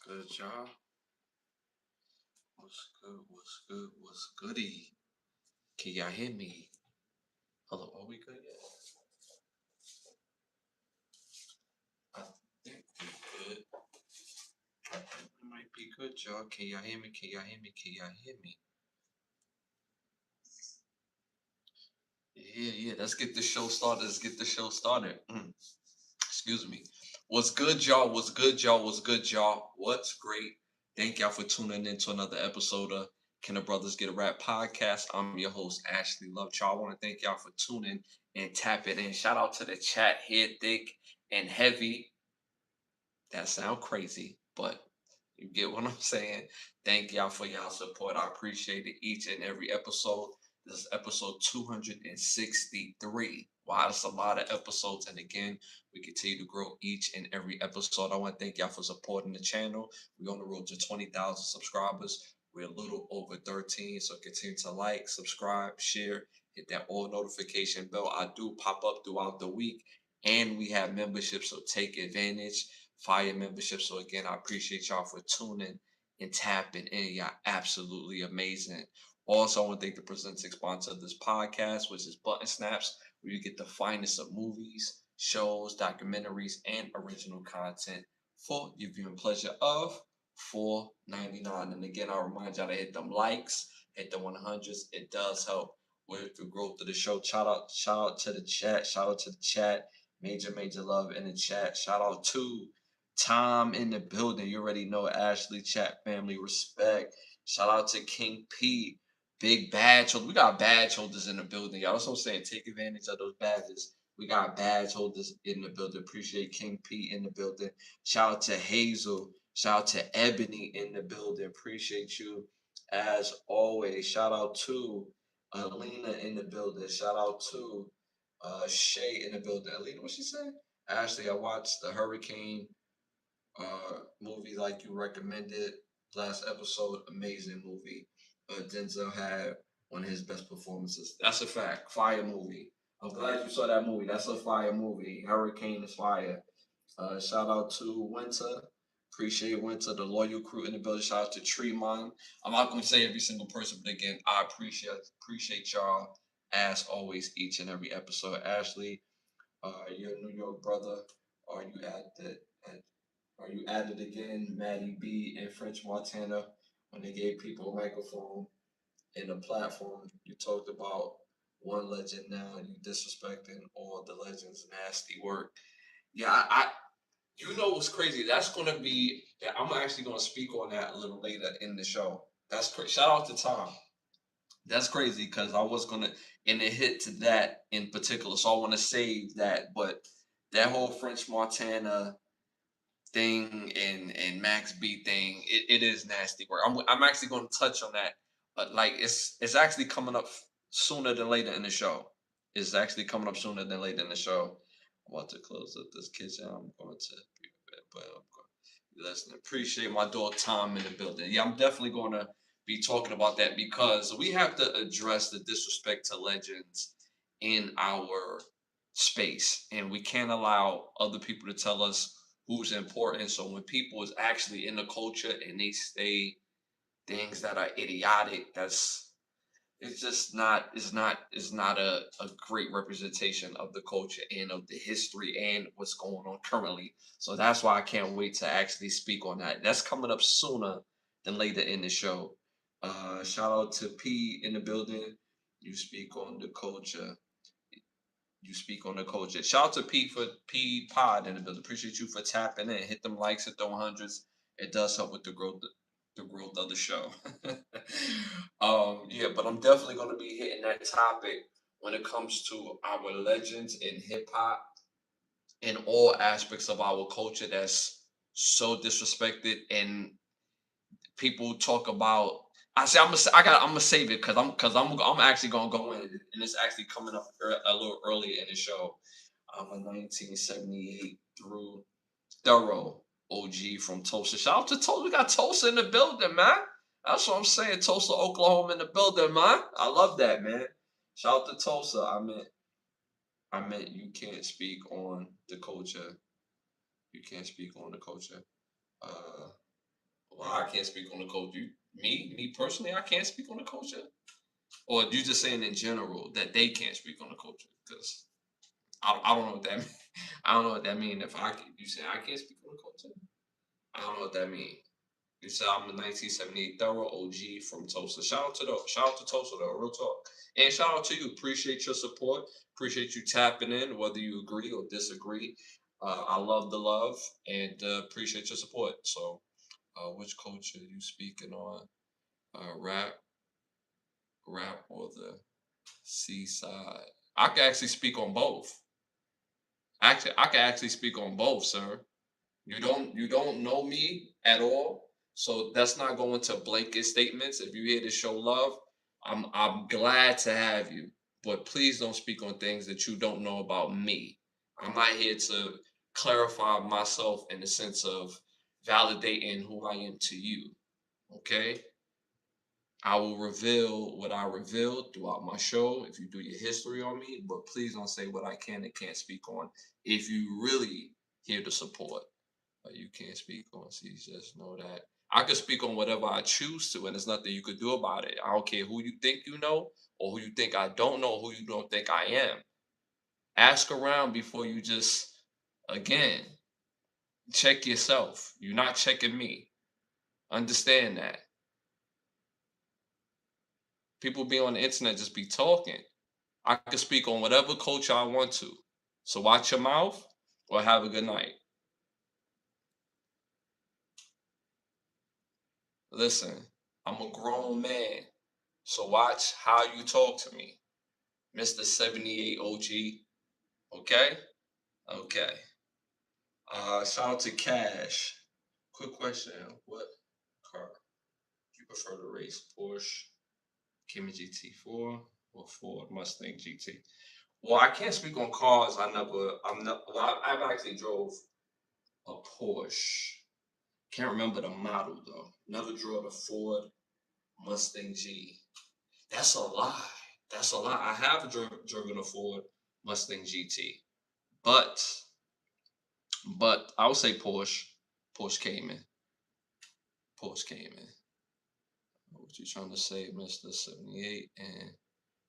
Good, y'all. What's good? What's good? What's goody? Can y'all hear me? Hello, are we good yet? I think we good. I think we might be good, y'all. Can y'all hear me? Can y'all hear me? Can y'all hear me? Yeah. Let's get the show started. Let's get the show started. Excuse me. What's good, y'all? What's good, y'all? What's good, y'all? What's great? Thank y'all for tuning in to another episode of Can the Brothers Get a Rap podcast. I'm your host, Ashley Lovechild. I want to thank y'all for tuning and tapping in. Shout out to the chat here, thick and heavy. That sound crazy, but you get what I'm saying. Thank y'all for y'all support. I appreciate it each and every episode. This is episode 263. Wow, that's a lot of episodes. And again, we continue to grow each and every episode. I want to thank y'all for supporting the channel. We're on the road to 20,000 subscribers. We're a little over 13, so continue to like, subscribe, share, hit that all notification bell. I do pop up throughout the week, and we have memberships, so take advantage. Fire membership. So again, I appreciate y'all for tuning and tapping in. Y'all absolutely amazing. Also, I want to thank the presenting sponsor of this podcast, which is Button Snaps, where you get the finest of movies, shows, documentaries, and original content for your viewing pleasure of $4.99. And again, I'll remind y'all to hit them likes, hit the 100s. It does help with the growth of the show. Shout out to the chat. Shout out to the chat. Major love in the chat. Shout out to Tom in the building. You already know Ashley, chat family, respect. Shout out to King P. Big badge holders. We got badge holders in the building. Y'all, that's what I'm saying. Take advantage of those badges. We got badge holders in the building. Appreciate King P in the building. Shout out to Hazel. Shout out to Ebony in the building. Appreciate you as always. Shout out to Alina in the building. Shout out to Shay in the building. Alina, what she say? Ashley, I watched the Hurricane movie like you recommended last episode. Amazing movie. Denzel had one of his best performances. That's a fact. Fire movie. I'm glad you saw that movie. That's a fire movie. Hurricane is fire. Shout out to Winter. Appreciate Winter, the loyal crew in the building. Shout out to Tremont. I'm not going to say every single person, but again, I appreciate y'all as always each and every episode. Ashley, your New York brother, are you at are you at it again? Maddie B and French Montana, when they gave people a microphone and a platform, you talked about one legend. Now you disrespecting all the legends. Nasty work. Yeah, you know what's crazy? That's gonna be. I'm actually gonna speak on that a little later in the show. That's crazy. Shout out to Tom. That's crazy because I was gonna and it hit to that in particular, so I want to save that. But that whole French Montana thing and Max B thing, it is nasty work. I'm actually going to touch on that, but like it's actually coming up sooner than later in the show. It's actually coming up sooner than later in the show. I want to close up this kitchen. I'm going to be a bit, but I'm going to listen. Appreciate my dog Tom in the building. Yeah, I'm definitely going to be talking about that because we have to address the disrespect to legends in our space, and we can't allow other people to tell us who's important. So when people is actually in the culture and they say things that are idiotic, that's it's just not it's not a great representation of the culture and of the history and what's going on currently. So that's why I can't wait to actually speak on that. That's coming up sooner than later in the show. Shout out to P in the building. You speak on the culture. You speak on the culture. Shout out to P for P Pod in the building. Appreciate you for tapping in. Hit them likes, hit them hundreds. It does help with the growth of the show. Yeah, but I'm definitely gonna be hitting that topic when it comes to our legends in hip hop in all aspects of our culture that's so disrespected and people talk about. I say I'm gonna save it because I'm actually gonna go in and it's actually coming up a little earlier in the show. I'm a 1978 through thorough OG from Tulsa. Shout out to Tulsa. We got Tulsa in the building, man. That's what I'm saying. Tulsa, Oklahoma in the building, man. I love that, man. Shout out to Tulsa. I meant you can't speak on the culture. You can't speak on the culture. Uh, Well, I can't speak on the culture. Me personally, I can't speak on the culture. Or you just saying in general that they can't speak on the culture? Because I don't know what that means. I don't know what that means. If you say I can't speak on the culture, I don't know what that means. You said I'm a 1978 thorough OG from Tulsa. Shout out to Tulsa though, real talk. And shout out to you. Appreciate your support. Appreciate you tapping in, whether you agree or disagree. I love the love and appreciate your support. So, which culture are you speaking on? Rap, rap, or the seaside? I can actually speak on both. Actually, I can actually speak on both, sir. You don't know me at all, so that's not going to blanket statements. If you're here to show love, I'm glad to have you, but please don't speak on things that you don't know about me. I'm not here to clarify myself in the sense of validating who I am to you. Okay, I will reveal what I revealed throughout my show if you do your history on me, but please don't say what I can and can't speak on if you really here to support. You can't speak on, so you just know that. I could speak on whatever I choose to, and there's nothing you could do about it. I don't care who you think you know, or who you think I don't know, who you don't think I am. Ask around before you just, again, check yourself. You're not checking me. Understand that. People be on the internet just be talking. I can speak on whatever culture I want to. So watch your mouth or have a good night. Listen, I'm a grown man. So watch how you talk to me, Mr. 78 OG. Okay? Okay. Shout out to Cash. Quick question. What car do you prefer to race? Porsche, Kimi GT4, or Ford Mustang GT? Well, I can't speak on cars. I've actually drove a Porsche. Can't remember the model though. Never drove a Ford Mustang G. That's a lie. That's a lie. I have driven a Ford Mustang GT, but I would say Porsche. Porsche came in. Porsche came in. What you trying to say, Mister 78? And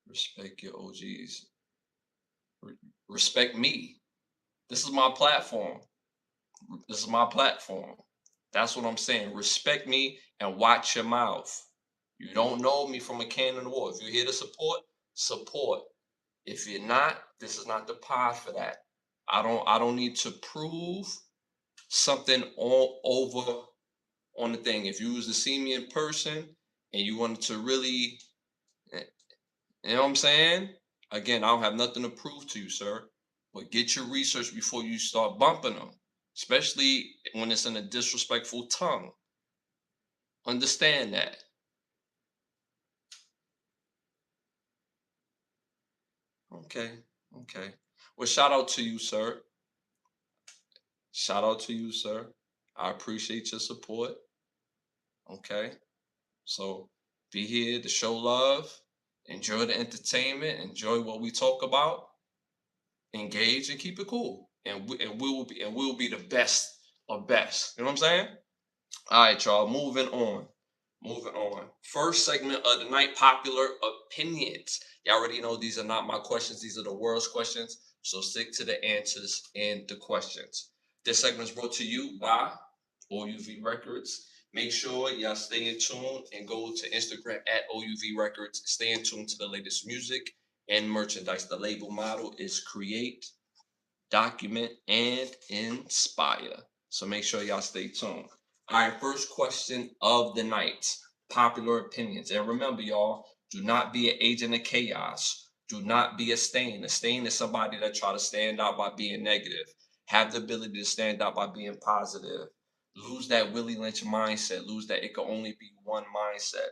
respect your OGs. Respect me. This is my platform. This is my platform. That's what I'm saying. Respect me and watch your mouth. You don't know me from a can in the wall. If you're here to support, support. If you're not, this is not the pod for that. I don't need to prove something all over on the thing. If you was to see me in person and you wanted to really, eh, you know what I'm saying? Again, I don't have nothing to prove to you, sir. But get your research before you start bumping them, especially when it's in a disrespectful tongue. Understand that. Okay, okay. Well, shout out to you, sir. Shout out to you, sir. I appreciate your support. Okay. So be here to show love, enjoy the entertainment, enjoy what we talk about, engage and keep it cool. And we will be the best of best. You know what I'm saying? All right, y'all. Moving on. Moving on. First segment of the night, popular opinions. Y'all already know these are not my questions, these are the world's questions. So stick to the answers and the questions. This segment is brought to you by OUV Records. Make sure y'all stay in tune and go to Instagram at OUV Records. Stay in tune to the latest music and merchandise. The label model is create, document, and inspire. So make sure y'all stay tuned. All right, first question of the night, popular opinions. And remember, y'all, do not be an agent of chaos. Do not be a stain. A stain is somebody that try to stand out by being negative. Have the ability to stand out by being positive. Lose that Willie Lynch mindset. Lose that it can only be one mindset.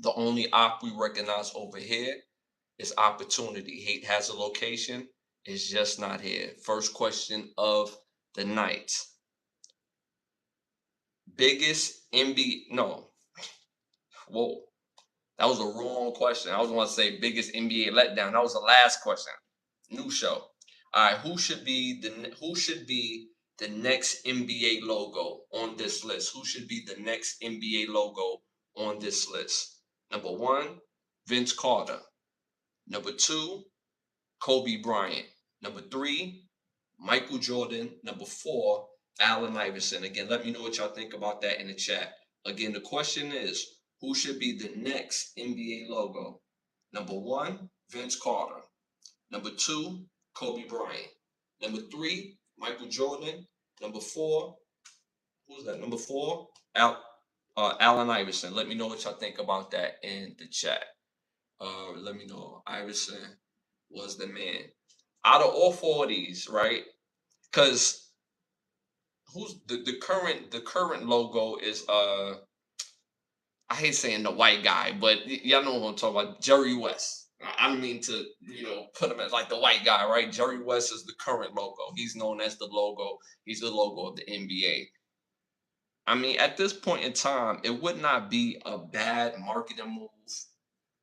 The only op we recognize over here is opportunity. Hate has a location. It's just not here. First question of the night. Biggest NBA, no, whoa, that was a wrong question. I was going to say biggest NBA letdown. That was the last question. New show. All right, who should be the next NBA logo on this list? Who should be the next NBA logo on this list? Number one, Vince Carter. Number two, Kobe Bryant. Number three, Michael Jordan. Number four, Allen Iverson. Again, let me know what y'all think about that in the chat. Again, the question is, who should be the next NBA logo? Number one, Vince Carter. Number two, Kobe Bryant. Number three, Michael Jordan. Number four, who's that? Number four, Allen Iverson. Let me know what y'all think about that in the chat. Let me know. Iverson was the man. Out of all four of these, right? Because who's the current logo is I hate saying the white guy, but y'all know what I'm talking about. Jerry West. I don't mean to, put him as like the white guy, right? Jerry West is the current logo. He's known as the logo. He's the logo of the NBA. I mean, at this point in time, it would not be a bad marketing move.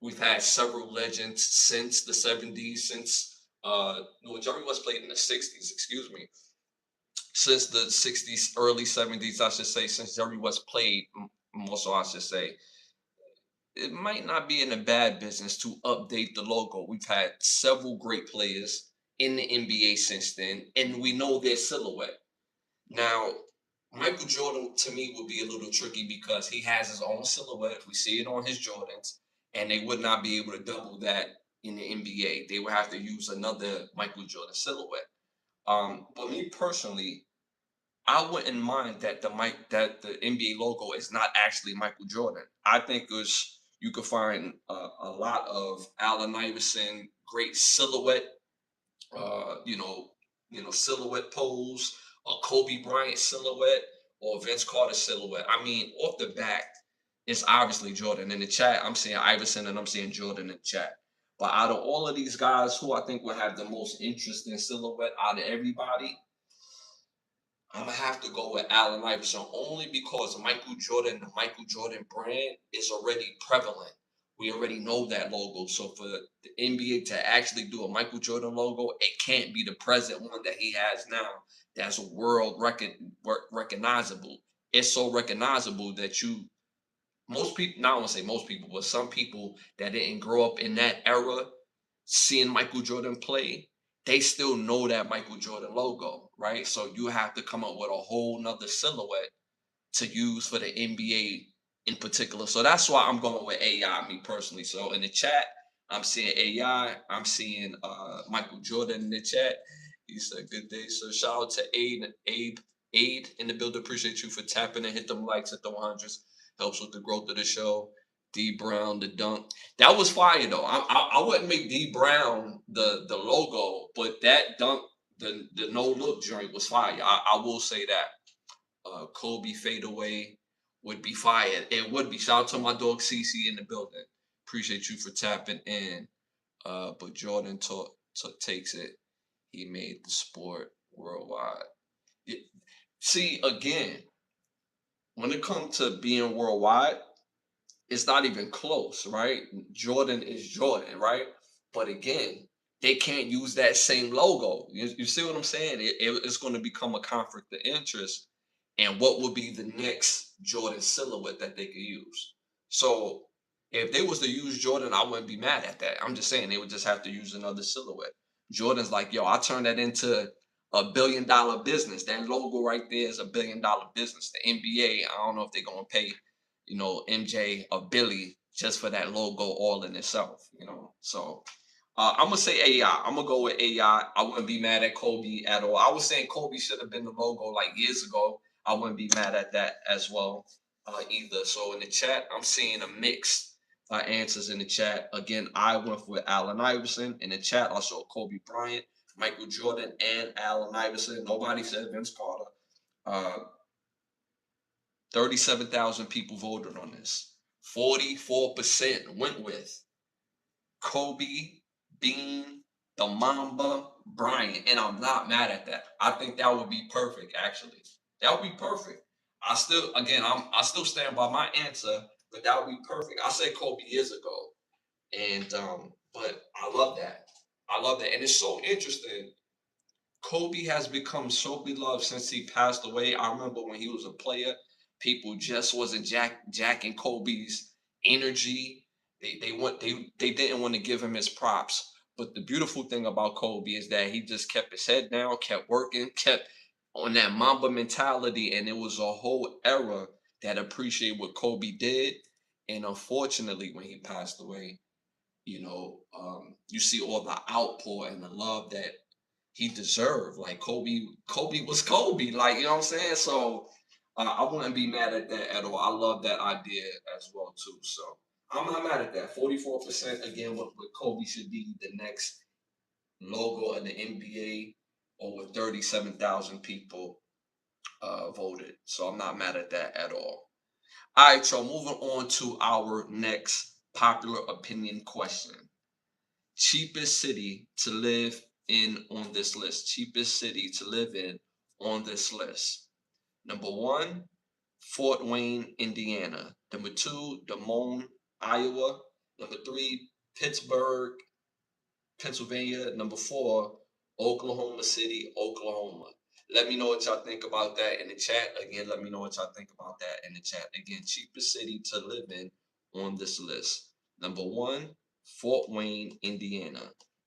We've had several legends since the 70s, since no, Jerry West played in the 60s, excuse me. Since the 60s, early 70s, I should say, since Jerry West played, more so I should say, it might not be in a bad business to update the logo. We've had several great players in the NBA since then, and we know their silhouette. Now, Michael Jordan to me would be a little tricky because he has his own silhouette. We see it on his Jordans, and they would not be able to double that in the NBA. They would have to use another Michael Jordan silhouette. But me personally, I wouldn't mind that the NBA logo is not actually Michael Jordan. I think there's you could find a lot of Allen Iverson great silhouette, silhouette pose, a Kobe Bryant silhouette, or Vince Carter silhouette. I mean, off the back, it's obviously Jordan. In the chat, I'm seeing Iverson and I'm seeing Jordan in the chat. But out of all of these guys, who I think will have the most interesting silhouette out of everybody, I'm gonna have to go with Allen Iverson only because Michael Jordan, the Michael Jordan brand is already prevalent. We already know that logo. So for the NBA to actually do a Michael Jordan logo, it can't be the present one that he has now. That's recognizable. It's so recognizable that most people, not I want to say most people, but some people that didn't grow up in that era seeing Michael Jordan play, they still know that Michael Jordan logo, right? So you have to come up with a whole nother silhouette to use for the NBA in particular. So that's why I'm going with AI, me personally. So in the chat, I'm seeing AI. I'm seeing Michael Jordan in the chat. He said, "Good day." So shout out to Abe in the building. Appreciate you for tapping and hit them likes at the 100s. Helps with the growth of the show. D Brown, the dunk. That was fire though. I wouldn't make D Brown the logo, but that dunk, the no look joint was fire. I will say that. Kobe fadeaway would be fired. It would be. Shout out to my dog CC in the building. Appreciate you for tapping in. But Jordan takes it. He made the sport worldwide. See, again, when it comes to being worldwide, it's not even close, right? Jordan is Jordan, right? But again, they can't use that same logo. You see what I'm saying? It's going to become a conflict of interest. And what would be the next Jordan silhouette that they could use? So if they was to use Jordan, I wouldn't be mad at that. I'm just saying they would just have to use another silhouette. Jordan's like, yo, I turn that into $1 billion business. That logo right there is $1 billion business. The NBA, I don't know if they're gonna pay MJ a Billy just for that logo all in itself. So I'm gonna say AI. I'm gonna go with AI. I wouldn't be mad at Kobe at all. I was saying Kobe should have been the logo like years ago. I wouldn't be mad at that as well either. So in the chat, I'm seeing a mix answers in the chat. Again, I went with Allen Iverson. In the chat, I saw Kobe Bryant, Michael Jordan, and Allen Iverson. Nobody said Vince Carter. Uh, 37,000 people voted on this. 44% went with Kobe, Bean, the Mamba, Bryant. And I'm not mad at that. I think that would be perfect, actually. That would be perfect. I still stand by my answer, but that would be perfect. I said Kobe years ago. And but I love that. I love that. And it's so interesting Kobe has become so beloved since he passed away. I remember when he was a player, people just wasn't jacking Kobe's energy. They didn't want to give him his props. But the beautiful thing about Kobe is that he just kept his head down, kept working, kept on that Mamba mentality, and it was a whole era that appreciated what Kobe did. And unfortunately, when he passed away, you see all the outpour and the love that he deserved. Like Kobe was Kobe. Like, you know what I'm saying? So I wouldn't be mad at that at all. I love that idea as well too. So I'm not mad at that. 44% again. What Kobe should be the next logo of the NBA. Over 37,000 people voted. So I'm not mad at that at all. All right, so moving on to our next popular opinion question. Cheapest city to live in on this list. Cheapest city to live in on this list. Number one, Fort Wayne, Indiana. Number two, Des Moines, Iowa. Number three, Pittsburgh, Pennsylvania. Number four, Oklahoma City, Oklahoma. Let me know what y'all think about that in the chat. Again, let me know what y'all think about that in the chat. Again, cheapest city to live in on this list. Number one, Fort Wayne, Indiana.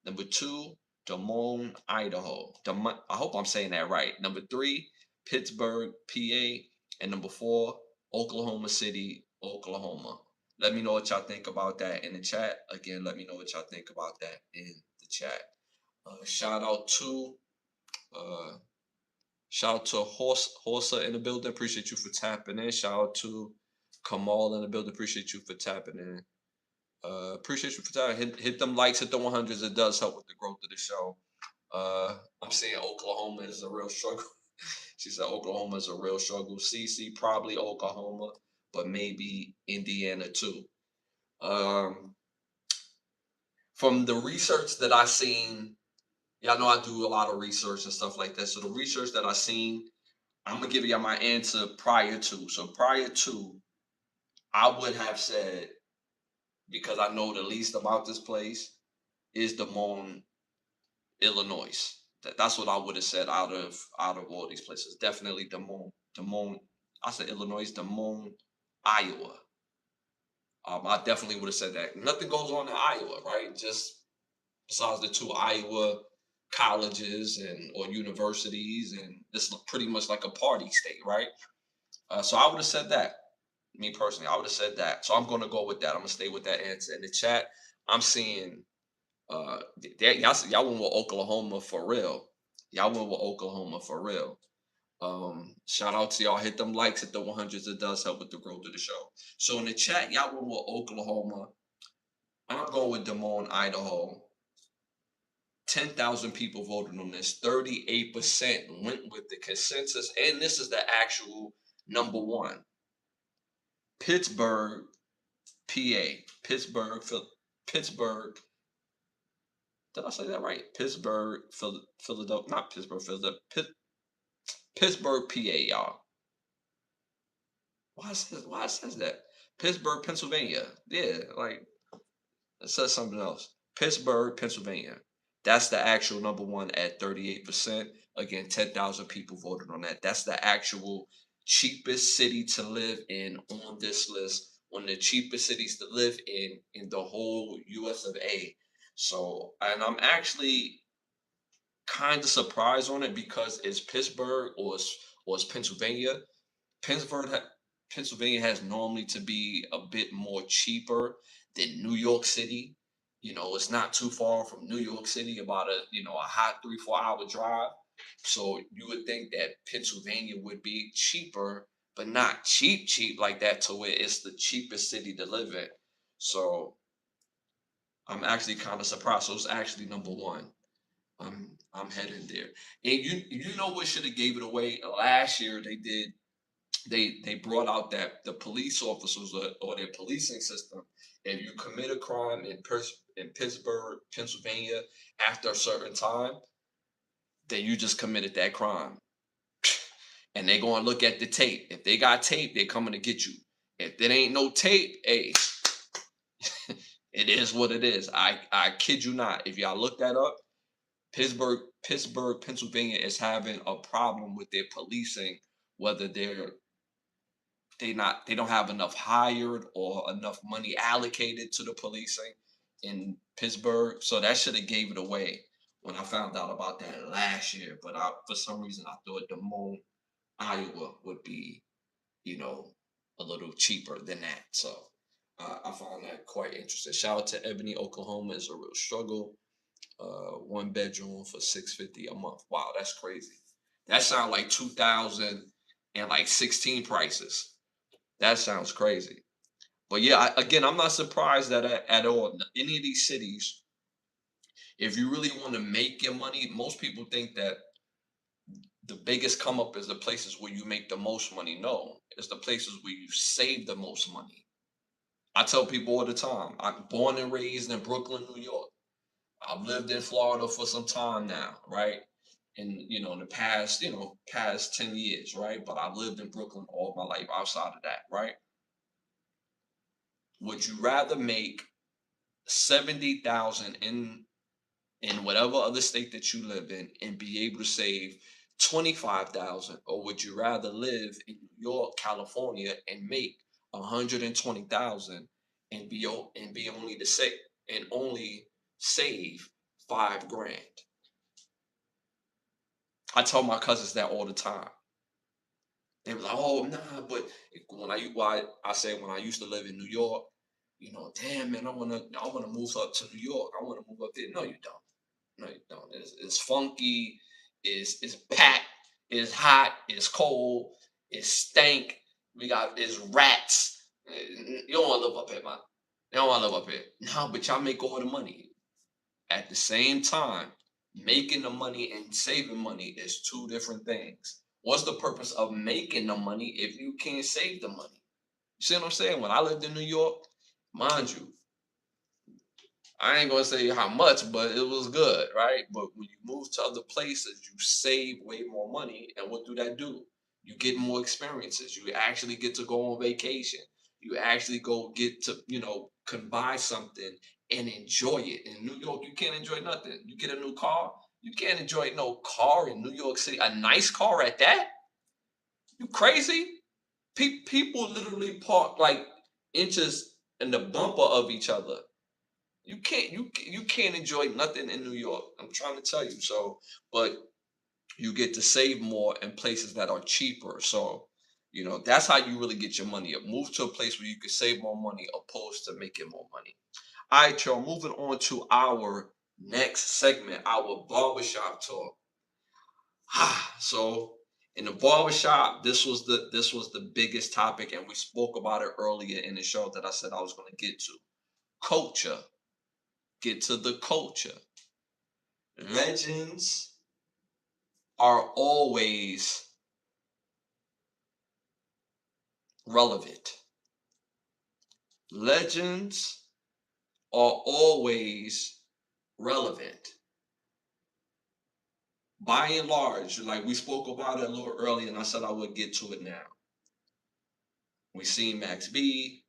Number two, Des Moines, Idaho. I hope I'm saying that right. Number three, Pittsburgh, PA. And number four, Oklahoma City, Oklahoma. Let me know what y'all think about that in the chat. Again, let me know what y'all think about that in the chat. Shout out to uh, Horsa in the building. Appreciate you for tapping in. Shout out to Kamal in the building. Appreciate you for tapping in. Appreciate you for tapping. Hit them likes, hit the 100s. It does help with the growth of the show. I'm saying Oklahoma is a real struggle. She said Oklahoma is a real struggle. CC probably Oklahoma, but maybe Indiana too. From the research that I seen, y'all know I do a lot of research and stuff like that. So the research that I seen, I'm gonna give you my answer prior to. So prior to, I would have said, because I know the least about this place, is Des Moines, Illinois. That's what I would have said out of all these places. Definitely Des Moines. Des Moines. I said Illinois, Des Moines, Iowa. I definitely would have said that. Nothing goes on in Iowa, right? Just besides the two Iowa colleges and or universities, and this is pretty much like a party state, right? So I would have said that. Me personally, I would have said that. So I'm gonna go with that. I'm gonna stay with that answer. In the chat, I'm seeing y'all went with Oklahoma for real. Y'all went with Oklahoma for real. Shout out to y'all. Hit them likes, hit the 100s. It does help with the growth of the show. So in the chat, y'all went with Oklahoma. I'm going with Des Moines, Idaho. 10,000 people voted on this. 38% went with the consensus. And this is the actual number one. Pittsburgh, PA. Pittsburgh. Did I say that right? Pittsburgh, Philadelphia. Not Pittsburgh, Philadelphia. Pittsburgh, PA, y'all. Why it says that? Pittsburgh, Pennsylvania. Yeah, like it says something else. Pittsburgh, Pennsylvania. That's the actual number one at 38%. Again, 10,000 people voted on that. That's the actual cheapest city to live in on this list. One of the cheapest cities to live in the whole US of A. So, and I'm actually kind of surprised on it because it's Pittsburgh or it's Pennsylvania. Pittsburgh, Pennsylvania has normally to be a bit more cheaper than New York City. It's not too far from New York City, about a hot 3-4 hour drive. So you would think that Pennsylvania would be cheaper, but not cheap like that to where it's the cheapest city to live in. So I'm actually kind of surprised. So it's actually number one. I'm heading there. And you know what should have gave it away? Last year they brought out that the police officers or their policing system, if you commit a crime in Pittsburgh, Pennsylvania, after a certain time, then you just committed that crime. And they're going to look at the tape. If they got tape, they're coming to get you. If there ain't no tape, hey, it is what it is. I kid you not. If y'all look that up, Pittsburgh, Pennsylvania is having a problem with their policing, whether they don't have enough hired or enough money allocated to the policing in Pittsburgh. So that should have gave it away when I found out about that last year. But for some reason, I thought Des Moines, Iowa would be, you know, a little cheaper than that. So I found that quite interesting. Shout out to Ebony, Oklahoma is a real struggle. 1 bedroom for 650 a month. Wow, that's crazy. That sounds like 2016 prices. That sounds crazy. But yeah, again, I'm not surprised that at all. Any of these cities, if you really want to make your money, most people think that the biggest come up is the places where you make the most money. No, it's the places where you save the most money. I tell people all the time, I'm born and raised in Brooklyn, New York. I've lived in Florida for some time now, right? And in the past, past 10 years, right? But I've lived in Brooklyn all my life outside of that, right? Would you rather make 70,000 in whatever other state that you live in and be able to save 25,000, or would you rather live in New York, California and make 120,000 and be only to say and only save 5 grand? I tell my cousins that all the time. They were like, "Oh, nah," but why I say when I used to live in New York, damn man, I wanna move up to New York. I wanna move up there. No, you don't. No, you don't. It's funky. It's packed. It's hot. It's cold. It's stank. It's rats. You don't want to live up here, man. You don't want to live up here. No, but y'all make all the money. At the same time, making the money and saving money is two different things. What's the purpose of making the money if you can't save the money? You see what I'm saying? When I lived in New York, mind you, I ain't gonna say how much, but it was good, right? But when you move to other places, you save way more money. And what do that do? You get more experiences. You actually get to go on vacation. You actually go get to, can buy something and enjoy it. In New York, you can't enjoy nothing. You get a new car, you can't enjoy no car in New York City. A nice car at that? You crazy? People literally park like inches in the bumper of each other. You can't enjoy nothing in New York. I'm trying to tell you. So, but you get to save more in places that are cheaper. So, that's how you really get your money up. Move to a place where you can save more money opposed to making more money. All right, y'all. Moving on to our next segment, our barbershop talk. So in the barbershop, this was the biggest topic, and we spoke about it earlier in the show that I said I was going to get to. Culture. Get to the culture. Legends are always relevant. Legends are always relevant. By and large, like we spoke about it a little earlier, and I said I would get to it now. We see Max B,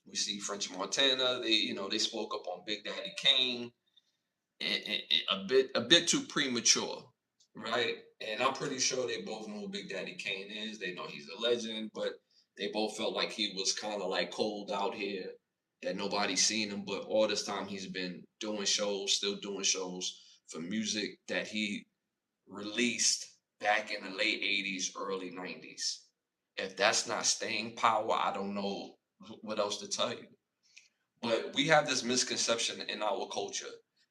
we see French Montana. They spoke up on Big Daddy Kane, a bit too premature, right? And I'm pretty sure they both know who Big Daddy Kane is. They know he's a legend, but they both felt like he was kind of like cold out here, that nobody's seen him. But all this time he's been doing shows, still doing shows for music that he released back in the late 80s, early 90s. If that's not staying power, I don't know what else to tell you. But we have this misconception in our culture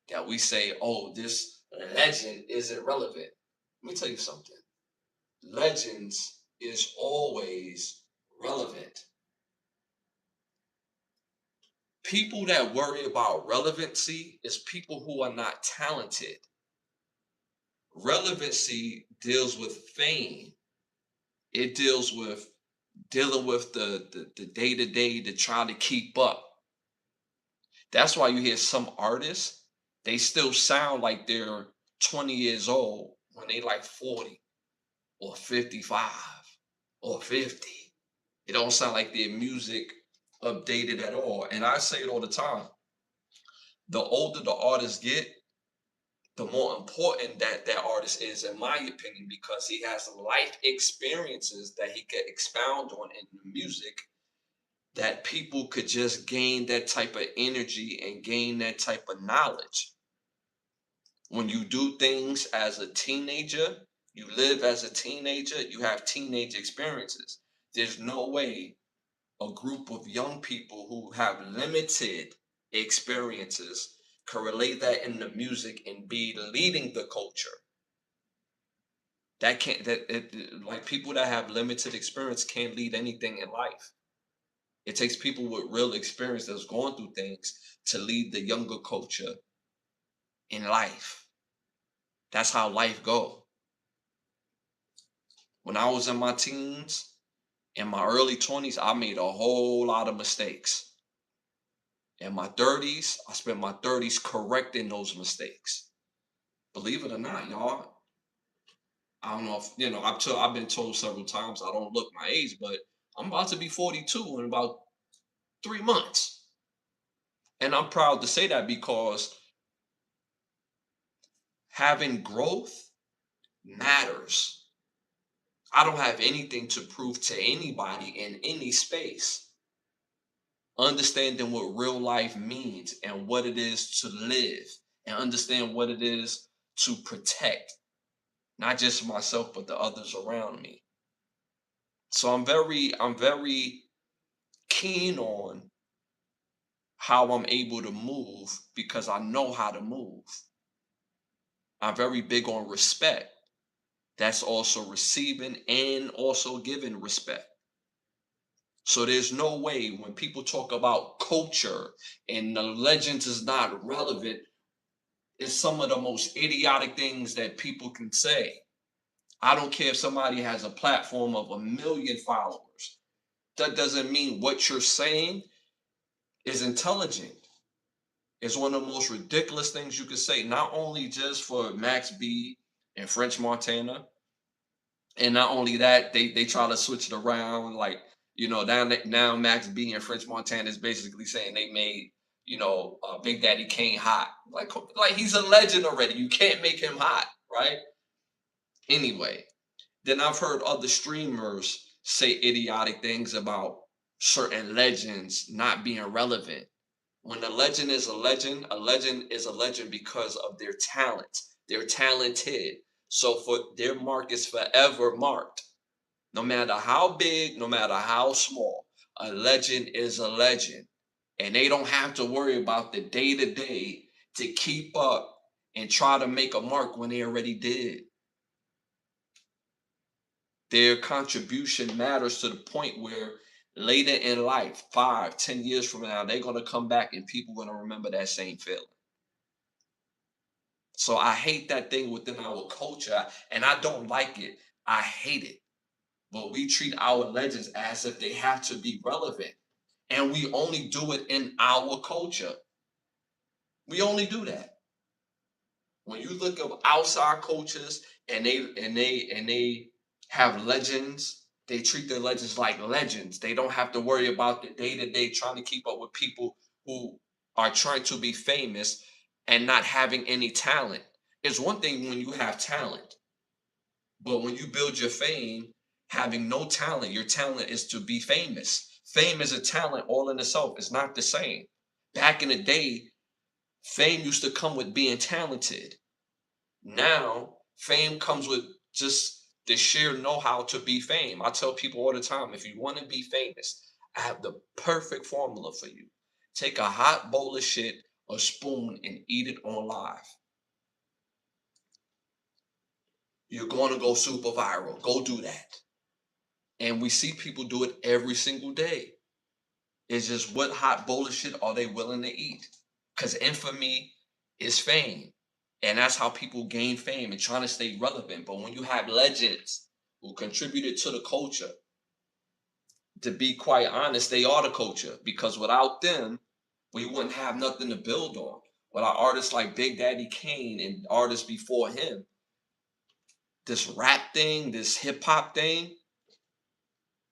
that we say, oh, this legend is irrelevant. Let me tell you something. Legends is always relevant. People that worry about relevancy is people who are not talented. Relevancy deals with fame. It deals with dealing with the day to day to try to keep up. That's why you hear some artists, they still sound like they're 20 years old when they like 40 or 55 or 50. It don't sound like their music updated at all. And I say it all the time. The older the artists get, the more important that artist is, in my opinion, because he has life experiences that he can expound on in the music, that people could just gain that type of energy and gain that type of knowledge. When you do things as a teenager, you live as a teenager, you have teenage experiences. There's no way a group of young people who have limited experiences can relate that in the music and be leading the culture. That can't like people that have limited experience can't lead anything in life. It takes people with real experience that's going through things to lead the younger culture in life. That's how life go. When I was in my teens, in my early 20s, I made a whole lot of mistakes. In my 30s, I spent my 30s correcting those mistakes. Believe it or not, y'all. I don't know if I've been told several times I don't look my age, but I'm about to be 42 in about 3 months. And I'm proud to say that because having growth matters. I don't have anything to prove to anybody in any space. Understanding what real life means and what it is to live, and understand what it is to protect, not just myself, but the others around me. So I'm very keen on how I'm able to move because I know how to move. I'm very big on respect. That's also receiving and also giving respect. So there's no way when people talk about culture and the legends is not relevant, it's some of the most idiotic things that people can say. I don't care if somebody has a platform of 1 million followers. That doesn't mean what you're saying is intelligent. It's one of the most ridiculous things you could say, not only just for Max B and French Montana, and not only that, they try to switch it around. Like, now Max B and French Montana is basically saying they made, Big Daddy Kane hot. Like he's a legend already. You can't make him hot, right? Anyway, then I've heard other streamers say idiotic things about certain legends not being relevant. When a legend is a legend because of their talent. They're talented. So for their mark is forever marked. No matter how big, no matter how small, a legend is a legend. And they don't have to worry about the day to day to keep up and try to make a mark when they already did. Their contribution matters to the point where later in life, 5, 10 years from now, they're going to come back and people are going to remember that same feeling. So I hate that thing within our culture, and I don't like it. I hate it. But we treat our legends as if they have to be relevant. And we only do it in our culture. We only do that. When you look at outside cultures and they have legends, they treat their legends like legends. They don't have to worry about the day to day trying to keep up with people who are trying to be famous and not having any talent. It's one thing when you have talent, but when you build your fame, having no talent, your talent is to be famous. Fame is a talent all in itself. It's not the same. Back in the day, fame used to come with being talented. Now, fame comes with just the sheer know-how to be fame. I tell people all the time, if you want to be famous, I have the perfect formula for you. Take a hot bowl of shit, a spoon, and eat it on live. You're going to go super viral. Go do that. And we see people do it every single day. It's just what hot bowl of shit are they willing to eat? Because infamy is fame. And that's how people gain fame and trying to stay relevant. But when you have legends who contributed to the culture, to be quite honest, they are the culture. Because without them, we wouldn't have nothing to build on. Without artists like Big Daddy Kane and artists before him, this rap thing, this hip hop thing,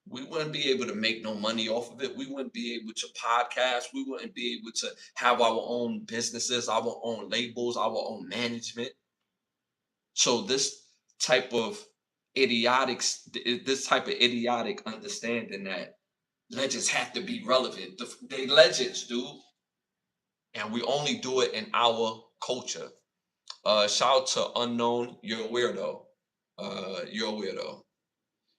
we wouldn't be able to make no money off of it. We wouldn't be able to podcast. We wouldn't be able to have our own businesses, our own labels, our own management. So this type of idiotic understanding that legends have to be relevant. They legends, dude, and we only do it in our culture. Shout out to unknown. You're a weirdo. You're a weirdo.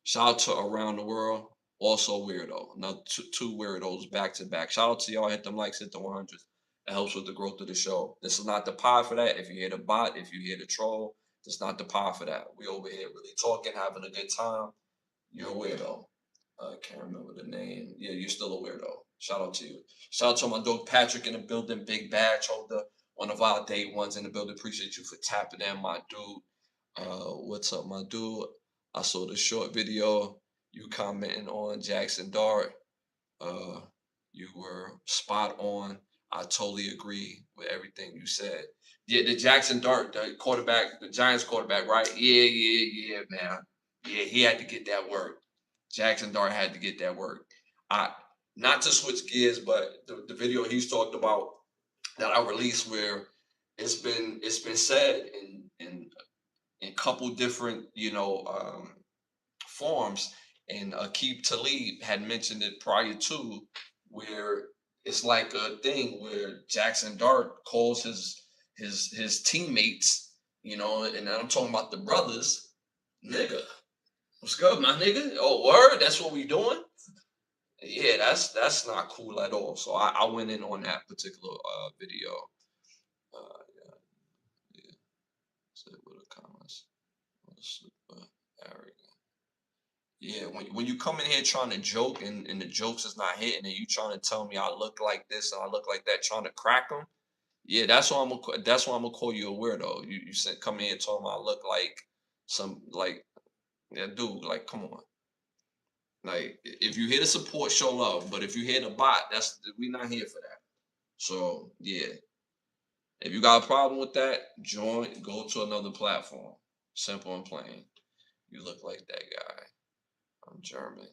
Shout out to around the world. Also weirdo. Now two weirdos back to back. Shout out to y'all. Hit them likes. Hit the 100s. It helps with the growth of the show. This is not the pod for that. If you hear the bot, if you hear the troll, this is not the pod for that. We over here really talking, having a good time. You're a weirdo. I can't remember the name. Yeah, you're still a weirdo. Shout out to you. Shout out to my dog Patrick in the building, big badge holder, one of our day ones in the building. Appreciate you for tapping in, my dude. What's up, my dude? I saw the short video. You commenting on Jackson Dart. Uh, you were spot on. I totally agree with everything you said. Yeah, the Jackson Dart, the quarterback, the Giants quarterback, right? Yeah, man. Yeah, he had to get that work. Jackson Dart had to get that work. I Not to switch gears, but the video he's talked about that I released where it's been said in couple different forms, and Akeem Talib had mentioned it prior to, where it's like a thing where Jackson Dart calls his teammates, and I'm talking about the brothers, nigga. What's good, my nigga? Oh, word, that's what we doing. Yeah, that's not cool at all. So I went in on that particular video. Yeah, yeah. Say with the comments. Super arrogant. Yeah, when you come in here trying to joke and the jokes is not hitting, and you trying to tell me I look like this and I look like that, trying to crack them. Yeah, that's why I'm gonna call you a weirdo. You said come in here telling me I look like some like yeah, dude. Like, come on. Like, if you here to support, show love. But if you here to bot, we not here for that. So yeah, if you got a problem with that, go to another platform. Simple and plain. You look like that guy. I'm German.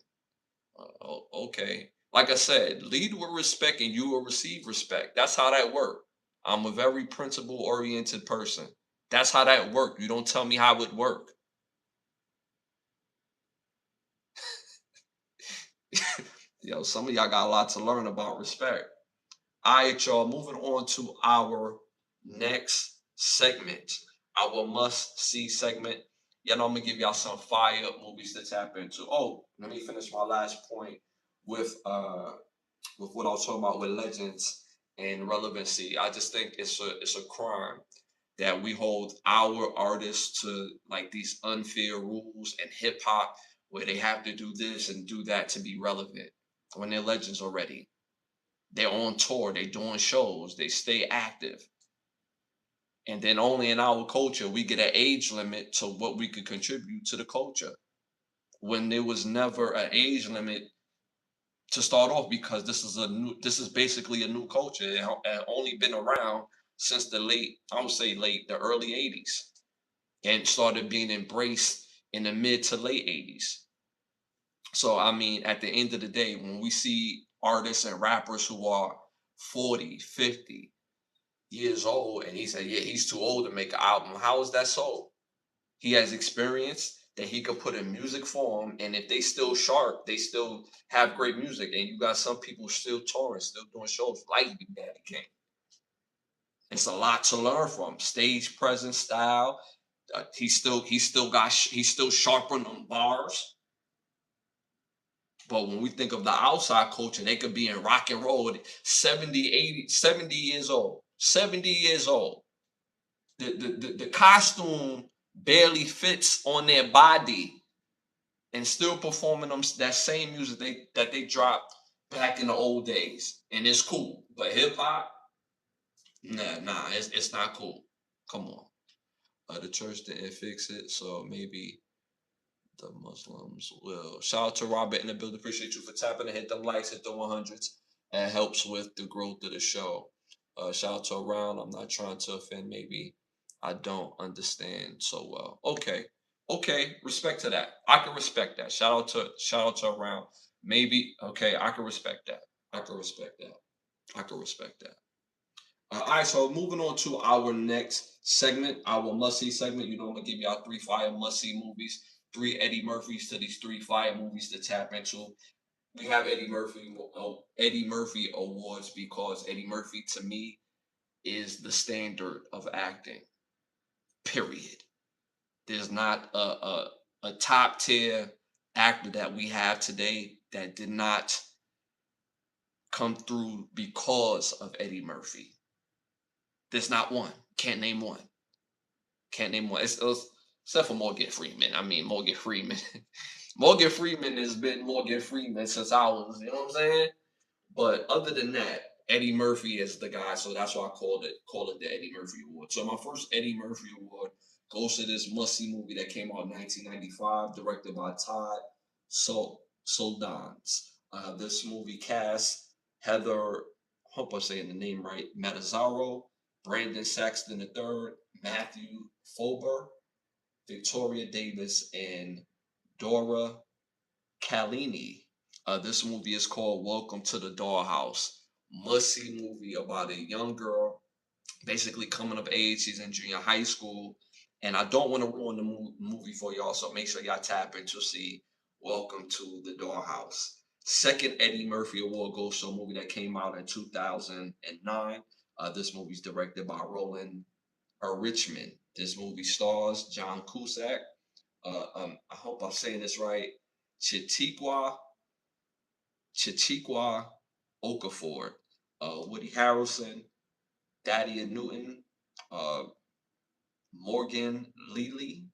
Okay. Like I said, lead with respect and you will receive respect. That's how that works. I'm a very principle oriented person. That's how that works. You don't tell me how it work. Yo, some of y'all got a lot to learn about respect. All right, y'all, moving on to our next segment, our must see segment. Yeah, I'm gonna give y'all some fire movies to tap into. Oh, let me finish my last point with what I was talking about with legends and relevancy. I just think it's a crime that we hold our artists to like these unfair rules and hip hop where they have to do this and do that to be relevant when they're legends already. They're on tour, they're doing shows, they stay active. And then only in our culture we get an age limit to what we could contribute to the culture. When there was never an age limit to start off, because this is basically a new culture. It only been around since I would say the early 80s, and started being embraced in the mid to late 80s. So I mean, at the end of the day, when we see artists and rappers who are 40, 50 years old, and he said, yeah, he's too old to make an album. How is that so? He has experience that he could put in music form, and if they still sharp, they still have great music. And you got some people still touring, still doing shows like Big Daddy Kane. It's a lot to learn from. Stage presence, style. He's still sharp on them bars. But when we think of the outside culture, they could be in rock and roll at 70, 80, 70 years old. 70 years old. The costume barely fits on their body and still performing that same music that they dropped back in the old days. And it's cool. But hip hop, nah, it's not cool. Come on. The church didn't fix it, so maybe the Muslims will. Shout out to Robert in the building. Appreciate you for tapping and hit them likes, hit the 100s. And helps with the growth of the show. Shout out to Around. I'm not trying to offend. Maybe I don't understand so well. Okay. Okay, respect to that. I can respect that. Shout out to around. Maybe okay, I can respect that. I can respect that. I can respect that. All right, so moving on to our next segment, our must see segment. You know, I'm gonna give y'all three fire must see movies, three Eddie Murphys to these three fire movies to tap into. We have Eddie Murphy awards because Eddie Murphy to me is the standard of acting. Period. There's not a top tier actor that we have today that did not come through because of Eddie Murphy. There's not one. Can't name one. Can't name one. Except for Morgan Freeman. I mean, Morgan Freeman. Morgan Freeman has been Morgan Freeman since I was, you know what I'm saying? But other than that, Eddie Murphy is the guy, so that's why I call it the Eddie Murphy Award. So my first Eddie Murphy Award goes to this must-see movie that came out in 1995, directed by Todd Soldans. This movie cast Heather, hope I'm saying the name right, Matazzaro, Brandon Saxton III, Matthew Fober, Victoria Davis, and Dora Kalini. This movie is called Welcome to the Dollhouse. Must see movie about a young girl basically coming of age. She's in junior high school. And I don't want to ruin the movie for y'all, so make sure y'all tap in to see Welcome to the Dollhouse. Second Eddie Murphy Award goes to a movie that came out in 2009. This movie is directed by Roland Richmond. This movie stars John Cusack. I hope I'm saying this right. Chitikwa Chichikwa Okafor, Woody Harrelson, Daddy Newton, uh, Morgan Lely,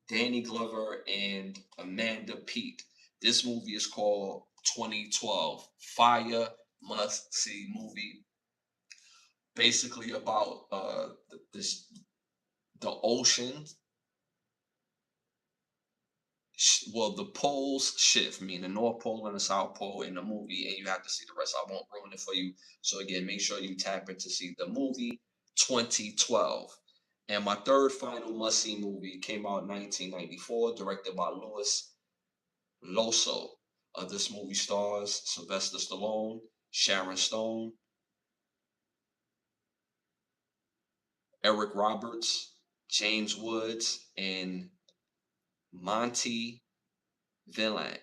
Danny Glover, and Amanda Peet. This movie is called 2012. Fire must see movie. Basically about the ocean. Well, the poles shift, meaning the North Pole and the South Pole in the movie, and you have to see the rest. I won't ruin it for you. So again, make sure you tap in to see the movie 2012. And my third final must-see movie came out in 1994, directed by Louis Loso. This movie stars Sylvester Stallone, Sharon Stone, Eric Roberts, James Woods, and Monty Villain.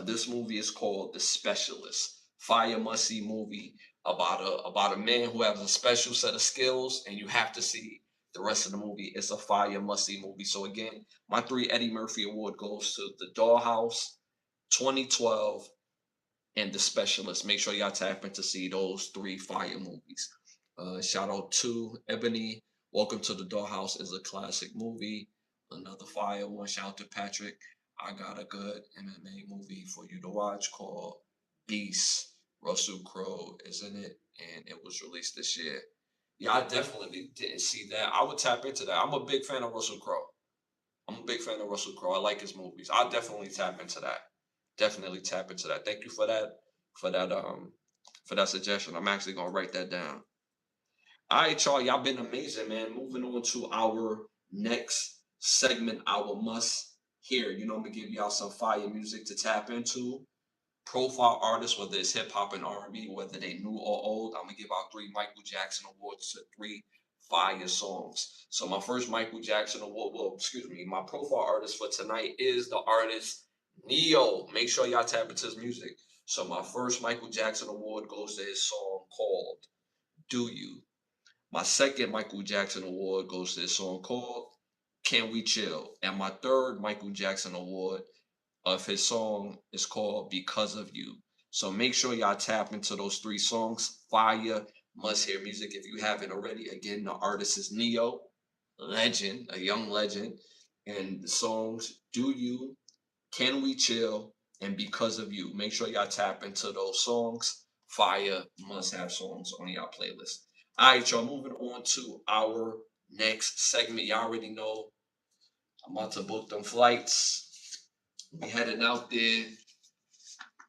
This movie is called The Specialist. Fire must see movie about a man who has a special set of skills, and you have to see the rest of the movie. It's a fire must see movie. So again, my three Eddie Murphy award goes to The Dollhouse, 2012, and The Specialist. Make sure y'all tap in to see those three fire movies. Shout out to Ebony. Welcome to the Dollhouse is a classic movie. Another fire one. Shout out to Patrick. I got a good MMA movie for you to watch called Beast. Russell Crowe is in it, and it was released this year. Yeah, I definitely didn't see that. I would tap into that. I'm a big fan of Russell Crowe. I'm a big fan of Russell Crowe. I like his movies. I'll definitely tap into that. Definitely tap into that. Thank you for that for that suggestion. I'm actually gonna write that down. All right, y'all been amazing, man. Moving on to our next segment, our must hear. You know, I'm gonna give y'all some fire music to tap into. Profile artists, whether it's hip hop and R&B, whether they new or old. I'm gonna give out three Michael Jackson awards to three fire songs. So my first Michael Jackson award, well, excuse me, my profile artist for tonight is the artist Neo. Make sure y'all tap into his music. So my first Michael Jackson award goes to his song called "Do You." My second Michael Jackson award goes to his song called "Can We Chill," and my third Michael Jackson award of his song is called "Because of You." So make sure y'all tap into those three songs. Fire, must hear music if you haven't already. Again, the artist is Neo, legend, a young legend. And the songs "Do You," "Can We Chill," and "Because of You." Make sure y'all tap into those songs. Fire, must have songs on y'all playlist. All right, y'all, moving on to our next segment. Y'all already know I'm about to book them flights. We heading out there.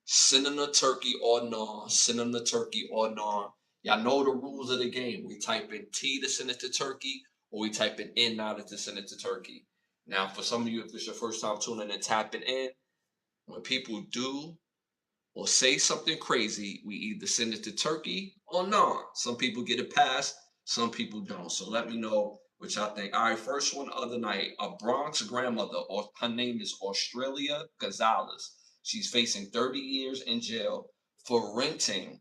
Send them the turkey or no. Send them the turkey or no. Y'all know the rules of the game. We type in T to send it to turkey, or we type in N now to send it to turkey. Now, for some of you, if it's your first time tuning in, tapping in, when people do or say something crazy, we either send it to Turkey or not. Some people get a pass, some people don't. So let me know what y'all think. All right, first one other night, a Bronx grandmother, or her name is Australia Gonzalez. She's facing 30 years in jail for renting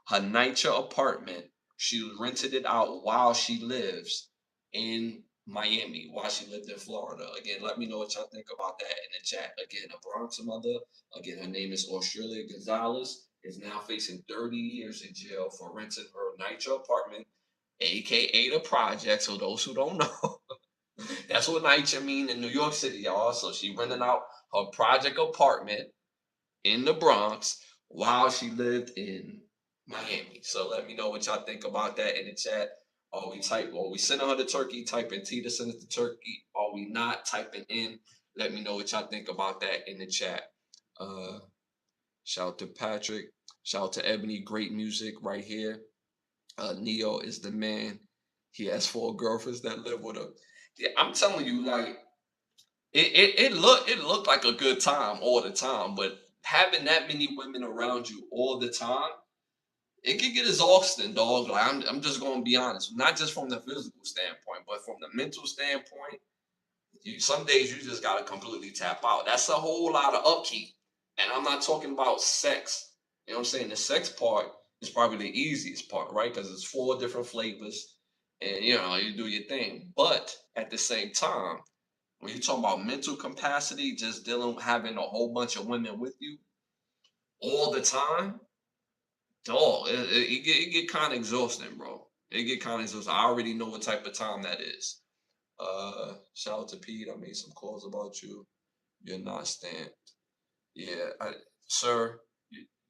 her NYCHA apartment. She rented it out while she lives in Miami, while she lived in Florida. Again, let me know what y'all think about that in the chat. Again, a Bronx mother, again, her name is Australia Gonzalez, is now facing 30 years in jail for renting her NYCHA apartment, aka the project. So those who don't know, that's what NYCHA mean in New York City, y'all. So she renting out her project apartment in the Bronx while she lived in Miami. So let me know what y'all think about that in the chat. Are we sending her to Turkey? Type in T to send it to Turkey. Are we not typing in? Let me know what y'all think about that in the chat. Uh Shout out to Patrick. Shout out to Ebony. Great music right here. Neo is the man. He has 4 girlfriends that live with him. Yeah, I'm telling you, like it looked like a good time all the time, but having that many women around you all the time, it can get exhausting, dog. Like I'm just gonna be honest, not just from the physical standpoint, but from the mental standpoint. Some days you just gotta completely tap out. That's a whole lot of upkeep, and I'm not talking about sex. You know what I'm saying? The sex part is probably the easiest part, right? Because it's 4 different flavors, and you do your thing. But at the same time, when you talk about mental capacity, just dealing having a whole bunch of women with you all the time, dog, it get kind of exhausting, bro. It get kind of exhausting. I already know what type of time that is. Shout out to Pete. I made some calls about you. You're not stamped. Yeah, sir,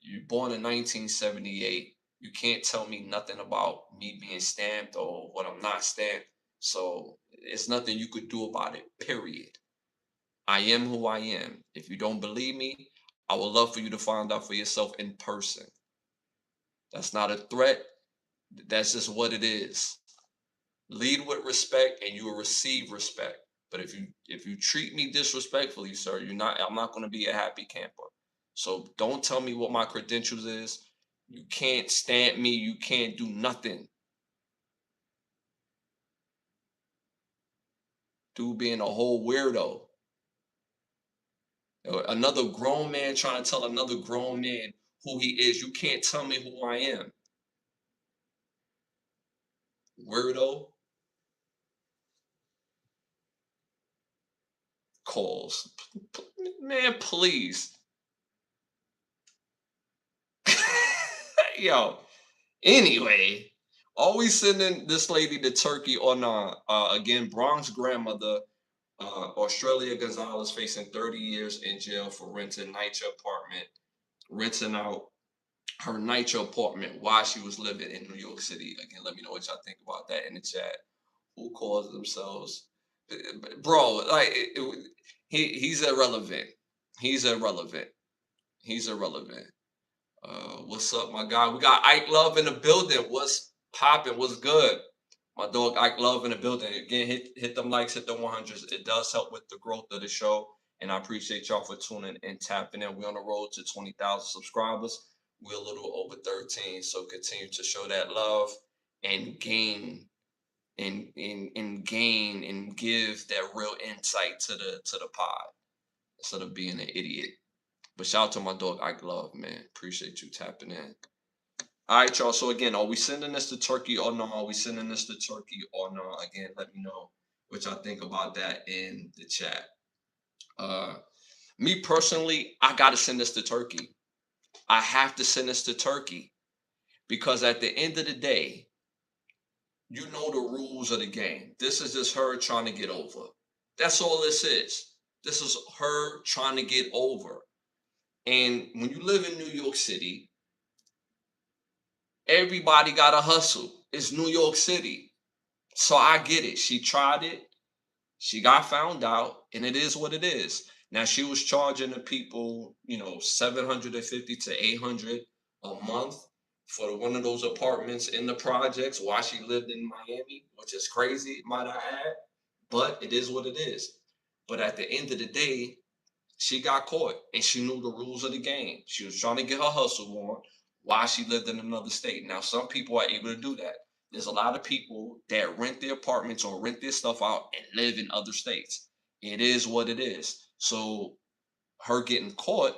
you born in 1978. You can't tell me nothing about me being stamped or what I'm not stamped. So it's nothing you could do about it. Period. I am who I am. If you don't believe me, I would love for you to find out for yourself in person. That's not a threat. That's just what it is. Lead with respect and you will receive respect. But if you treat me disrespectfully, sir, I'm not going to be a happy camper. So don't tell me what my credentials is. You can't stamp me, you can't do nothing. Dude being a whole weirdo. Another grown man trying to tell another grown man who he is. You can't tell me who I am. Weirdo. Calls. Man, please. Yo. Anyway, always sending this lady to Turkey or not. Again, Bronx grandmother, Australia Gonzalez facing 30 years in jail for renting out her NYCHA apartment while she was living in New York City. Again, let me know what y'all think about that in the chat. Who calls themselves, bro? Like he's irrelevant. He's irrelevant. He's irrelevant. What's up, my guy? We got Ike Love in the building. What's popping? What's good? My dog Ike Love in the building. Again, hit them likes, hit the 100s. It does help with the growth of the show. And I appreciate y'all for tuning and tapping in. We're on the road to 20,000 subscribers. We're a little over 13. So continue to show that love and gain and give that real insight to the pod instead of being an idiot. But shout out to my dog Ike Love, man. Appreciate you tapping in. All right, y'all. So again, are we sending this to Turkey or no? Are we sending this to Turkey or no? Again, let me know what y'all think about that in the chat. Uh, Me personally, I gotta send this to Turkey. I have to send this to Turkey because at the end of the day, you know the rules of the game. This is just her trying to get over. That's all this is. This is her trying to get over. And when you live in New York City, everybody got to hustle. It's New York City. So I get it. She tried it. She got found out, and it is what it is. Now she was charging the people, 750 to 800 a month for one of those apartments in the projects while she lived in Miami, which is crazy, might I add. But it is what it is. But at the end of the day, she got caught and she knew the rules of the game. She was trying to get her hustle on while she lived in another state. Now, some people are able to do that. There's a lot of people that rent their apartments or rent their stuff out and live in other states. It is what it is. So her getting caught,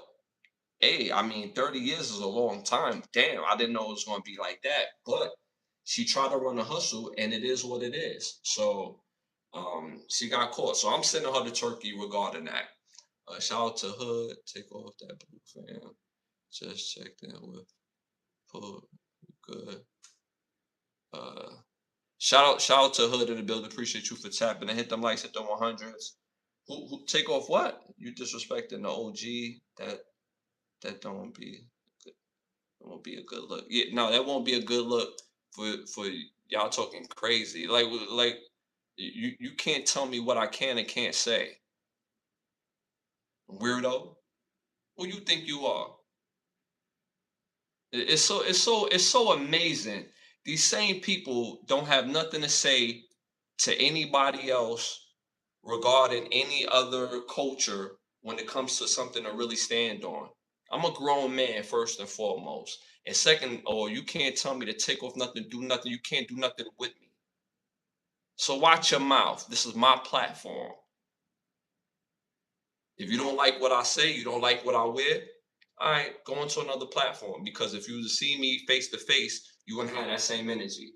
hey, I mean, 30 years is a long time. Damn, I didn't know it was going to be like that. But she tried to run a hustle and it is what it is. So she got caught. So I'm sending her to Turkey regarding that. Shout out to Hood. Take off that blue fam. Just checked in with Hood. Good. Uh, shout out to Hood in the building. Appreciate you for tapping and hit them likes, hit them 100s. Who take off what? You disrespecting the OG? That don't be that won't be a good look. Yeah, no, that won't be a good look for y'all talking crazy. Like you can't tell me what I can and can't say. Weirdo. Who you think you are? It's so amazing. These same people don't have nothing to say to anybody else regarding any other culture when it comes to something to really stand on. I'm a grown man first and foremost. And second, oh, you can't tell me to take off nothing, do nothing. You can't do nothing with me. So watch your mouth. This is my platform. If you don't like what I say, you don't like what I wear, all right, go into another platform. Because if you were to see me face to face, you wouldn't have that same energy.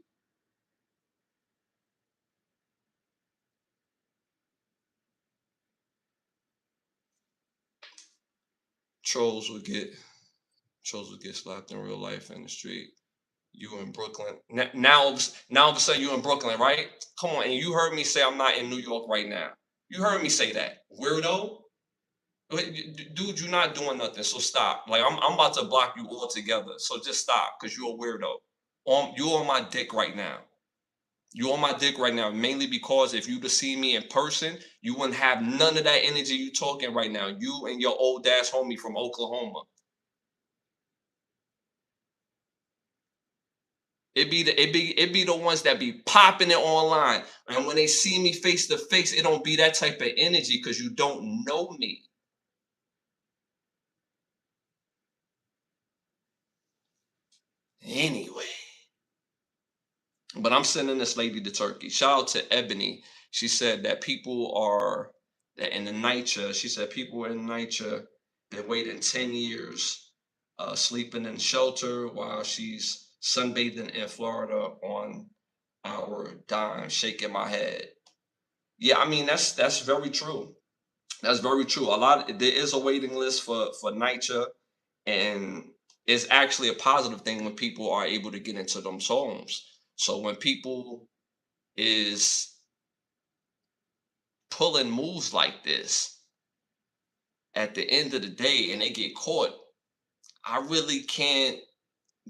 Trolls would get trolls would get slapped in real life in the street. You in Brooklyn now? All of a sudden, you in Brooklyn, right? Come on, and you heard me say I'm not in New York right now. You heard me say that, weirdo. Dude, you're not doing nothing, so stop. Like I'm about to block you altogether. So just stop, cause you're a weirdo. You on my dick right now. You on my dick right now, mainly because if you to see me in person, you wouldn't have none of that energy you talking right now. You and your old ass homie from Oklahoma. It be the ones that be popping it online. And when they see me face to face, it don't be that type of energy because you don't know me. Anyway. But I'm sending this lady to Turkey. Shout out to Ebony. She said that people are that in the NYCHA, she said people in NYCHA been waiting 10 years, sleeping in shelter while she's sunbathing in Florida on our dime, shaking my head. Yeah, I mean that's very true. That's very true. There is a waiting list for NYCHA, and it's actually a positive thing when people are able to get into them homes. So when people is pulling moves like this at the end of the day and they get caught, I really can't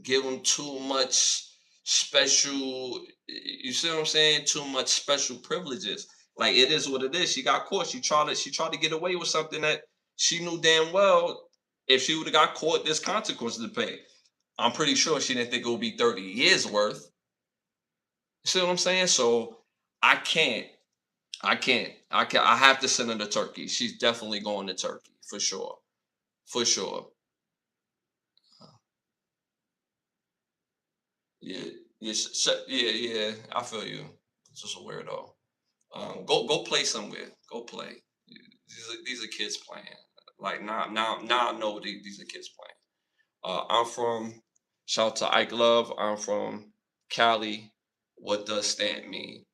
give them too much special, you see what I'm saying? Too much special privileges. Like it is what it is. She got caught. She tried to get away with something that she knew damn well if she would have got caught, there's consequences to pay. I'm pretty sure she didn't think it would be 30 years worth. You see what I'm saying? So I can't. I have to send her to Turkey. She's definitely going to Turkey for sure. For sure. Yeah. Yeah. Yeah. I feel you. It's just a weirdo. Go play somewhere. Go play. These are kids playing. Like now I know these are kids playing. I'm from shout out to Ike Love. I'm from Cali. What does stand mean?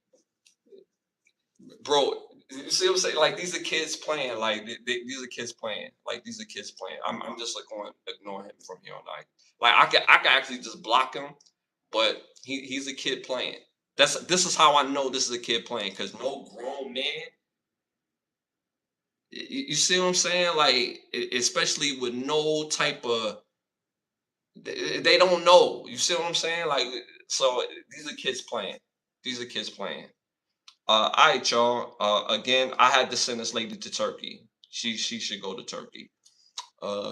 Bro, you see what I'm saying? Like these are kids playing. Like these are kids playing. Like these are kids playing. I'm just like going to ignore him from here on out. Like I can actually just block him, but he's a kid playing. This is how I know this is a kid playing because no grown man. You see what I'm saying? Like especially with no type of they don't know. You see what I'm saying? Like so these are kids playing. These are kids playing. All right, y'all. Again, I had to send this lady to Turkey. She should go to Turkey.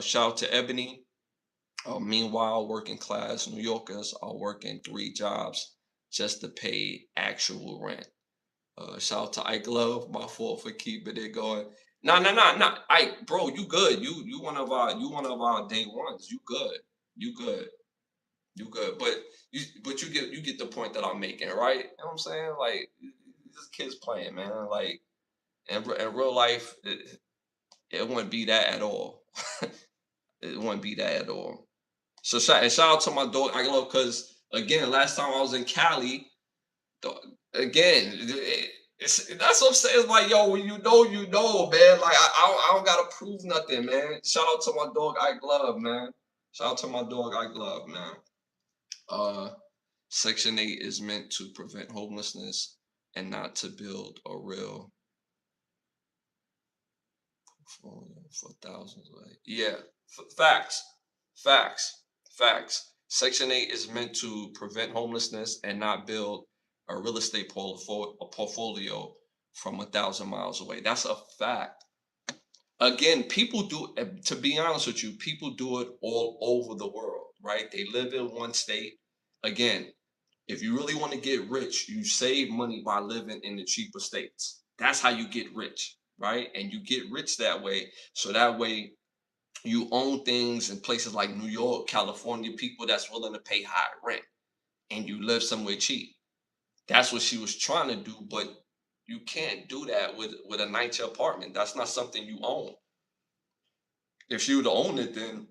Shout out to Ebony. Meanwhile, working class New Yorkers are working 3 jobs just to pay actual rent. Shout out to Ike Love, my fault for keeping it going. Nah. Ike, bro, you good. You one of our day ones. You good. You good. You good. But you get the point that I'm making, right? You know what I'm saying? Like this kid's playing, man. Like in real life, it wouldn't be that at all. It wouldn't be that at all. So shout out to my dog Ike Love, because again, last time I was in Cali, again, that's what I'm saying. It's like, yo, when you know, man. Like, I don't gotta prove nothing, man. Shout out to my dog Ike Love, man. Shout out to my dog Ike Love, man. Uh, Section 8 is meant to prevent homelessness and not to build a real for thousands. Like, yeah, facts, facts, facts. Section 8 is meant to prevent homelessness and not build a real estate portfolio from 1,000 miles away. That's a fact. Again, people do, to be honest with you, people do it all over the world, right? They live in one state. Again, if you really want to get rich, you save money by living in the cheaper states. That's how you get rich, right? And you get rich that way. So that way you own things in places like New York, California, people that's willing to pay high rent, and you live somewhere cheap. That's what she was trying to do, but you can't do that with a 9 apartment. That's not something you own. If she would have owned it, then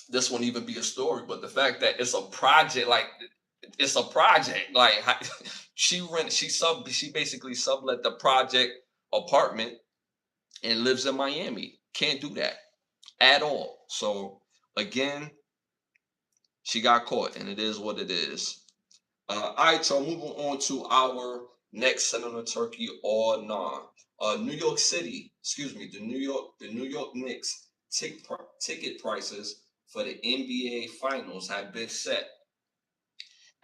this wouldn't even be a story. But the fact that it's a project, like it's a project, like she basically sublet the project apartment and lives in Miami. Can't do that at all. So again, she got caught, and it is what it is. All right, so moving on to our next Senator Turkey or nah. New York City, excuse me, the New York Knicks ticket prices for the NBA Finals have been set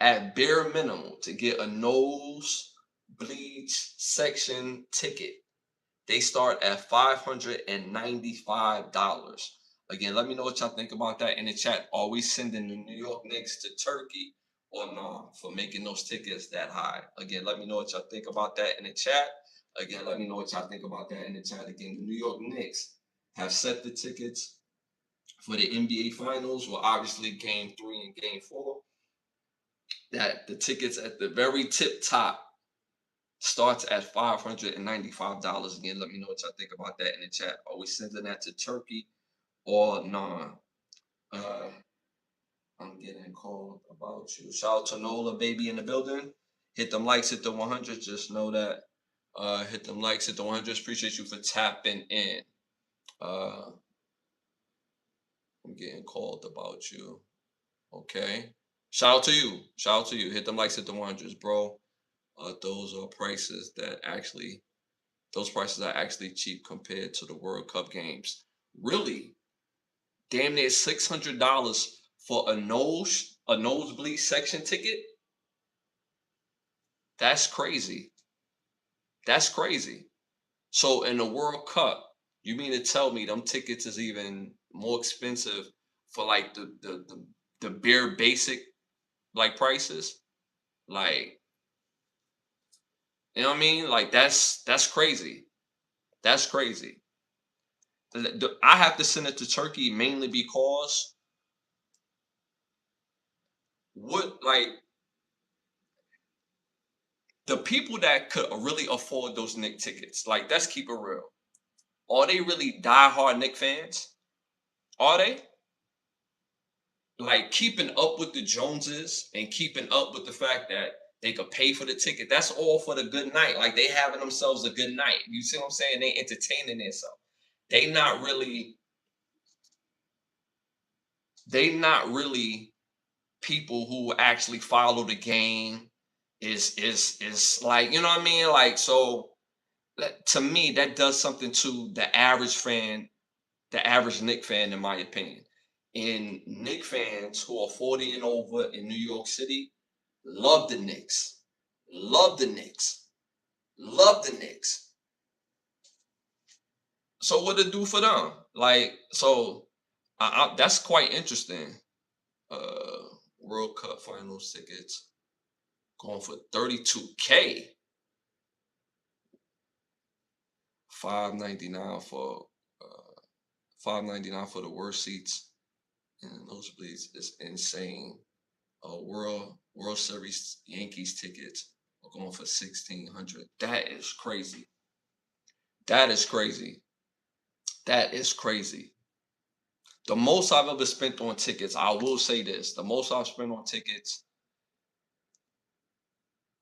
at bare minimum to get a nosebleed section ticket. They start at $595. Again, let me know what y'all think about that in the chat. Are we sending the New York Knicks to Turkey or not for making those tickets that high? Again, let me know what y'all think about that in the chat. Again, let me know what y'all think about that in the chat. Again, the New York Knicks have set the tickets for the NBA Finals. Well, obviously, Game 3 and Game 4. That the tickets at the very tip top starts at $595. Again, let me know what y'all think about that in the chat. Are we sending that to Turkey or non? I'm getting called about you. Shout out to Nola, baby, in the building. Hit them likes, hit the 100. Just know that. Hit them likes, hit the 100. Appreciate you for tapping in. I'm getting called about you. Okay. Shout out to you. Shout out to you. Hit them likes, hit the 100s, bro. Those are prices that actually those prices are actually cheap compared to the World Cup games. Really, damn near $600 for a nosebleed section ticket. That's crazy. That's crazy. So in the World Cup, you mean to tell me them tickets is even more expensive for like the bare basic like prices? Like, you know what I mean? Like that's crazy. That's crazy. I have to send it to Turkey mainly because what like the people that could really afford those Nick tickets, like let's keep it real. Are they really diehard Nick fans? Are they? Like keeping up with the Joneses and keeping up with the fact that they could pay for the ticket. That's all for the good night. Like they having themselves a good night. You see what I'm saying? They entertaining themselves. They not really, they not really people who actually follow the game. Is like, you know what I mean? Like, so to me, that does something to the average fan, the average Knick fan, in my opinion. And Knick fans who are 40 and over in New York City love the Knicks, love the Knicks, love the Knicks. So what to do for them? Like, so that's quite interesting. Uh, World Cup Finals tickets going for 32K. $5.99 for $5.99 for the worst seats and nosebleeds is insane. World Series Yankees tickets are going for 1,600. That is crazy. That is crazy. That is crazy. The most I've ever spent on tickets, I will say this, the most I've spent on tickets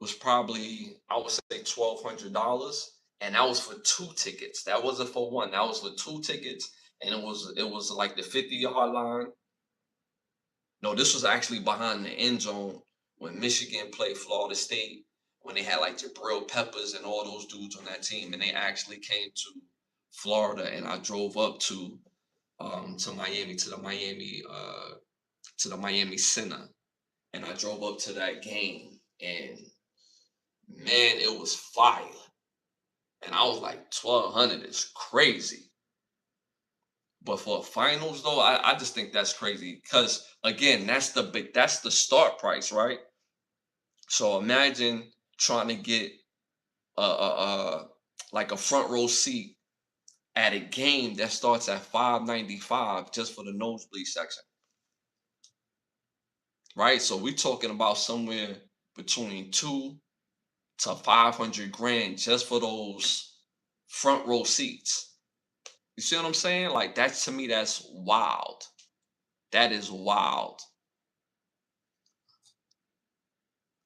was probably, I would say, $1,200, and that was for two tickets. That wasn't for one. That was for two tickets, and it was like the 50-yard line. No, this was actually behind the end zone when Michigan played Florida State, when they had like Jabril Peppers and all those dudes on that team, and they actually came to Florida, and I drove up to Miami, to the Miami Center, and I drove up to that game, and man, it was fire. And I was like, 1,200 is crazy. But for finals though, I just think that's crazy. Cause again, that's the start price, right? So imagine trying to get a like a front row seat at a game that starts at 5.95 just for the nosebleed section, right? So we're talking about somewhere between 2 to 500 grand just for those front row seats. You see what I'm saying? Like that's, to me, that's wild. That is wild.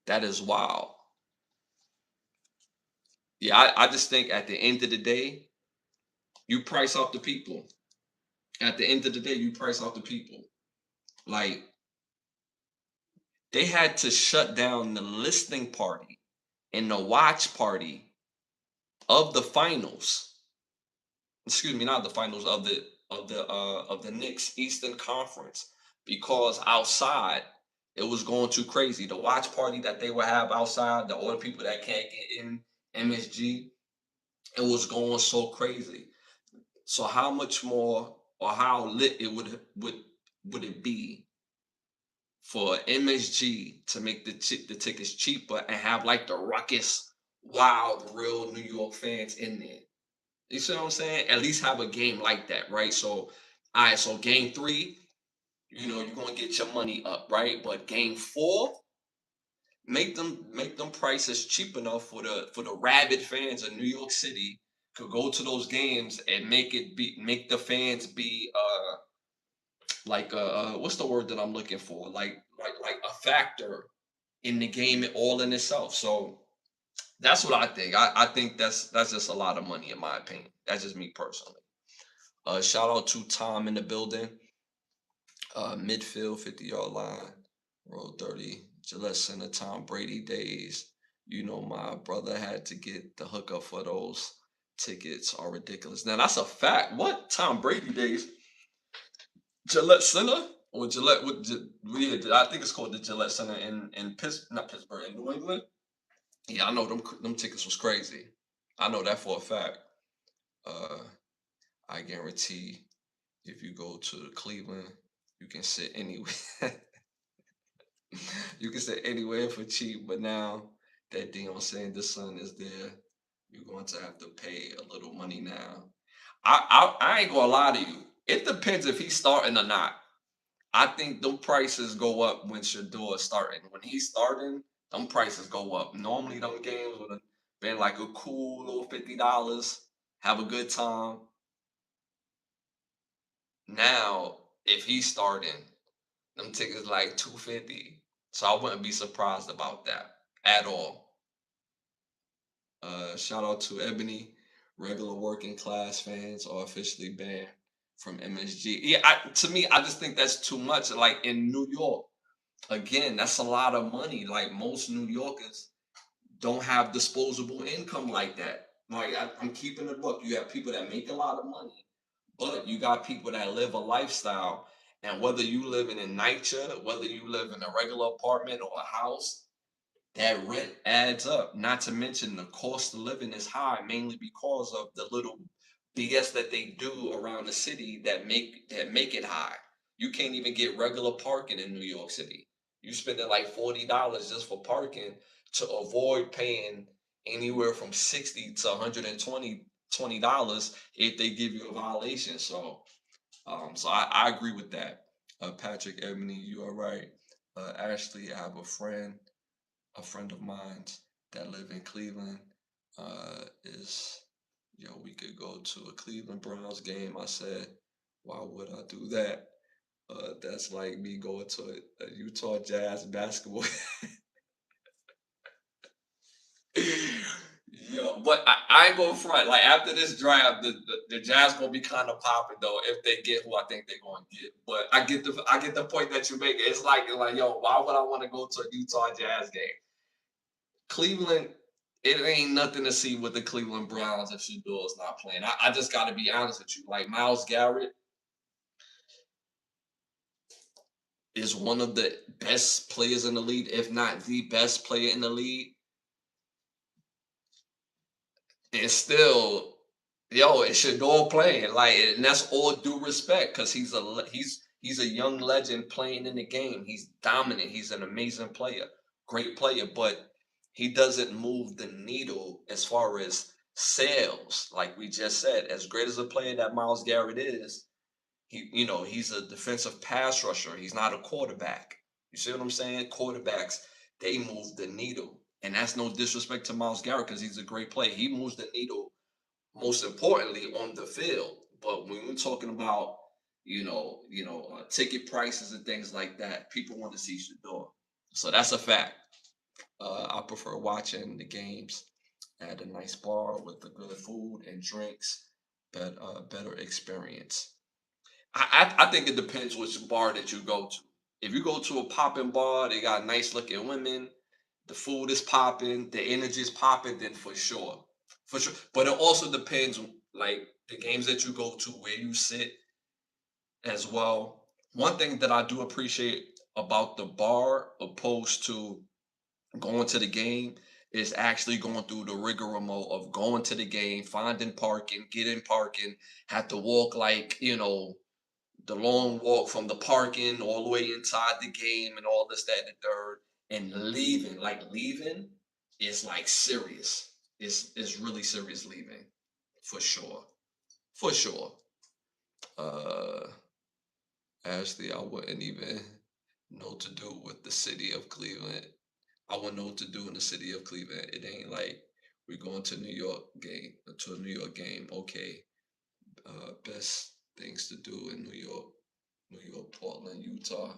That is wild. Yeah, I just think at the end of the day, you price out the people. At the end of the day, you price out the people. Like they had to shut down the listening party and the watch party of the finals. Excuse me, not the finals of the Knicks Eastern Conference, because outside it was going too crazy. The watch party that they would have outside, the older people that can't get in MSG, it was going so crazy. So how much more, or how lit it would it be for MSG to make the tickets cheaper and have like the ruckus, wild, real New York fans in there? You see what I'm saying? At least have a game like that, right? So, all right, so game three, you're gonna get your money up, right? But game four, make them prices cheap enough for the rabid fans of New York City could go to those games and make the fans be like what's the word that I'm looking for? Like a factor in the game all in itself. So that's what I think. I think that's just a lot of money in my opinion. That's just me personally. Shout out to Tom in the building. Midfield, 50-yard line, row 30. Gillette Center, Tom Brady days. My brother had to get the hookup for those tickets are ridiculous. Now that's a fact. What Tom Brady days? Gillette Center or Gillette? I think it's called the Gillette Center in not Pittsburgh, in New England. Yeah, I know them tickets was crazy. I know that for a fact. Uh, I guarantee if you go to Cleveland, you can sit anywhere. You can sit anywhere for cheap, but now that Deion Sanders' is there, you're going to have to pay a little money now. I ain't gonna lie to you. It depends if he's starting or not. I think them prices go up when Shador is starting. When he's starting, them prices go up. Normally, them games would have been like a cool little $50. Have a good time. Now, if he's starting, them tickets like 250. So I wouldn't be surprised about that at all. Shout out to Ebony. Regular working class fans are officially banned from MSG. Yeah, to me, I just think that's too much. Like in New York, again, that's a lot of money. Like most New Yorkers don't have disposable income like that. Like I'm keeping it book. You have people that make a lot of money, but you got people that live a lifestyle. And whether you live in a NYCHA, whether you live in a regular apartment or a house, that rent adds up. Not to mention the cost of living is high, mainly because of the little BS that they do around the city that make it high. You can't even get regular parking in New York City. You spending like $40 just for parking to avoid paying anywhere from 60 to 120 $20 if they give you a violation. So I agree with that. Patrick Ebony, you are right. Ashley, I have a friend of mine that live in Cleveland. Is we could go to a Cleveland Browns game. I said, why would I do that? That's like me going to a Utah Jazz basketball. Yo, but I ain't gonna front. Like after this draft, the Jazz gonna be kind of popping though if they get who I think they're gonna get. But I get the point that you make. It's like yo, why would I want to go to a Utah Jazz game? Cleveland, it ain't nothing to see with the Cleveland Browns if Shador is not playing. I just got to be honest with you. Like Miles Garrett is one of the best players in the league, if not the best player in the league. And still, yo, it should go playing like, and that's all due respect because he's a young legend playing in the game. He's dominant. He's an amazing player, great player, but he doesn't move the needle as far as sales. Like we just said, as great as a player that Miles Garrett is, he's a defensive pass rusher. He's not a quarterback. You see what I'm saying? Quarterbacks, they move the needle. And that's no disrespect to Miles Garrett because he's a great player. He moves the needle most importantly on the field. But when we're talking about, ticket prices and things like that, people want to see Shador. So that's a fact. I prefer watching the games at a nice bar with the good food and drinks, but better experience. I think it depends which bar that you go to. If you go to a popping bar, they got nice looking women, the food is popping, the energy is popping, then for sure. For sure. But it also depends like the games that you go to, where you sit as well. One thing that I do appreciate about the bar opposed to going to the game is actually going through the rigmarole of going to the game, finding parking, getting parking, have to walk like, the long walk from the parking all the way inside the game and all this, that, and the third, and leaving. Like leaving is like serious. It's really serious leaving, for sure, for sure. Uh, Ashley, I wouldn't even know what to do with the city of Cleveland. I wouldn't know what to do in the city of Cleveland. It ain't like we're going to a New York game. Okay, best things to do in New York, Portland, Utah,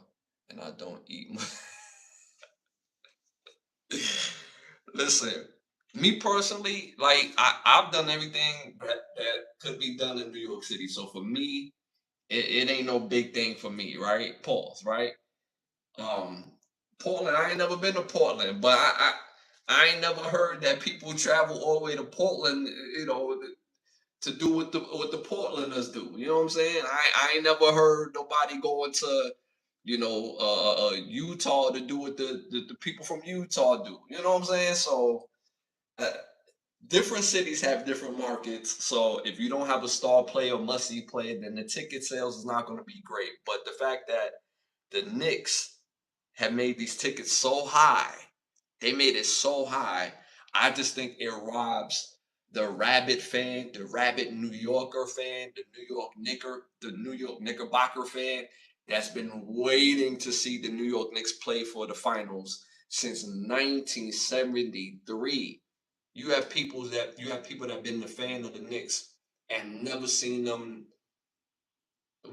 and I don't eat much. Listen, me personally, like I've done everything that could be done in New York City. So for me, it ain't no big thing for me, right? Pause, right? Um, Portland, I ain't never been to Portland, but I ain't never heard that people travel all the way to Portland, to do what the Portlanders do. You know what I'm saying? I ain't never heard nobody going to Utah to do what the people from Utah do. You know what I'm saying? So uh, different cities have different markets. So if you don't have a star player, must see player, then the ticket sales is not going to be great. But the fact that the Knicks have made these tickets so high, they made it so high. I just think it robs the rabid fan, the rabid New Yorker fan, the New York Knickerbocker fan that's been waiting to see the New York Knicks play for the finals since 1973. You have people that have been a fan of the Knicks and never seen them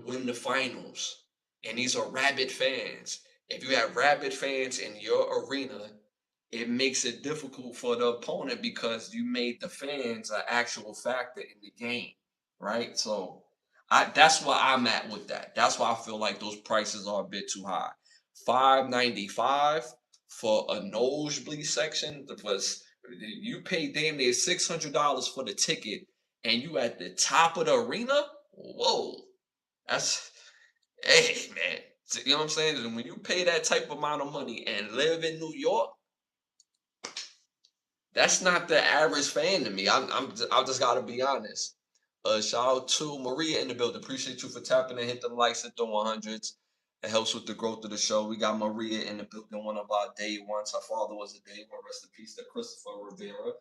win the finals. And these are rabid fans. If you have rabid fans in your arena, it makes it difficult for the opponent because you made the fans an actual factor in the game, right? So that's where I'm at with that. That's why I feel like those prices are a bit too high. 595 for a nosebleed section was you pay damn near $600 for the ticket and you at the top of the arena. Whoa, that's hey man. You know what I'm saying? And when you pay that type of amount of money and live in New York, that's not the average fan to me. I just gotta be honest. Shout out to Maria in the building. Appreciate you for tapping and hit the likes, hit the 100s. It helps with the growth of the show. We got Maria in the building, one of our day ones. Her father was a day one. Rest in peace to Christopher Rivera.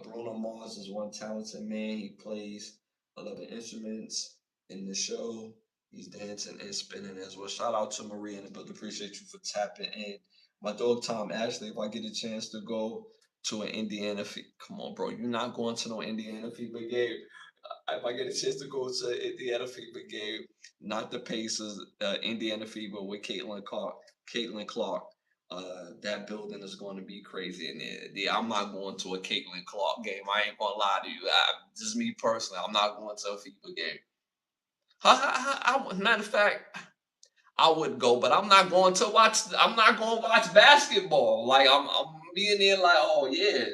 Bruno Mars is one talented man. He plays 11 instruments in the show. He's dancing and spinning as well. Shout out to Maria and Bill. Appreciate you for tapping in. My dog Tom Ashley, if I get a chance to go to an Indiana come on, bro. You're not going to no Indiana Fever game. If I get a chance to go to an Indiana Fever game, not the Pacers, Indiana Fever with Caitlin Clark. Caitlin Clark. That building is going to be crazy in there. Yeah, I'm not going to a Caitlin Clark game. I ain't gonna lie to you. Just me personally, I'm not going to a FIBA game. Matter of fact, I would go, but I'm not going to watch. I'm not going to watch basketball. Like I'm being there, like, oh yeah,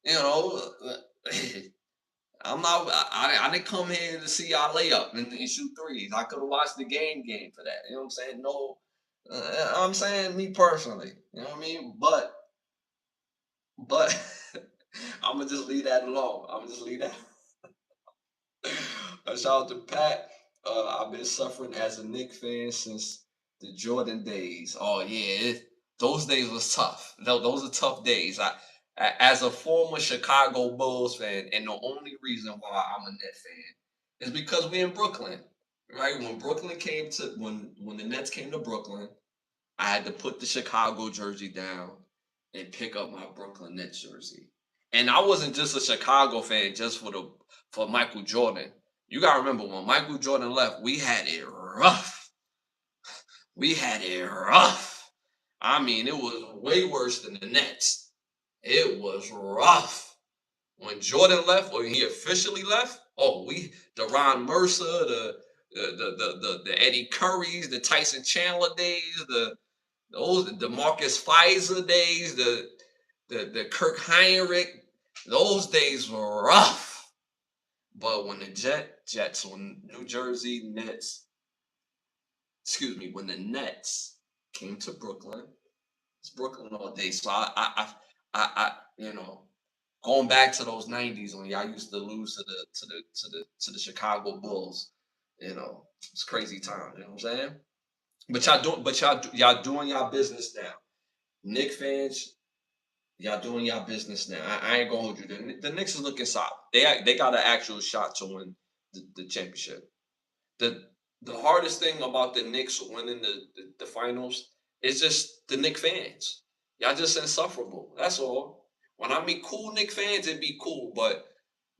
you know. I'm not. I didn't come here to see y'all lay up and shoot threes. I could have watched the game for that. You know what I'm saying? No, I'm saying me personally. You know what I mean? But I'm gonna just leave that alone. I'm gonna just leave that. Shout out to Pat. I've been suffering as a Knicks fan since the Jordan days. Oh yeah, those days was tough. Those are tough days. As a former Chicago Bulls fan, and the only reason why I'm a Nets fan is because we in Brooklyn, right? When the Nets came to Brooklyn, I had to put the Chicago jersey down and pick up my Brooklyn Nets jersey. And I wasn't just a Chicago fan just for Michael Jordan. You gotta remember when Michael Jordan left, we had it rough. We had it rough. I mean, it was way worse than the Nets. It was rough. When Jordan left, or he officially left, oh, the Ron Mercer, the Eddie Currys, the Tyson Chandler days, the Marcus Pfizer days, the Kirk Heinrich, those days were rough. But when the when New Jersey Nets, excuse me, when the Nets came to Brooklyn, it's Brooklyn all day. So you know, going back to those '90s when y'all used to lose to the Chicago Bulls, you know, it's crazy time. You know what I'm saying? Y'all doing y'all business now. Knick fans, y'all doing y'all business now. I ain't gonna hold you. The Knicks is looking solid. They got an actual shot to win the championship. The the hardest thing about the Knicks winning the finals is just the Knicks fans. Y'all just insufferable. That's all. When I meet cool Knicks fans, it'd be cool. But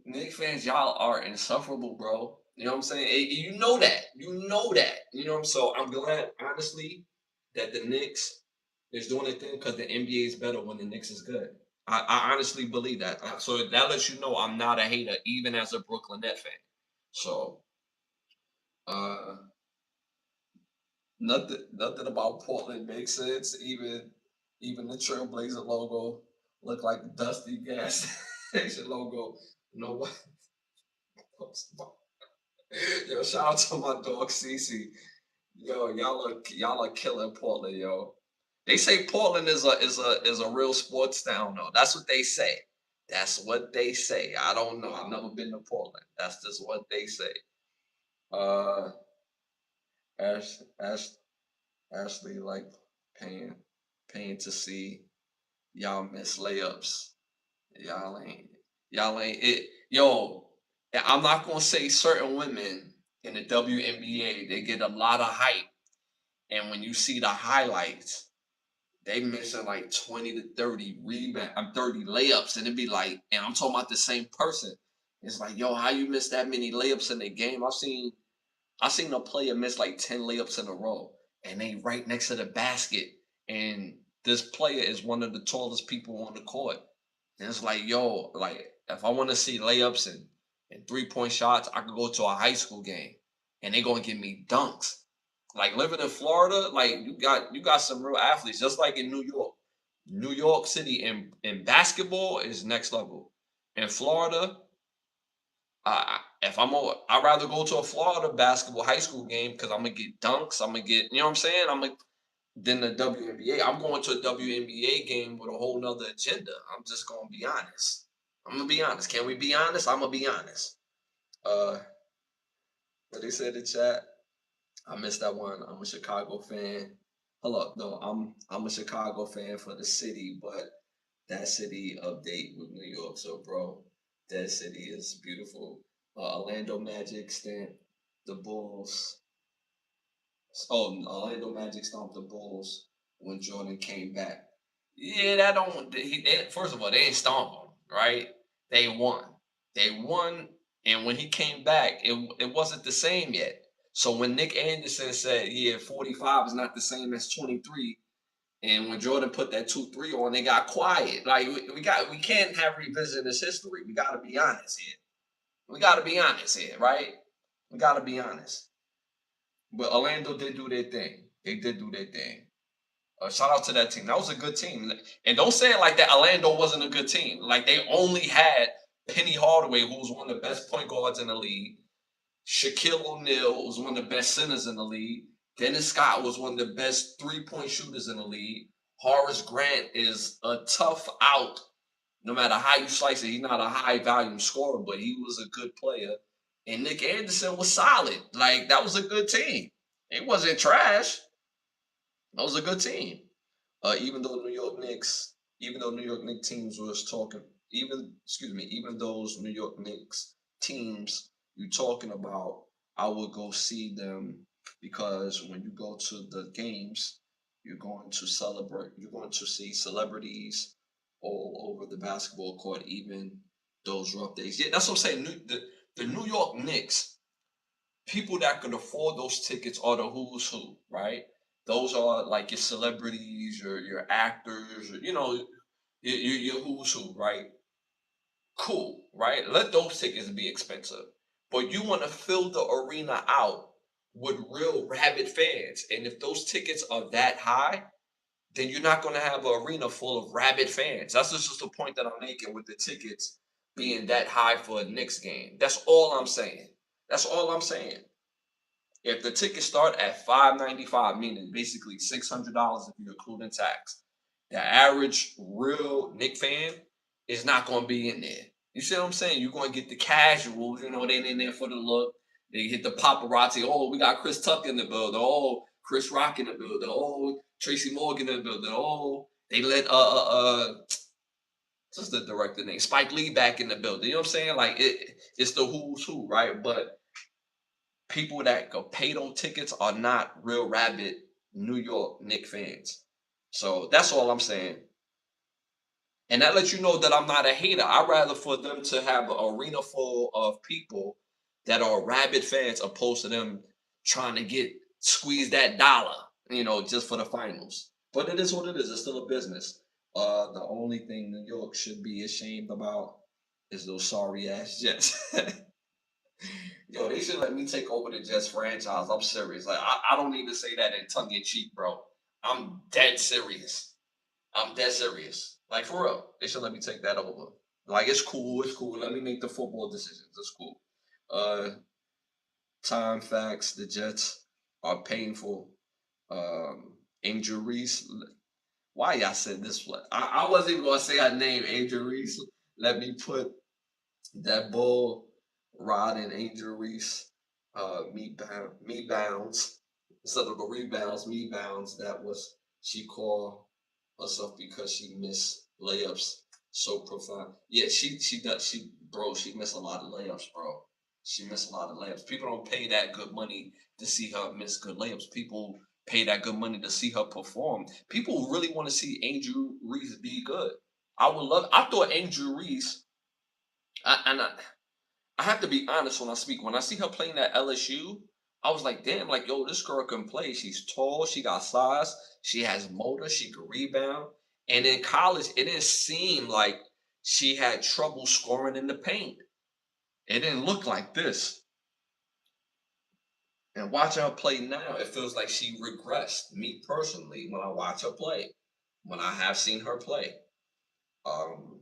Knicks fans, y'all are insufferable, bro. You know what I'm saying? You know that. You know that. You know what I'm so I'm glad, honestly, that the Knicks is doing their thing because the NBA is better when the Knicks is good. I honestly believe that. So that lets you know I'm not a hater, even as a Brooklyn Net fan. So uh nothing about Portland makes sense. Even the Trailblazer logo look like the Dusty Gas Station logo. No what? Yo, shout out to my dog Cece. Yo, y'all are killing Portland, yo. They say Portland is a real sports town, though. That's what they say. That's what they say. I don't know. I've never been to Portland. That's just what they say. Uh, Ash, Ash, Ashley, like paying, paying to see y'all miss layups. Y'all ain't, y'all ain't it. Yo, I'm not gonna say certain women in the WNBA they get a lot of hype, and when you see the highlights, they missing like 20 to 30 rebound, I'm 30 layups, and it'd be like, and I'm talking about the same person. It's like, yo, how you miss that many layups in the game? I seen a player miss like 10 layups in a row, and they right next to the basket. And this player is one of the tallest people on the court. And it's like, yo, like if I want to see layups and 3-point shots, I could go to a high school game and they're gonna give me dunks. Like living in Florida, like you got some real athletes, just like in New York. New York City in basketball is next level. In Florida, if I'd rather go to a Florida basketball high school game because I'm gonna get dunks. I'm gonna get, you know what I'm saying? Than the WNBA. I'm going to a WNBA game with a whole nother agenda. I'm just gonna be honest. I'm gonna be honest. Can we be honest? I'm gonna be honest. Uh, what they said in chat. I missed that one. I'm a Chicago fan. Hello, no, I'm a Chicago fan for the city, but That city update with New York. So, bro, that city is beautiful. Orlando Magic stamp the Bulls. Oh, Orlando Magic stomped the Bulls when Jordan came back. Yeah, that don't. First of all, they didn't stomp him, right? They won. They won, and when he came back, it wasn't the same yet. So when Nick Anderson said, "Yeah, 45 is not the same as 23," and when Jordan put that 2-3 on, they got quiet. Like we can't have revisionist history. We got to be honest here. We got to be honest here, right? We got to be honest. But Orlando did do their thing. They did do their thing. Shout out to that team. That was a good team. And don't say it like that. Orlando wasn't a good team. Like they only had Penny Hardaway, who was one of the best point guards in the league. Shaquille O'Neal was one of the best centers in the league. Dennis Scott was one of the best 3-point shooters in the league. Horace Grant is a tough out. No matter how you slice it, he's not a high volume scorer, but he was a good player. And Nick Anderson was solid. Like that was a good team. It wasn't trash. That was a good team. Even though New York Knicks teams was talking, even those New York Knicks teams you talking about, I would go see them because when you go to the games, you're going to celebrate. You're going to see celebrities all over the basketball court, even those rough days. Yeah, that's what I'm saying. The New York Knicks, people that could afford those tickets are the who's who, right? Those are like your celebrities, your actors, your who's who, right? Cool, right? Let those tickets be expensive, but you want to fill the arena out with real rabid fans, and if those tickets are that high, then you're not going to have an arena full of rabid fans. That's just the point that I'm making with the tickets being that high for a Knicks game. That's all I'm saying. That's all I'm saying. If the tickets start at $5.95, meaning basically $600 if you include in tax, the average real Nick fan is not going to be in there. You see what I'm saying? You're going to get the casuals, they in there for the look. They hit the paparazzi. Oh, we got Chris Tucker in the building. Oh, Chris Rock in the building. Oh, Tracy Morgan in the building. Oh, they let what's the director name? Spike Lee back in the building. You know what I'm saying? Like it's the who's who, right? But people that go pay those tickets are not real rabid New York Knicks fans. So that's all I'm saying. And that lets you know that I'm not a hater. I'd rather for them to have an arena full of people that are rabid fans opposed to them trying to squeeze that dollar, just for the finals. But it is what it is. It's still a business. The only thing New York should be ashamed about is those sorry ass Jets. Yo, they should let me take over the Jets franchise. I'm serious. Like, I don't even say that in tongue in cheek, bro. I'm dead serious. I'm dead serious. Like, for real. They should let me take that over. Like, it's cool. It's cool. Let me make the football decisions. It's cool. Uh, Time facts. The Jets are painful. Injuries. Why y'all said this one? I wasn't even going to say her name, Angel Reese. Let me put that bull Rod and Angel Reese me bounds instead of the rebounds, me bounds. That was she called herself because she missed layups so profound. Yeah, she does she missed a lot of layups, bro. She missed a lot of layups. People don't pay that good money to see her miss good layups. People pay that good money to see her perform. People really want to see Angel Reese be good. I thought Angel Reese I have to be honest when I speak. When I see her playing at LSU, I was like, damn, like, yo, this girl can play. She's tall, she got size, she has motor, she can rebound. And in college, it didn't seem like she had trouble scoring in the paint. It didn't look like this. And watching her play now, it feels like she regressed. Me personally, when I watch her play, when I have seen her play, um,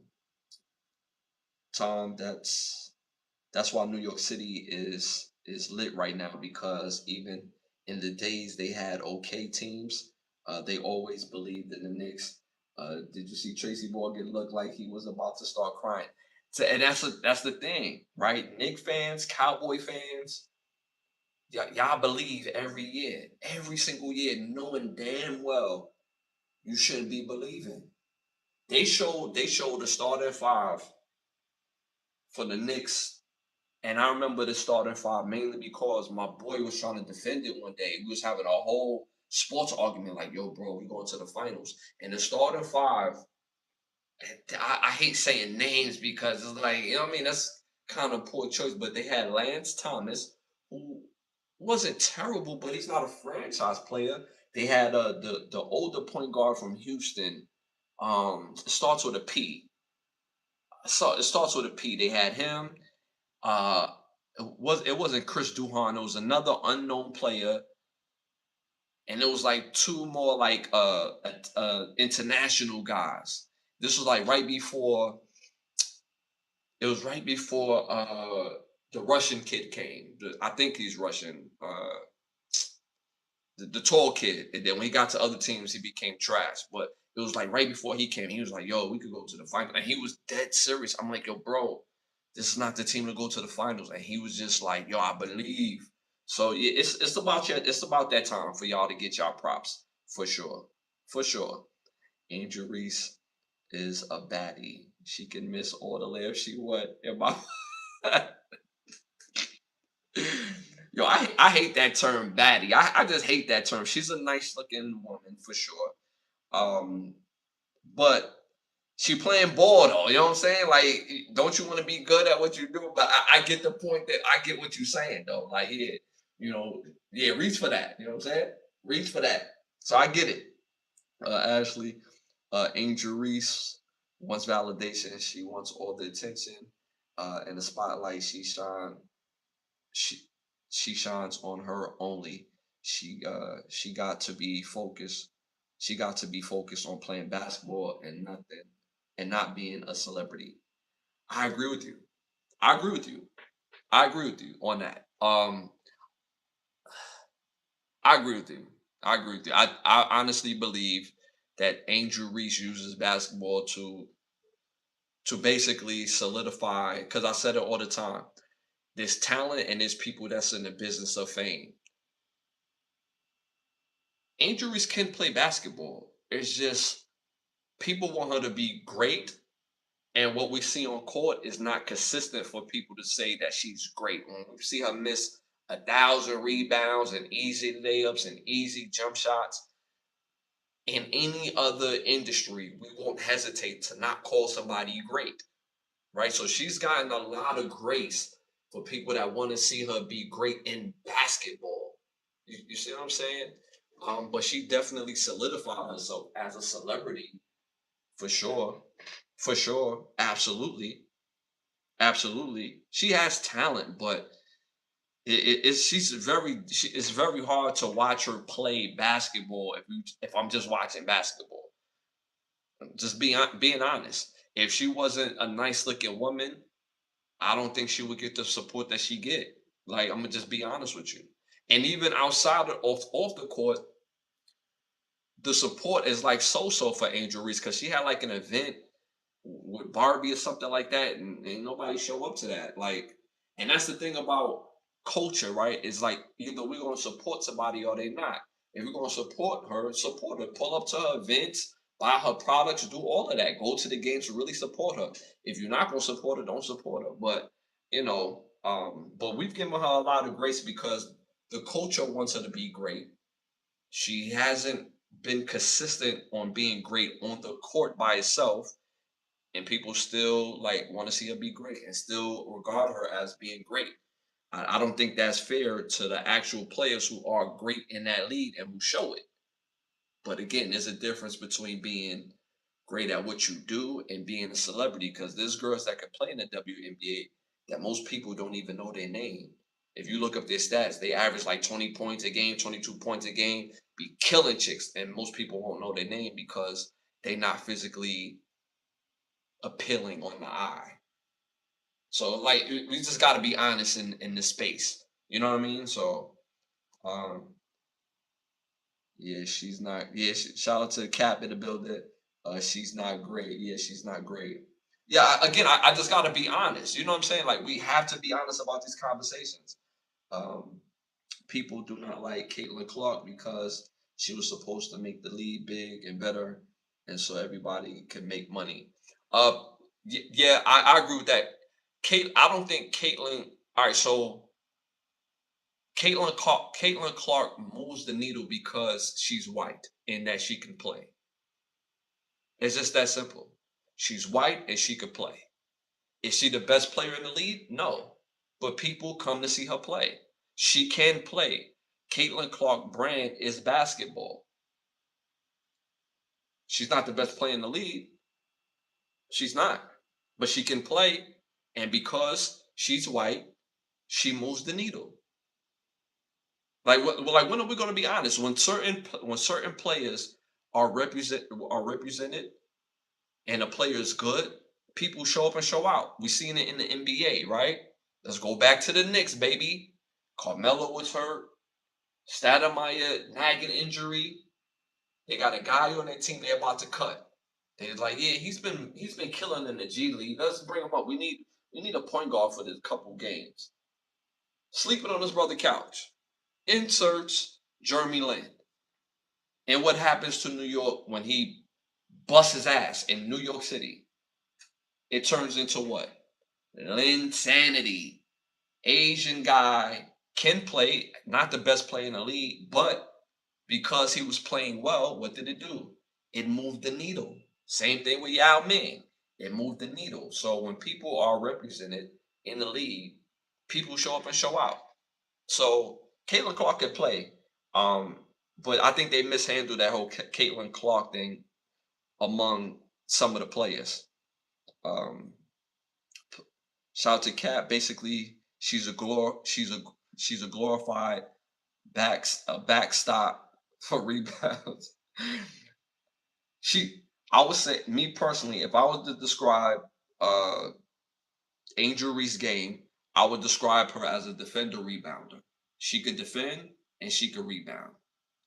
Tom, that's why New York City is lit right now because even in the days they had okay teams, they always believed in the Knicks. Did you see Tracy Morgan look like he was about to start crying? So, and that's the thing, right? Knicks fans, Cowboy fans, y'all believe every year, every single year, knowing damn well you shouldn't be believing. They showed the starting five for the Knicks, and I remember the starting five mainly because my boy was trying to defend it one day. We was having a whole sports argument, like, "Yo, bro, we going to the finals." And the starting five, I hate saying names because it's like, you know what I mean? That's kind of poor choice. But they had Lance Thomas, who wasn't terrible, but he's not a franchise player. They had the older point guard from Houston. It starts with a P. So it starts with a P. They had him. Uh, it wasn't Chris Duhon. It was another unknown player, and it was like two more like international guys. This was like right before. It was right before the Russian kid came. I think he's Russian. The tall kid. And then when he got to other teams, he became trash. But it was like right before he came, he was like, "Yo, we could go to the final," and he was dead serious. I'm like, "Yo, bro, this is not the team to go to the finals." And he was just like, "Yo, I believe." So yeah, it's about that time for y'all to get y'all props for sure, for sure. Angel Reese is a baddie. She can miss all the layups she want. In my Yo, I hate that term baddie. I just hate that term. She's a nice looking woman for sure. Um, but she playing ball though. You know what I'm saying? Like, don't you want to be good at what you do? But I get the point that I get what you're saying though. Like, yeah, you know, yeah, reach for that. You know what I'm saying? Reach for that. So I get it. Ashley, Angel Reese wants validation. She wants all the attention and the spotlight. She she shines on her only. She got to be focused. She got to be focused on playing basketball and nothing and not being a celebrity. I agree with you. I agree with you. I agree with you on that. I agree with you. I agree with you. I honestly believe that Angel Reese uses basketball to basically solidify, because I said it all the time. There's talent and there's people that's in the business of fame. Angel Reese can play basketball. It's just people want her to be great, and what we see on court is not consistent for people to say that she's great. When we see her miss 1,000 rebounds and easy layups and easy jump shots, in any other industry, we won't hesitate to not call somebody great, right? So she's gotten a lot of grace for people that want to see her be great in basketball. You see what I'm saying? But she definitely solidified herself as a celebrity for sure. For sure. Absolutely. Absolutely. She has talent, but it's very hard to watch her play basketball if I'm just watching basketball. Just being honest. If she wasn't a nice looking woman, I don't think she would get the support that she get. Like, I'm gonna just be honest with you. And even outside of off the court, the support is like so for Angel Reese because she had like an event with Barbie or something like that, and ain't nobody show up to that. Like, and that's the thing about culture, right? It's like either we're gonna support somebody or they not. If we're gonna support her, pull up to her events, buy her products, do all of that. Go to the games to really support her. If you're not gonna support her, don't support her. But but we've given her a lot of grace because the culture wants her to be great. She hasn't been consistent on being great on the court by itself, and people still like want to see her be great and still regard her as being great. I don't think that's fair to the actual players who are great in that league and who show it. But again, there's a difference between being great at what you do and being a celebrity because there's girls that can play in the WNBA that most people don't even know their name. If you look up their stats, they average like 20 points a game, 22 points a game, be killing chicks, and most people won't know their name because they're not physically appealing on the eye. So like we just got to be honest in this space. You know what I mean? So um yeah, she's not. Yeah, shout out to Cap in the building. She's not great. Yeah, she's not great. Yeah, again, I just got to be honest. You know what I'm saying? Like we have to be honest about these conversations. Um, People do not like Caitlin Clark because she was supposed to make the league big and better, and so everybody can make money. Uh, yeah, I agree with that. Kate, I don't think Caitlyn. All right, so Caitlin Clark moves the needle because she's white and that she can play. It's just that simple. She's white and she could play. Is she the best player in the league? No. But people come to see her play. She can play. Caitlin Clark brand is basketball. She's not the best player in the league. She's not. But she can play. And because she's white, she moves the needle. Like when are we going to be honest? When certain players are represented and a player is good, people show up and show out. We seen it in the NBA, right? Let's go back to the Knicks, baby. Carmelo was hurt. Stoudemire nagging injury. They got a guy on their team they're about to cut. They're like, yeah, he's been killing in the G League. Let's bring him up. We need a point guard for this couple games. Sleeping on his brother couch. Inserts Jeremy Lin. And what happens to New York when he busts his ass in New York City? It turns into what? Linsanity. Asian guy can play, not the best player in the league, but because he was playing well, what did it do? It moved the needle. Same thing with Yao Ming. It moved the needle. So when people are represented in the league, people show up and show out. So Caitlin Clark can play. Um, but I think they mishandled that whole Caitlin Clark thing among some of the players. Um, Shout out to Kat. Basically, she's a glorified backstop for rebounds. She, I would say, me personally, if I was to describe uh Angel Reese's game, I would describe her as a defender rebounder. She could defend and she could rebound.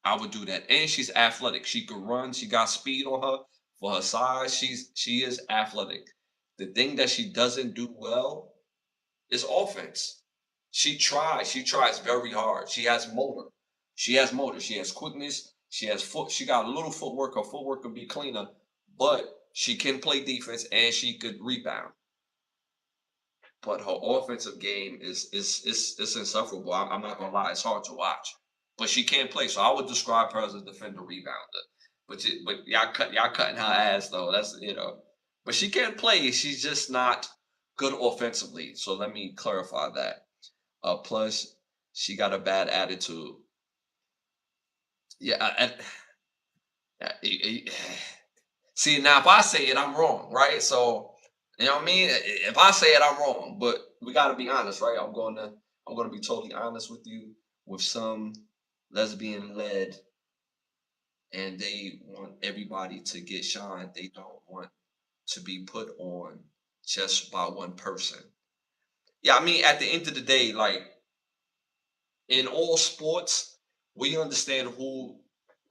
I would do that. And she's athletic. She could run. She got speed on her for her size. She is athletic. The thing that she doesn't do well is offense. She tries very hard. She has motor. She has motor. She has quickness. She has foot. She got a little footwork. Her footwork could be cleaner, but she can play defense and she could rebound. But her offensive game is insufferable. I'm not gonna lie, it's hard to watch. But she can play, so I would describe her as a defender rebounder. But y'all cutting her ass though. That's. But she can play. She's just not good offensively. So let me clarify that. Plus, she got a bad attitude. Yeah. I- See, now if I say it, I'm wrong, right? So, you know what I mean? If I say it, I'm wrong. But we gotta be honest, right? I'm gonna be totally honest with you. With some lesbian led and they want everybody to get shine. They don't want to be put on just by one person. Yeah, I mean, at the end of the day, like in all sports, we understand who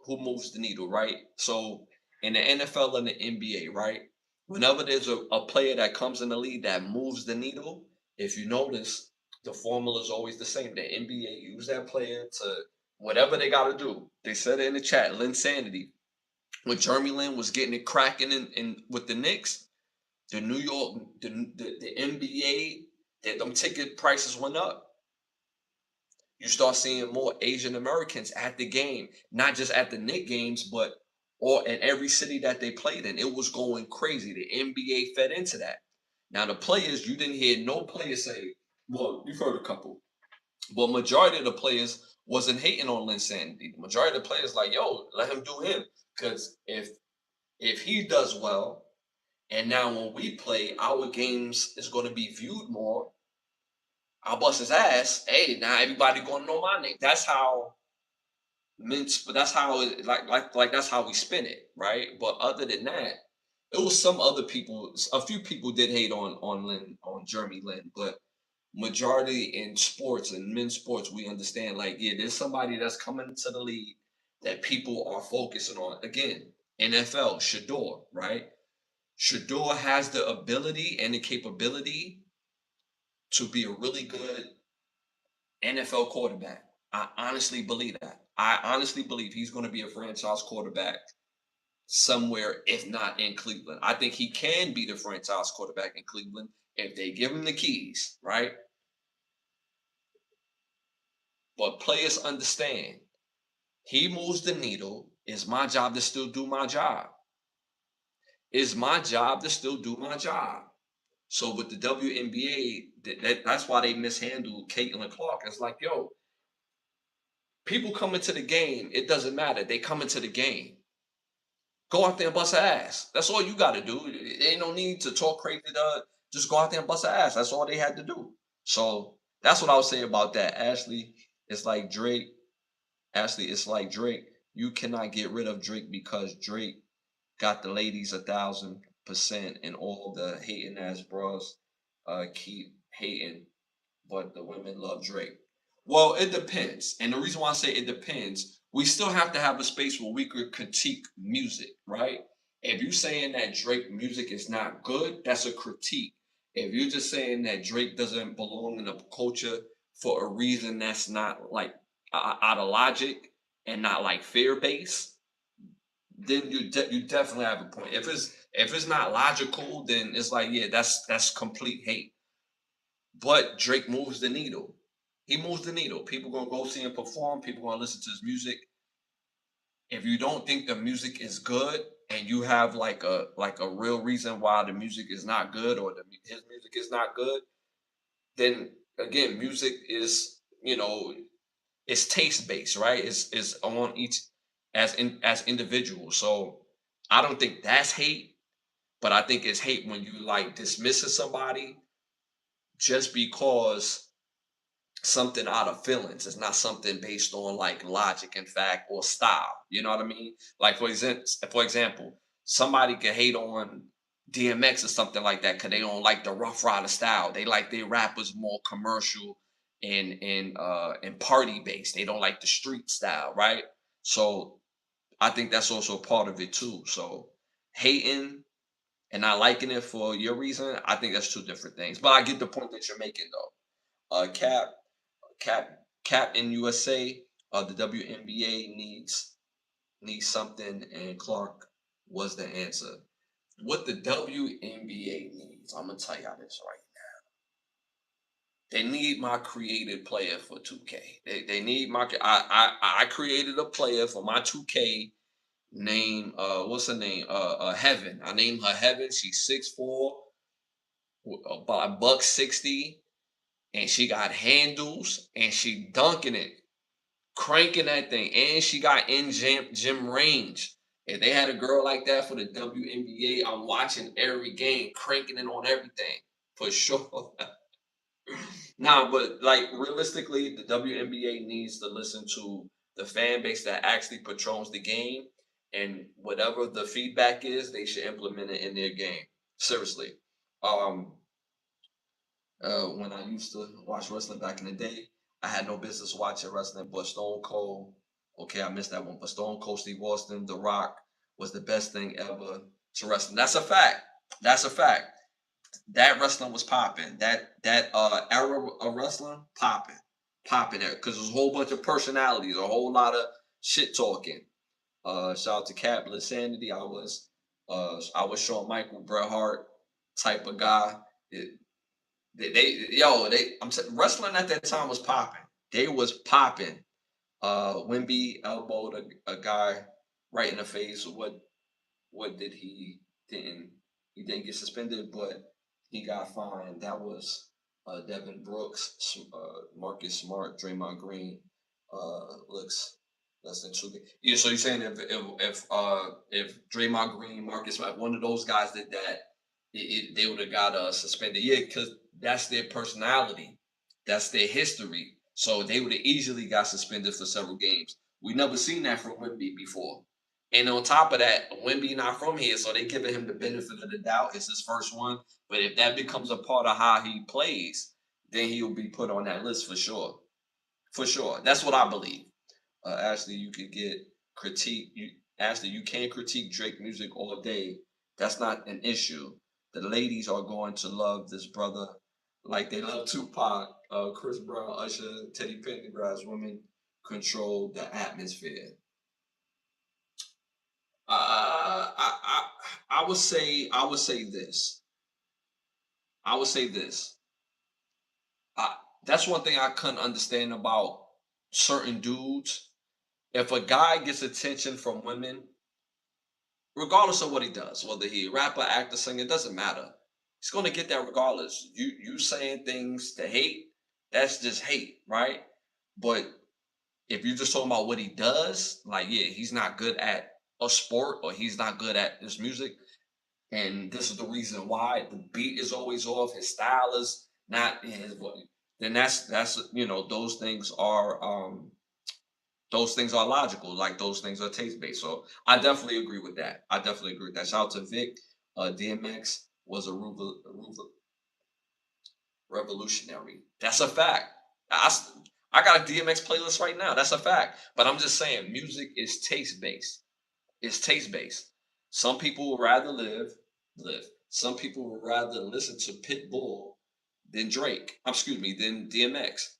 moves the needle, right? So in the NFL and the NBA, right? Whenever there's a player that comes in the league that moves the needle, if you notice, the formula is always the same. The NBA use that player to whatever they got to do. They said it in the chat, Linsanity. When Jeremy Lin was getting it cracking in with the Knicks, the New York, the NBA, them ticket prices went up. You start seeing more Asian Americans at the game, not just at the Knicks games, but or in every city that they played in. It was going crazy. The NBA fed into that. Now the players, you didn't hear no players say, well, you've heard a couple, but majority of the players wasn't hating on Linsanity. The majority of the players like, yo, let him do him. Because if he does well, and now when we play, our games is going to be viewed more. I'll bust his ass. Hey, now everybody gonna know my name. That's how but that's how that's how we spin it, right? But other than that, it was some other people. A few people did hate on Jeremy Lin, but majority in sports and men's sports, we understand like yeah, there's somebody that's coming to the league that people are focusing on. Again, NFL Shador, right? Shador has the ability and the capability to be a really good NFL quarterback. I honestly believe that. I honestly believe he's going to be a franchise quarterback somewhere, if not in Cleveland. I think he can be the franchise quarterback in Cleveland if they give him the keys, right? But players understand he moves the needle. It's my job to still do my job. It's my job to still do my job. So with the WNBA, that's why they mishandled Caitlin Clark. It's like, yo, people come into the game. It doesn't matter. They come into the game. Go out there and bust her ass. That's all you got to do. Ain't no need to talk crazy. Just go out there and bust her ass. That's all they had to do. So that's what I was saying about that. Ashley, it's like Drake. Ashley, it's like Drake. You cannot get rid of Drake because Drake got the ladies 1,000%, and all the hating ass bros keep hating, but the women love Drake. Well, it depends. And the reason why I say it depends, we still have to have a space where we could critique music, right? If you're saying that Drake music is not good, that's a critique. If you're just saying that Drake doesn't belong in the culture for a reason that's not like out of logic and not like fear based, then you definitely have a point. If it's not logical, then it's like, yeah, that's complete hate. But Drake moves the needle. He moves the needle. People gonna go see him perform. People gonna listen to his music. If you don't think the music is good, and you have like a real reason why the music is not good, or his music is not good, then again, music is, it's taste based, right? It's on each as individuals. So I don't think that's hate, but I think it's hate when you like dismissing somebody just because something out of feelings. It's not something based on like logic and fact or style. You know what I mean? Like for example, somebody can hate on DMX or something like that because they don't like the Rough Rider style. They like their rappers more commercial and party based. They don't like the street style, right? So I think that's also part of it too. So hating and not liking it for your reason, I think that's two different things. But I get the point that you're making though. Cap in USA, the WNBA needs something, and Clark was the answer. What the WNBA needs, I'm gonna tell y'all this right. They need my created player for 2K. They need my. I created a player for my 2K. Name what's her name? Heaven. I named her Heaven. She's 6'4", about a buck 60, and she got handles, and she dunking it, cranking that thing, and she got in gym range. If they had a girl like that for the WNBA, I'm watching every game, cranking it on everything for sure. Nah, but like realistically, the WNBA needs to listen to the fan base that actually patrons the game, and whatever the feedback is, they should implement it in their game. Seriously. Um, when I used to watch wrestling back in the day, I had no business watching wrestling, but Stone Cold, okay, I missed that one, but Stone Cold Steve Austin, The Rock, was the best thing ever to wrestling. That's a fact. That's a fact. That wrestling was popping. That era of wrestling popping there because there's a whole bunch of personalities, a whole lot of shit talking. Shout out to Capitalist Sanity. I was Shawn Michael, Bret Hart type of guy. It, wrestling at that time was popping. They was popping. Wimby elbowed a guy right in the face. What did he didn't get suspended, but he got fined. That was Devin Brooks, Marcus Smart, Draymond Green. Looks less than 2 games. Yeah, so you're saying if Draymond Green, Marcus Smart, one of those guys did that, they would have got suspended. Yeah, because that's their personality, that's their history. So they would have easily got suspended for several games. We never seen that from Wimby before. And on top of that, Wimby not from here, so they giving him the benefit of the doubt. It's his first one. But if that becomes a part of how he plays, then he'll be put on that list for sure. For sure. That's what I believe. Ashley, you could get critique. Ashley, you can critique Drake music all day. That's not an issue. The ladies are going to love this brother like they love Tupac, Chris Brown, Usher, Teddy Pendergrass. Women control the atmosphere. I would say this. I would say this. I, that's one thing I couldn't understand about certain dudes. If a guy gets attention from women, regardless of what he does, whether he a rapper, actor, singer, it doesn't matter. He's gonna get that regardless. You saying things to hate, that's just hate, right? But if you're just talking about what he does, like yeah, he's not good at a sport or he's not good at his music, and this is the reason why the beat is always off, his style is not in his voice. Then that's those things are logical, like those things are taste based. So I definitely agree with that. I definitely agree with that. Shout out to Vic. DMX was a revolutionary. That's a fact. I got a DMX playlist right now. That's a fact. But I'm just saying, music is taste based. It's taste based. Some people would rather live. Some people would rather listen to Pitbull than Drake. Excuse me, than DMX,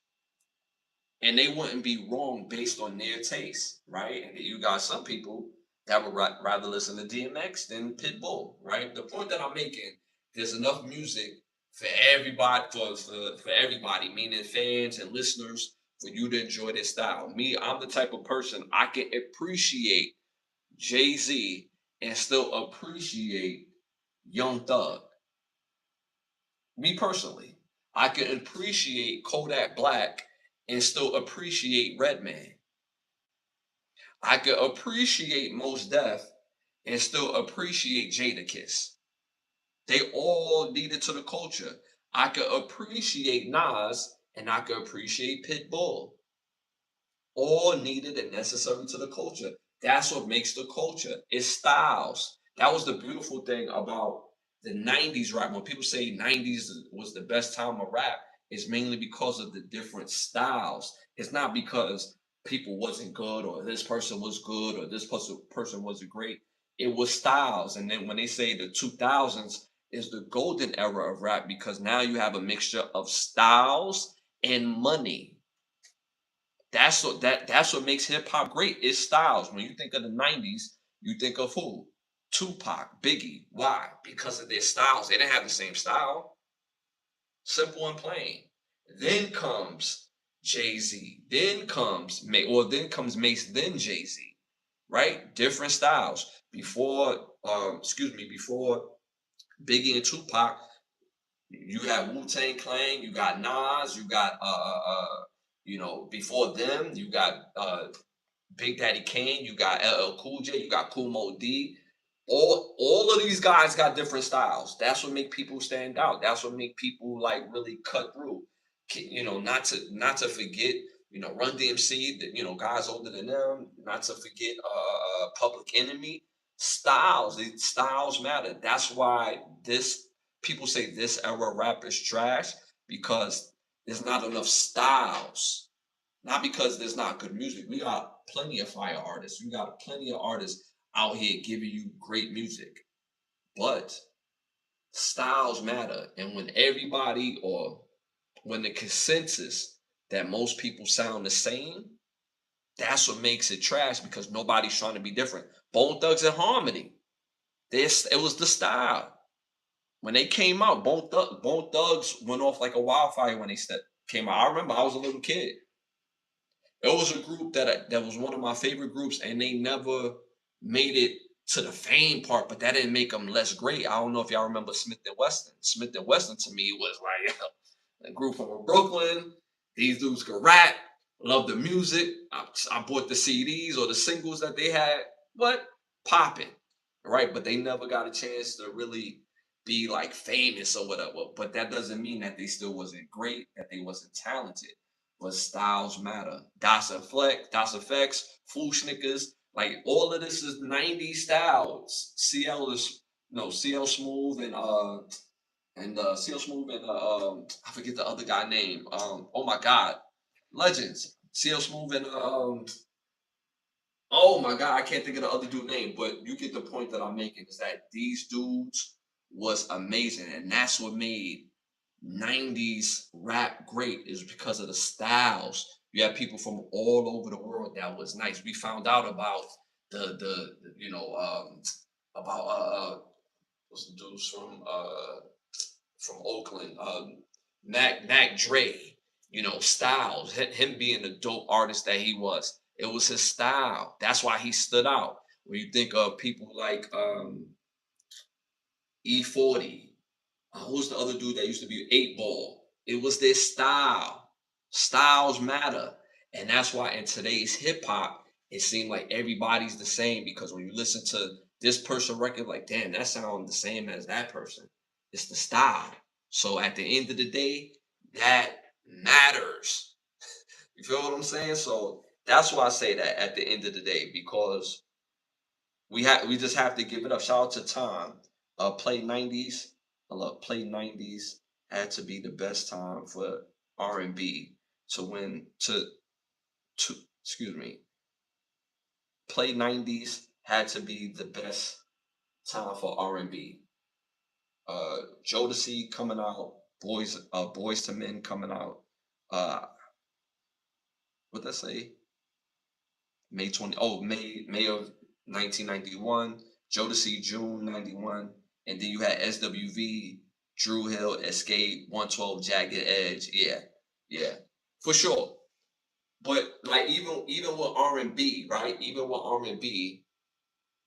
and they wouldn't be wrong based on their taste, right? And you got some people that would rather listen to DMX than Pitbull, right? The point that I'm making, there's enough music for everybody, for everybody, meaning fans and listeners, for you to enjoy this style. Me, I'm the type of person I can appreciate Jay Z and still appreciate Young Thug. Me personally, I can appreciate Kodak Black and still appreciate Redman. I could appreciate Mos Def and still appreciate Jadakiss. They all needed to the culture. I could appreciate Nas and I could appreciate Pitbull. All needed and necessary to the culture. That's what makes the culture. It's styles. That was the beautiful thing about the 90s rap. When people say 90s was the best time of rap, it's mainly because of the different styles. It's not because people wasn't good or this person was good or this person wasn't great. It was styles. And then when they say the 2000s is the golden era of rap because now you have a mixture of styles and money. That's what makes hip hop great. It's styles. When you think of the 90s, you think of who? Tupac, Biggie. Why? Because of their styles. They didn't have the same style. Simple and plain. Then comes Jay-Z. Then comes Mace, then Jay-Z. Right? Different styles. Before Biggie and Tupac, you have Wu-Tang Clan, you got Nas, you got before them, you got Big Daddy Kane, you got LL Cool J, you got Kool Moe D. All of these guys got different styles. That's what make people stand out. That's what make people like really cut through. Not to forget, Run DMC, guys older than them. Not to forget, Public Enemy. Styles matter. That's why this people say this era rap is trash because there's not enough styles. Not because there's not good music. We got plenty of fire artists. We got plenty of artists out here giving you great music. But styles matter. And when the consensus that most people sound the same, that's what makes it trash because nobody's trying to be different. Bone Thugs and Harmony. It was the style. When they came out, Bone Thugs went off like a wildfire when came out. I remember I was a little kid. It was a group that was one of my favorite groups, and they never made it to the fame part, but that didn't make them less great. I don't know if y'all remember Smith and Weston. Smith and Weston to me was like a group from Brooklyn. These dudes could rap, love the music. I bought the CDs or the singles that they had. What popping, right? But they never got a chance to really be like famous or whatever. But that doesn't mean that they still wasn't great, that they wasn't talented, but styles matter. Das Effects, Fooshnickers, like all of this is 90s styles. CL Smooth and CL Smooth and I forget the other guy name. Oh my god. Legends. CL Smooth and oh my god, I can't think of the other dude name, but you get the point that I'm making is that these dudes was amazing, and that's what made 90s rap great is because of the styles. You have people from all over the world that was nice. We found out about the you know about what's the dudes from Oakland, Mac Dre, Styles, him being the dope artist that he was. It was his style. That's why he stood out. When you think of people like E40, who's the other dude that used to be 8 Ball? It was their style. Styles matter. And that's why in today's hip hop, it seemed like everybody's the same because when you listen to this person record, like, damn, that sounds the same as that person. It's the style. So at the end of the day, that matters. You feel what I'm saying? So that's why I say that at the end of the day, because we just have to give it up. Shout out to Tom. Play 90s. I love Play 90s had to be the best time for R&B to win to excuse me. Play 90s had to be the best time for R&B. Jodeci coming out, Boys to Men coming out. Uh what did I say? May 20, oh, May of 1991, Jodeci June 91, and then you had SWV, Drew Hill, Escape, 112, Jagged Edge. Yeah, yeah, for sure. But like even with R&B, right? Even with R&B,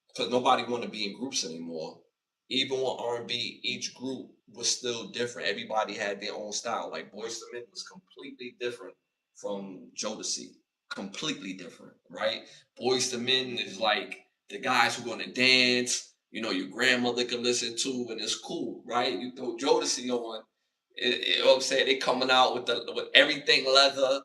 because nobody want to be in groups anymore. Even with R&B, each group was still different. Everybody had their own style. Like Boyz II Men was completely different from Jodeci. Completely different, right? Boyz II Men is like the guys who gonna dance. Your grandmother can listen to, and it's cool, right? You throw Jodeci on, you know what I'm saying? They coming out with everything leather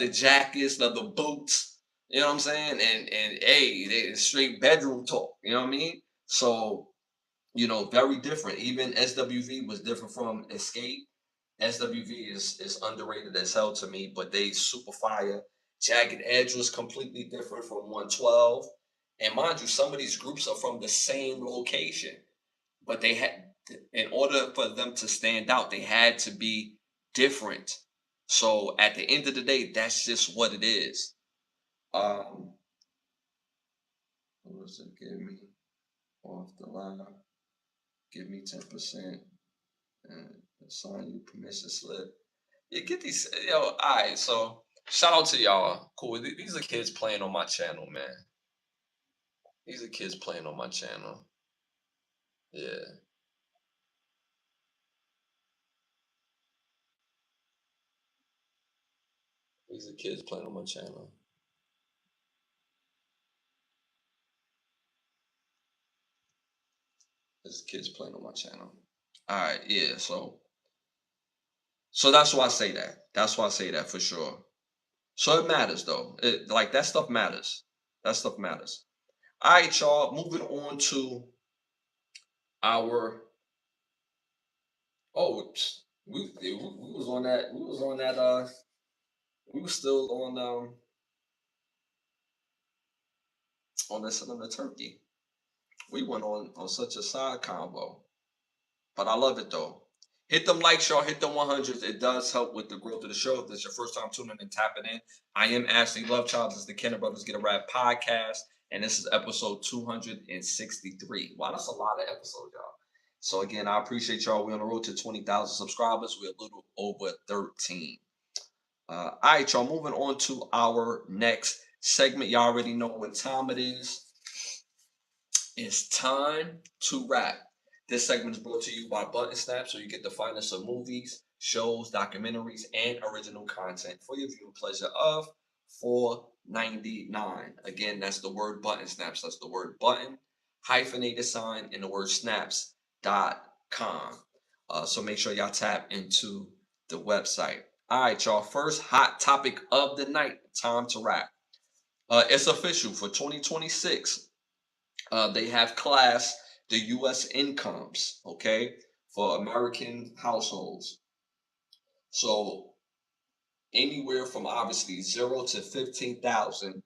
jackets, leather boots. You know what I'm saying? And hey, they straight bedroom talk. You know what I mean? So very different. Even SWV was different from Escape. SWV is underrated as hell to me, but they super fire. Jagged Edge was completely different from 112. And mind you, some of these groups are from the same location, but they had, in order for them to stand out, they had to be different. So at the end of the day, that's just what it is. Um, what was it? Give me off the line. Give me 10% and assign you permission slip. Yeah, get these. All right. So shout out to y'all. Cool. These are kids playing on my channel, man. These are kids playing on my channel. Yeah, these are kids playing on my channel. These kids playing on my channel. All right. Yeah. So that's why I say that. That's why I say that for sure. So it matters though. Like that stuff matters. That stuff matters. All right, y'all. Moving on to our. Oh, we was on that. We was on that. We were still on this the turkey. We went on such a side combo, but I love it though. Hit them likes, y'all. Hit them 100s. It does help with the growth of the show. If this is your first time tuning and tapping in, I am Ashley Lovechild. This is the Kenner Brothers Get a Rap podcast, and this is episode 263. Wow, that's a lot of episodes, y'all. So again, I appreciate y'all. We're on the road to 20,000 subscribers. We're a little over 13. All right, y'all. Moving on to our next segment. Y'all already know what time it is. It's time to wrap. This segment is brought to you by Button Snap, so you get the finest of movies, shows, documentaries, and original content for your viewing pleasure of $4.99. Again, that's the word Button Snaps. That's the word button, hyphenated sign, and the word snaps.com. So make sure y'all tap into the website. All right, y'all. First hot topic of the night. Time to wrap. It's official for 2026. They have classed the U.S. incomes, okay, for American households. So anywhere from obviously 0 to 15,000.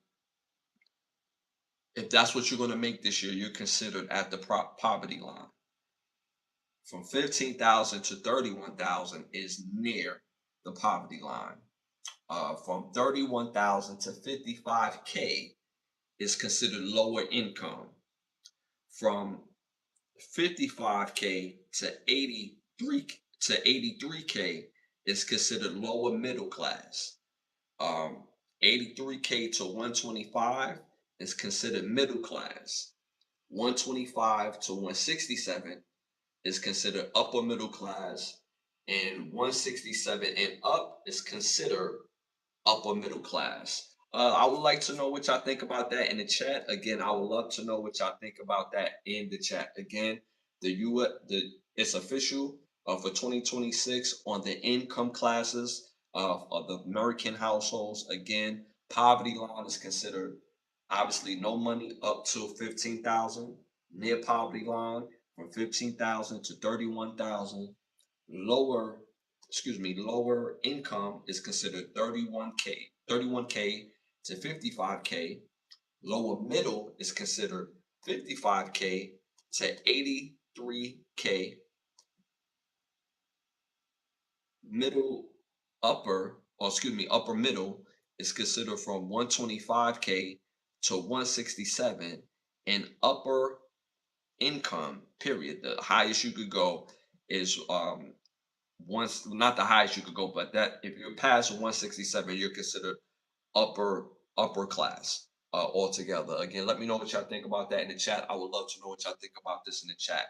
If that's what you're going to make this year, you're considered at the poverty line. From 15,000 to 31,000 is near the poverty line. From 31,000 to 55K is considered lower income. From 55K to 83K is considered lower middle class. 83K to 125 is considered middle class. 125 to 167 is considered upper middle class, and 167 and up is considered upper middle class. I would like to know what y'all think about that in the chat. Again, I would love to know what y'all think about that in the chat. Again, it's official for 2026 on the income classes of the American households. Again, poverty line is considered obviously no money up to 15,000. Near poverty line from 15,000 to 31,000. Lower, lower income is considered 31K to 55K. Lower middle is considered 55K to 83K. Upper middle is considered from 125K to 167. And upper income, period, the highest you could go is once not the highest you could go, but that if you're past 167, you're considered upper class altogether. Again, let me know what y'all think about that in the chat. I would love to know what y'all think about this in the chat.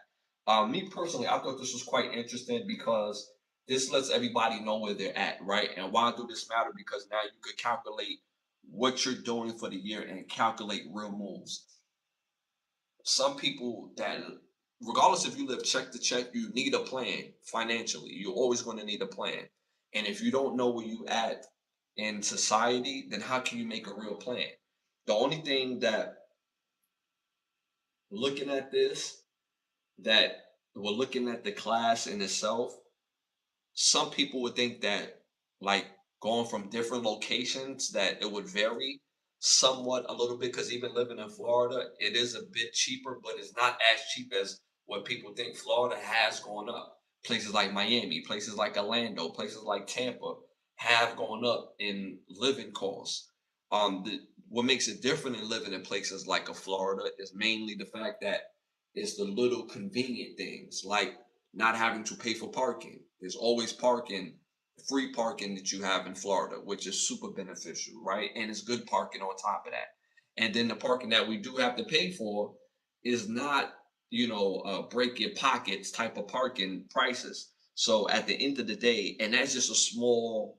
Me personally, I thought this was quite interesting because this lets everybody know where they're at, right? And why do this matter? Because now you could calculate what you're doing for the year and calculate real moves. Some people that, regardless if you live check to check, you need a plan financially. You're always going to need a plan. And if you don't know where you at in society, then how can you make a real plan? The only thing that looking at this, that we're looking at the class in itself, some people would think that like going from different locations that it would vary somewhat a little bit because even living in Florida, it is a bit cheaper, but it's not as cheap as what people think. Florida has gone up. Places like Miami, places like Orlando, places like Tampa have gone up in living costs. What makes it different in living in places like a Florida is mainly the fact that it's the little convenient things like not having to pay for parking. There's always parking, free parking that you have in Florida, which is super beneficial, right? And it's good parking on top of that. And then the parking that we do have to pay for is not, break your pockets type of parking prices. So at the end of the day, and that's just a small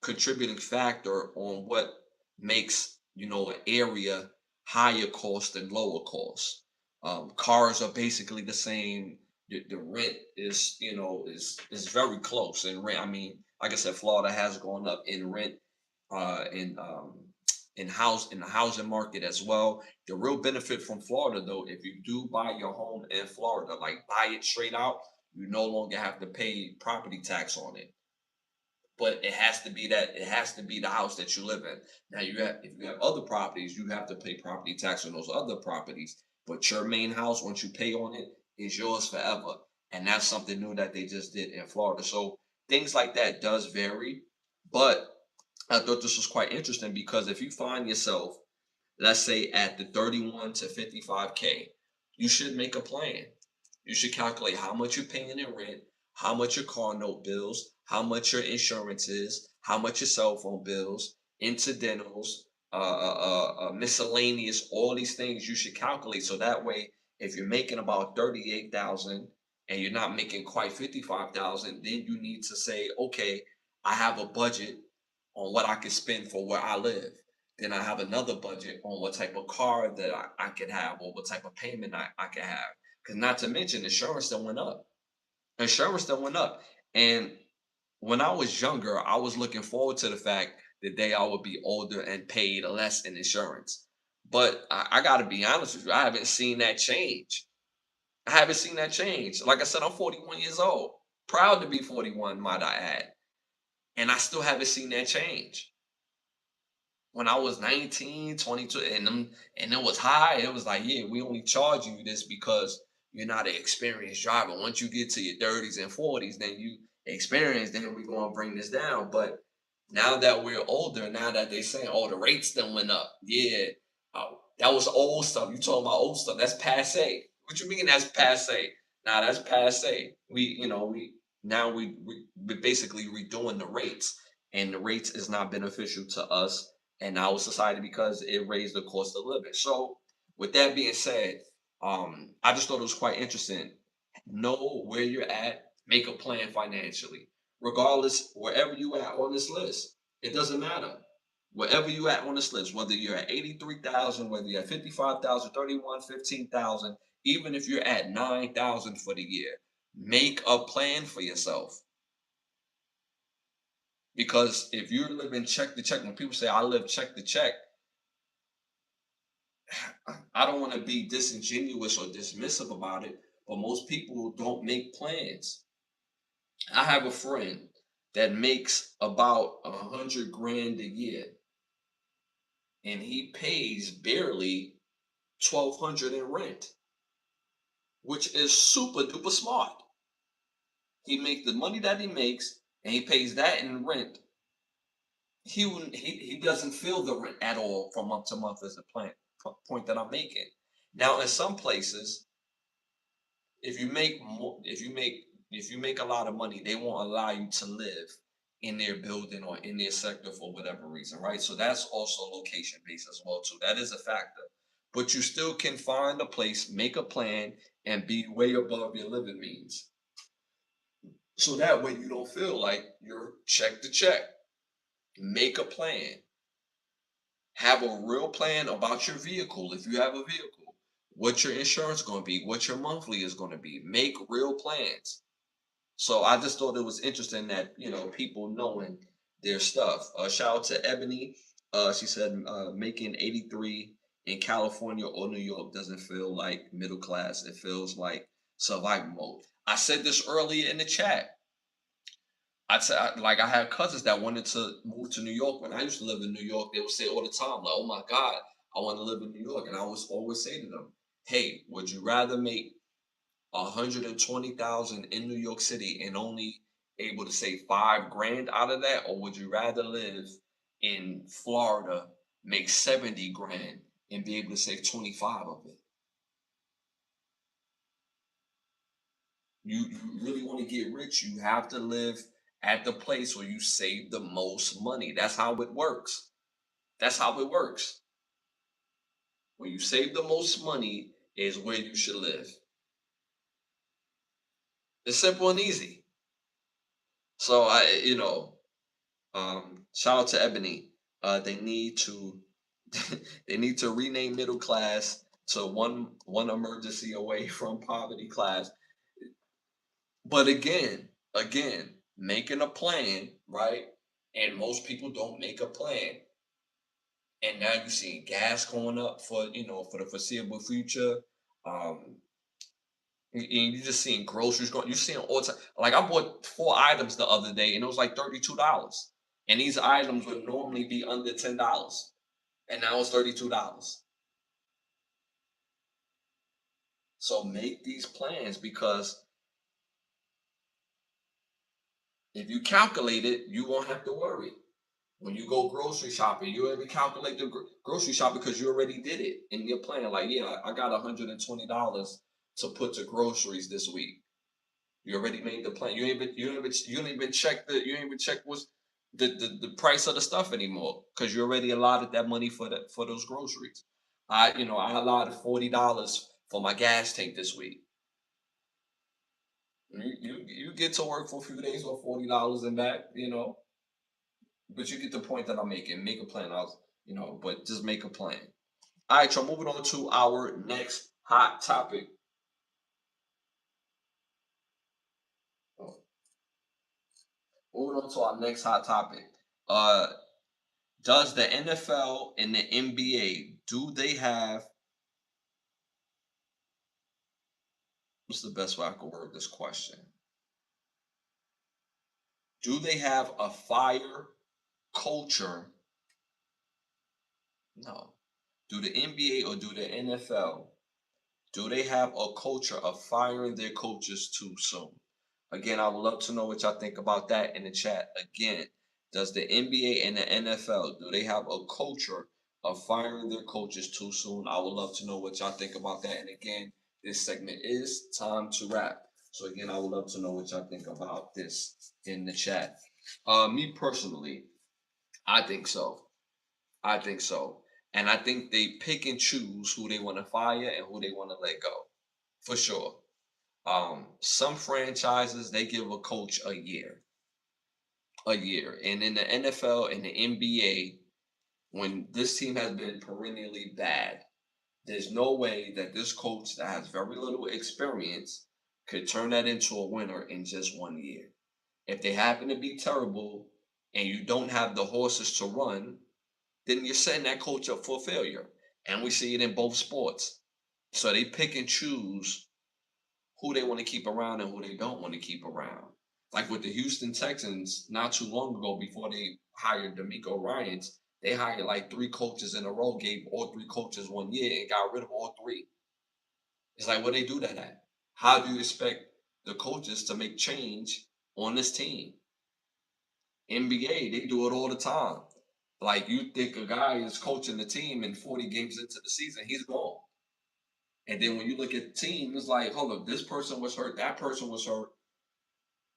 contributing factor on what makes an area higher cost and lower cost. Cars are basically the same. The rent is very close in rent. I mean, like I said, Florida has gone up in rent, in the housing market as well. The real benefit from Florida, though, if you do buy your home in Florida, like buy it straight out, you no longer have to pay property tax on it, but it has to be the house that you live in. Now if you have other properties, you have to pay property tax on those other properties. But your main house, once you pay on it, is yours forever. And that's something new that they just did in Florida. So things like that does vary. But I thought this was quite interesting because if you find yourself, let's say at the 31 to 55K, you should make a plan. You should calculate how much you're paying in rent, how much your car note bills, how much your insurance is, how much your cell phone bills, incidentals, miscellaneous, all these things you should calculate. So that way, if you're making about 38,000 and you're not making quite 55,000, then you need to say, okay, I have a budget on what I can spend for where I live. Then I have another budget on what type of car that I could have or what type of payment I can have. Because not to mention insurance that went up. Insurance that went up. And when I was younger, I was looking forward to the fact that day I would be older and paid less in insurance. But I got to be honest with you, I haven't seen that change. I haven't seen that change. Like I said, I'm 41 years old. Proud to be 41, might I add. And I still haven't seen that change. When I was 19, 22, and it was high, it was like, yeah, we only charge you this because you're not an experienced driver. Once you get to your 30s and 40s, then you experience, then we're going to bring this down. But Now that we're older, now that they saying, "Oh, the rates done went up." Yeah, that was old stuff. You talking about old stuff? That's passe. What you mean that's passe? Nah, that's passe. We now we basically redoing the rates, and the rates is not beneficial to us and our society because it raised the cost of living. So, with that being said, I just thought it was quite interesting. Know where you're at, make a plan financially regardless, wherever you at on this list. It doesn't matter. Wherever you at on this list, whether you're at 83,000, whether you're at 55,000, 31, 15,000, even if you're at 9,000 for the year, make a plan for yourself. Because if you're living check to check, when people say I live check to check, I don't want to be disingenuous or dismissive about it, but most people don't make plans. I have a friend that makes about 100 grand a year and he pays barely 1,200 in rent, which is super duper smart. He makes the money that he makes and he pays that in rent. He doesn't feel the rent at all from month to month is the point that I'm making. Now in some places, if you make more, if you make a lot of money, they won't allow you to live in their building or in their sector for whatever reason, right? So that's also location based as well too. That is a factor. But you still can find a place, make a plan, and be way above your living means. So that way you don't feel like you're check to check. Make a plan. Have a real plan about your vehicle if you have a vehicle. What your insurance going to be, what your monthly is going to be. Make real plans. So I just thought it was interesting that people knowing their stuff. Shout out to Ebony. She said making 83 in California or New York doesn't feel like middle class. It feels like survival mode. I said this earlier in the chat. Like I had cousins that wanted to move to New York when I used to live in New York. They would say all the time, like, "Oh my God, I want to live in New York," and I was always say to them, "Hey, would you rather make 120,000 in New York City and only able to save 5 grand out of that, or would you rather live in Florida, make 70 grand and be able to save 25 of it? You really want to get rich, you have to live at the place where you save the most money. That's how it works. That's how it works. Where you save the most money is where you should live. It's simple and easy. So shout out to Ebony. They need to they need to rename middle class to one emergency away from poverty class. But again, making a plan, right? And most people don't make a plan. And now you see gas going up for the foreseeable future. Um, and you just seeing groceries going. You're seeing all time. Like I bought 4 items the other day, and it was like $32. And these items would normally be under $10, and now it's $32. So make these plans because if you calculate it, you won't have to worry. When you go grocery shopping, you already calculate the grocery shop because you already did it in your plan. Like, yeah, I got $120 to put to groceries this week. You already made the plan. You ain't even check what's the price of the stuff anymore because you already allotted that money for those groceries. I allotted $40 for my gas tank this week. You get to work for a few days with $40 in that. But you get the point that I'm making. Make a plan. But just make a plan. All right, y'all. Moving on to our next hot topic. Oh, moving on to our next hot topic. Uh, does the NFL and the NBA do they have? What's the best way I could word this question? Do they have a fire culture? No. Do the NBA or do the NFL? Do they have a culture of firing their coaches too soon? Again, I would love to know what y'all think about that in the chat. Again, Does the NBA and the NFL, do they have a culture of firing their coaches too soon? I would love to know what y'all think about that. And again, this segment is time to wrap. So again, I would love to know what y'all think about this in the chat. Me personally, I think so. I think so. And I think they pick and choose who they want to fire and who they want to let go. For sure. Some franchises they give a coach a year. A year. And in the NFL and the NBA, when this team has been perennially bad, there's no way that this coach that has very little experience could turn that into a winner in just 1 year. If they happen to be terrible and you don't have the horses to run, then you're setting that coach up for failure. And we see it in both sports. So they pick and choose who they want to keep around and who they don't want to keep around. Like with the Houston Texans, not too long ago, before they hired D'Amico Ryans, they hired like three coaches in a row, gave all three coaches 1 year, and got rid of all three. It's like, where they do that at? How do you expect the coaches to make change on this team? NBA, they do it all the time. Like you think a guy is coaching the team and 40 games into the season, he's gone. And then when you look at the team, it's like, hold up, this person was hurt, that person was hurt.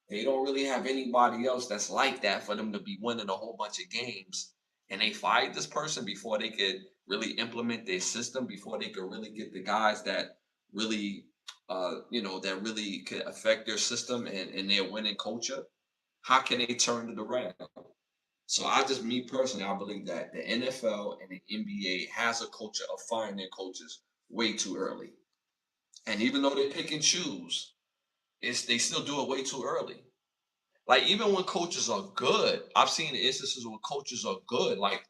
They don't really have anybody else that's like that for them to be winning a whole bunch of games. And they fired this person before they could really implement their system, before they could really get the guys that really, that really could affect their system and their winning culture. How can they turn it around? So me personally, I believe that the NFL and the NBA has a culture of firing their coaches way too early. And even though they pick and choose, they still do it way too early. Like even when coaches are good, I've seen instances where coaches are good. Like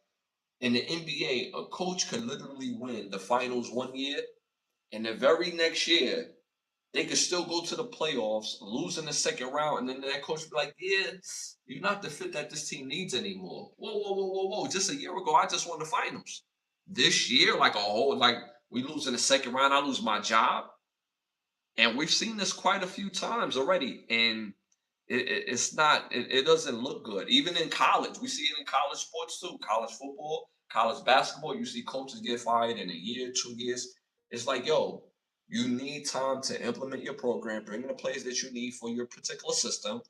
in the NBA, a coach could literally win the finals 1 year, and the very next year they could still go to the playoffs, lose in the second round, and then that coach would be like, "Yeah, you're not the fit that this team needs anymore." Whoa, whoa, whoa, whoa, whoa! Just a year ago, I just won the finals. This year, like we lose in the second round, I lose my job, and we've seen this quite a few times already, and it's not it doesn't look good. Even in college, we see it in college sports too, college football, college basketball. You see coaches get fired in a year, 2 years. It's like, yo, you need time to implement your program, bring in the players that you need for your particular system,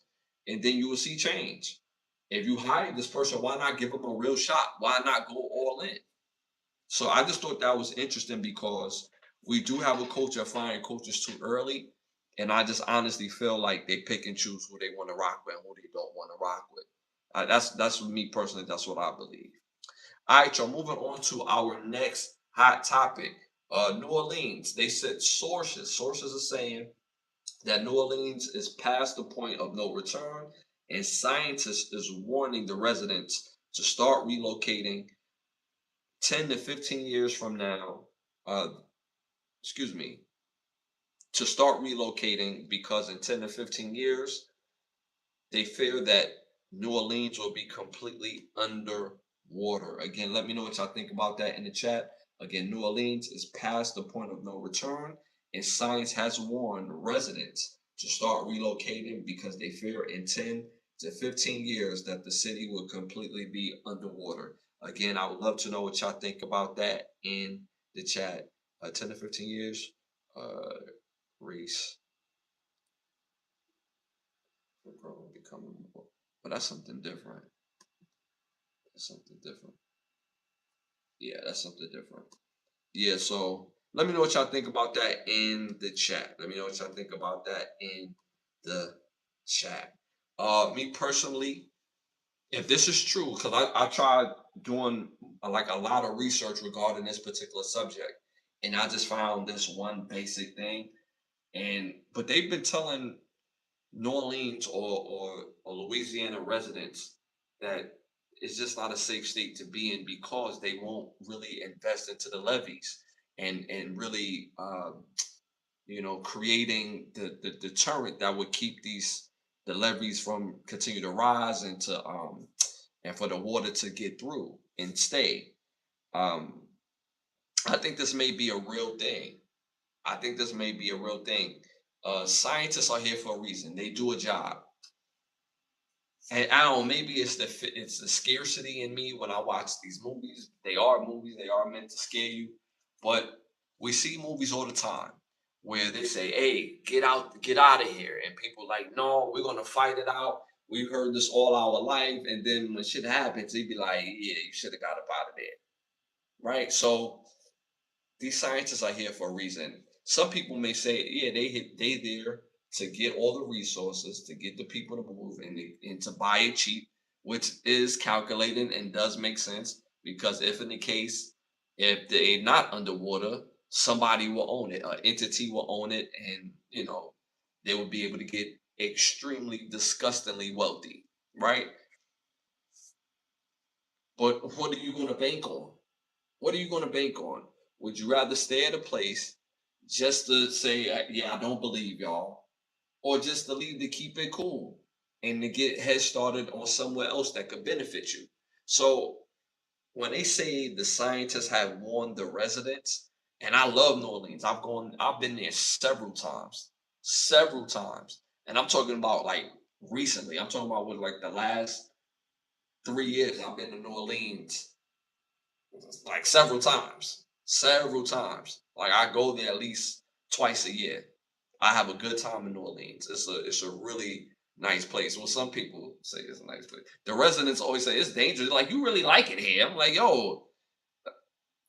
and then you will see change. If you hire this person, why not give them a real shot? Why not go all in? So I just thought that was interesting because we do have a culture of firing coaches too early. And I just honestly feel like they pick and choose who they want to rock with and who they don't want to rock with. That's me personally. That's what I believe. All right, y'all. Moving on to our next hot topic. New Orleans. They said sources are saying that New Orleans is past the point of no return, and scientists is warning the residents to start relocating 10 to 15 years from now. Uh, excuse me, to start relocating because in 10 to 15 years, they fear that New Orleans will be completely underwater. Again, let me know what y'all think about that in the chat. Again, New Orleans is past the point of no return, and science has warned residents to start relocating because they fear in 10 to 15 years that the city will completely be underwater. Again, I would love to know what y'all think about that in the chat. 10 to 15 years, uh, race, becoming more. But that's something different. That's something different. Yeah, that's something different. Yeah, so let me know what y'all think about that in the chat. Let me know what y'all think about that in the chat. Me personally, if this is true, because I tried doing like a lot of research regarding this particular subject, and I just found this one basic thing. But they've been telling New Orleans or Louisiana residents that it's just not a safe state to be in because they won't really invest into the levees and really creating the deterrent that would keep the levees from continue to rise and for the water to get through and stay. Um, I think this may be a real thing. I think this may be a real thing. Scientists are here for a reason. They do a job. And I don't know, maybe it's the scarcity in me when I watch these movies. They are movies, they are meant to scare you. But we see movies all the time where they say, "Hey, get out of here," and people like, "No, we're gonna fight it out. We've heard this all our life," and then when shit happens, they be like, "Yeah, you should have got up out of there," right? So these scientists are here for a reason. Some people may say, yeah, they there to get all the resources, to get the people to move and to buy it cheap, which is calculated and does make sense because if in the case if they're not underwater, somebody will own it, an entity will own it, and they will be able to get extremely disgustingly wealthy, right? But what are you going to bank on? What are you going to bank on? Would you rather stay at a place just to say, yeah, I don't believe y'all, or just to leave to keep it cool and to get head started on somewhere else that could benefit you? So when they say the scientists have warned the residents, and I love New Orleans, I've been there several times, and I'm talking about like recently. I'm talking about with like the last 3 years. I've been to New Orleans like several times. Like I go there at least twice a year. I have a good time in New Orleans. It's a really nice place. Well, some people say it's a nice place. The residents always say it's dangerous. Like you really like it here. I'm like, yo,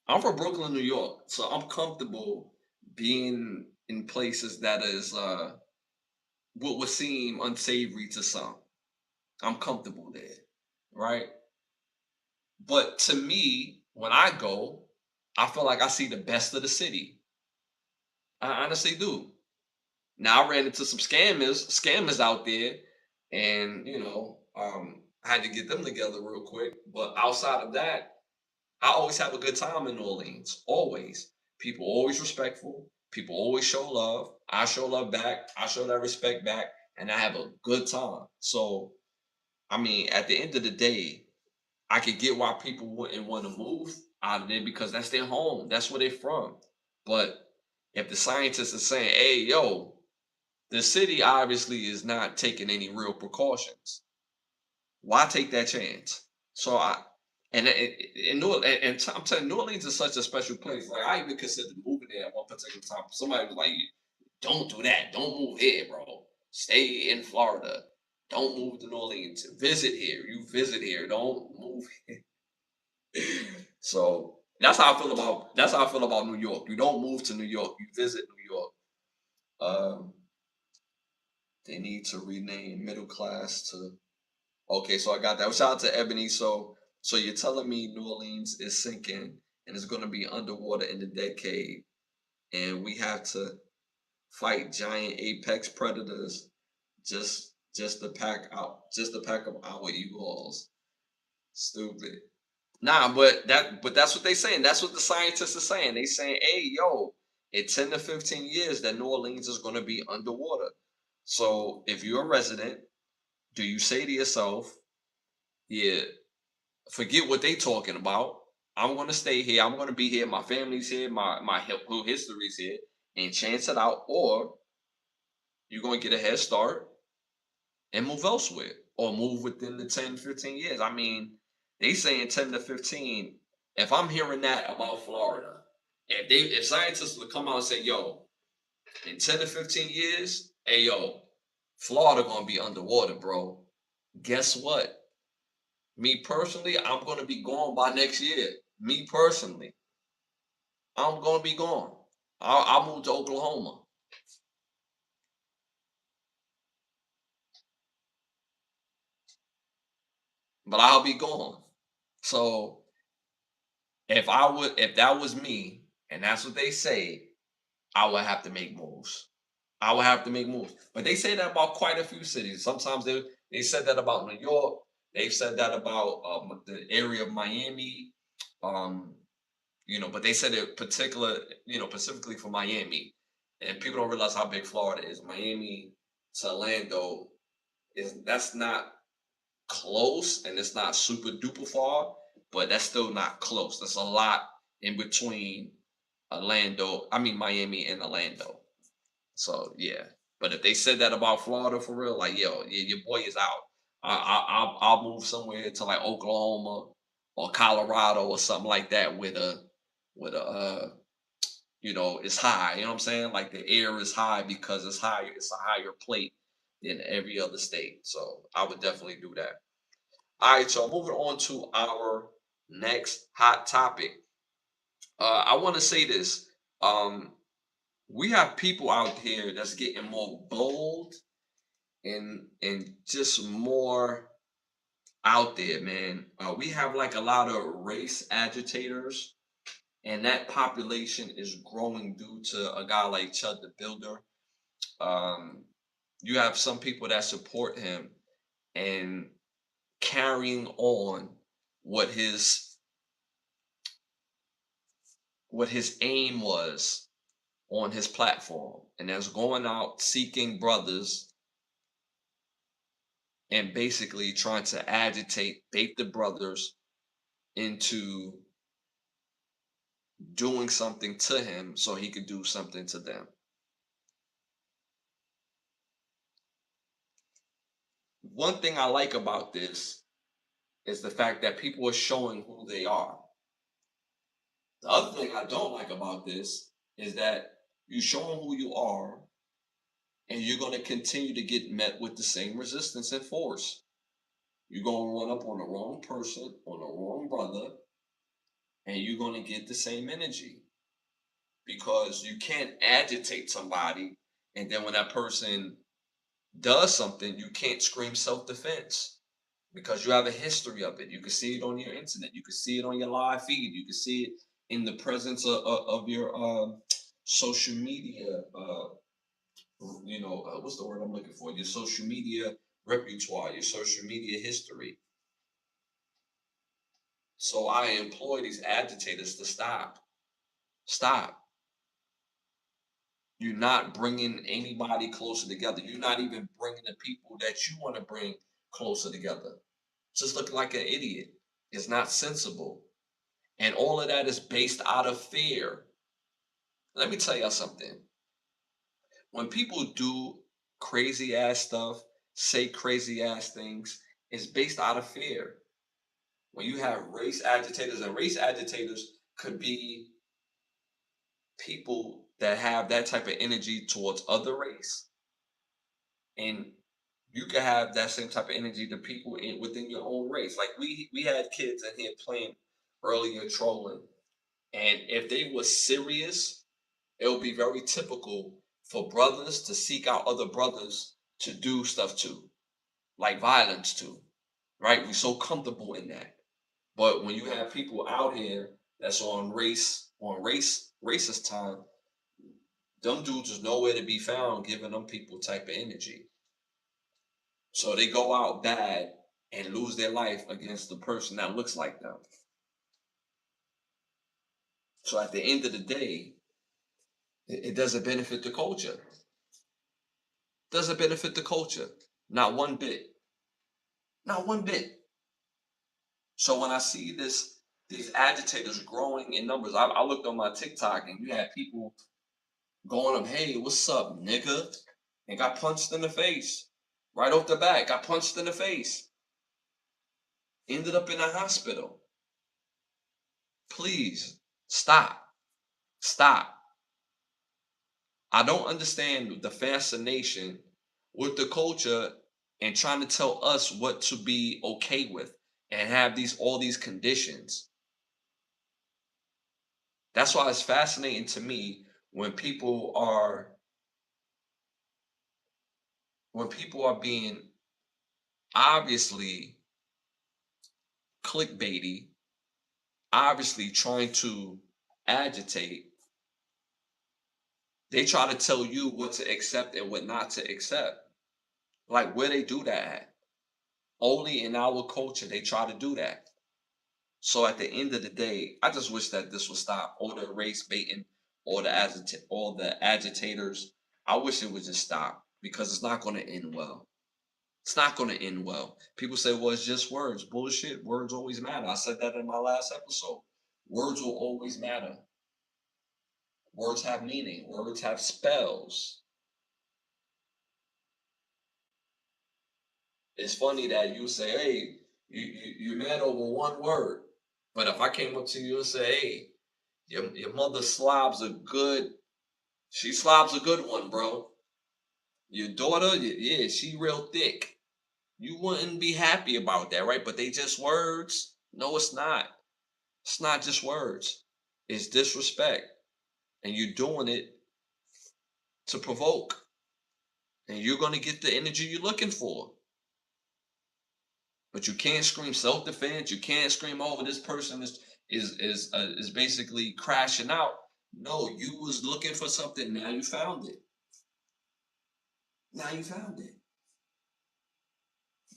I'm from Brooklyn, New York, so I'm comfortable being in places that is what would seem unsavory to some. I'm comfortable there, right? But to me, when I go, I feel like I see the best of the city. I honestly do. Now I ran into some scammers out there, and I had to get them together real quick. But outside of that, I always have a good time in New Orleans. Always. People always respectful. People always show love. I show love back. I show that respect back, and I have a good time. So I mean, at the end of the day, I could get why people wouldn't want to move out of there because that's their home. That's where they're from. But if the scientists are saying, "Hey, yo, the city obviously is not taking any real precautions. Why take that chance?" So I'm telling you, New Orleans is such a special place. Like I even considered moving there at one particular time. Somebody was like, "Don't do that. Don't move here, bro. Stay in Florida. Don't move to New Orleans. Visit here. You visit here. Don't move." So that's how I feel about New York. You don't move to New York. You visit New York. Um, they need to rename middle class to. Okay, so I got that. Shout out to Ebony. So you're telling me New Orleans is sinking and it's going to be underwater in the decade, and we have to fight giant apex predators just to pack up our U-Hauls. Stupid. Nah, but that's what they saying. That's what the scientists are saying. They saying, hey, yo, in 10 to 15 years, that New Orleans is gonna be underwater. So if you're a resident, do you say to yourself, yeah, forget what they talking about. I'm gonna stay here, I'm gonna be here, my family's here, my whole history's here, and chance it out, or you're gonna get a head start and move elsewhere or move within the 10, 15 years. I mean, they saying 10 to 15. If I'm hearing that about Florida, if scientists would come out and say, yo, in 10 to 15 years, hey yo, Florida gonna be underwater, bro. Guess what? Me personally, I'm gonna be gone by next year. Me personally, I'm gonna be gone. I'll move to Oklahoma, but I'll be gone. So if that was me, and that's what they say, I would have to make moves. I would have to make moves. But they say that about quite a few cities. Sometimes they said that about New York. They've said that about the area of Miami. Um, but they said it specifically for Miami. And people don't realize how big Florida is. Miami to Orlando that's not close and it's not super duper far, but that's still not close. There's a lot in between Miami and Orlando. So yeah. But if they said that about Florida for real, like yo, yeah, your boy is out. I'll move somewhere to like Oklahoma or Colorado or something like that with a it's high. You know what I'm saying? Like the air is high because it's higher. It's a higher plate than every other state. So I would definitely do that. All right, so moving on to our next hot topic. I want to say this. Um, we have people out here that's getting more bold and just more out there, man. We have like a lot of race agitators, and that population is growing due to a guy like Chud the Builder. Um, you have some people that support him and carrying on what his what his aim was on his platform, and that's going out seeking brothers and basically trying to agitate, bait the brothers into doing something to him so he could do something to them. One thing I like about this is the fact that people are showing who they are. The other thing I don't like about this is that you're showing who you are and you're going to continue to get met with the same resistance and force. You're going to run up on the wrong person, on the wrong brother, and you're going to get the same energy because you can't agitate somebody and then when that person does something, you can't scream self-defense because you have a history of it. You can see it on your internet. You can see it on your live feed. You can see it in the presence of your social media. What's the word I'm looking for? Your social media repertoire, your social media history. So I employ these agitators to stop. Stop. You're not bringing anybody closer together. You're not even bringing the people that you want to bring closer together. Just looking like an idiot. It's not sensible. And all of that is based out of fear. Let me tell y'all something. When people do crazy ass stuff, say crazy ass things, it's based out of fear. When you have race agitators, and race agitators could be people that have that type of energy towards other race, and you can have that same type of energy to people within your own race. Like we had kids in here playing earlier trolling, and if they were serious, it would be very typical for brothers to seek out other brothers to do stuff to, like violence to, right? We're so comfortable in that. But when you have people out here that's racist time, them dudes is nowhere to be found giving them people type of energy. So they go out bad and lose their life against the person that looks like them. So at the end of the day, it doesn't benefit the culture. Doesn't benefit the culture. Not one bit. Not one bit. So when I see these agitators growing in numbers, I looked on my TikTok and you had people going up, hey, what's up, nigga? And got punched in the face. Right off the bat, got punched in the face. Ended up in a hospital. Please stop. Stop. I don't understand the fascination with the culture and trying to tell us what to be okay with and have all these conditions. That's why it's fascinating to me when people are being obviously clickbaity, obviously trying to agitate, they try to tell you what to accept and what not to accept. Like where they do that at. Only in our culture they try to do that. So at the end of the day, I just wish that this would stop. All the race baiting, all the agitators. I wish it would just stop because it's not going to end well. It's not going to end well. People say, well, it's just words. Bullshit. Words always matter. I said that in my last episode. Words will always matter. Words have meaning. Words have spells. It's funny that you say, hey, you're mad over one word. But if I came up to you and say, hey, your mother slobs a good, she slobs a good one, bro. Your daughter, yeah, she real thick. You wouldn't be happy about that, right? But they just words. No, it's not. It's not just words. It's disrespect. And you're doing it to provoke. And you're gonna get the energy you're looking for. But you can't scream self-defense. You can't scream, "Oh, this person is basically crashing out." No, you was looking for something. Now you found it. Now you found it.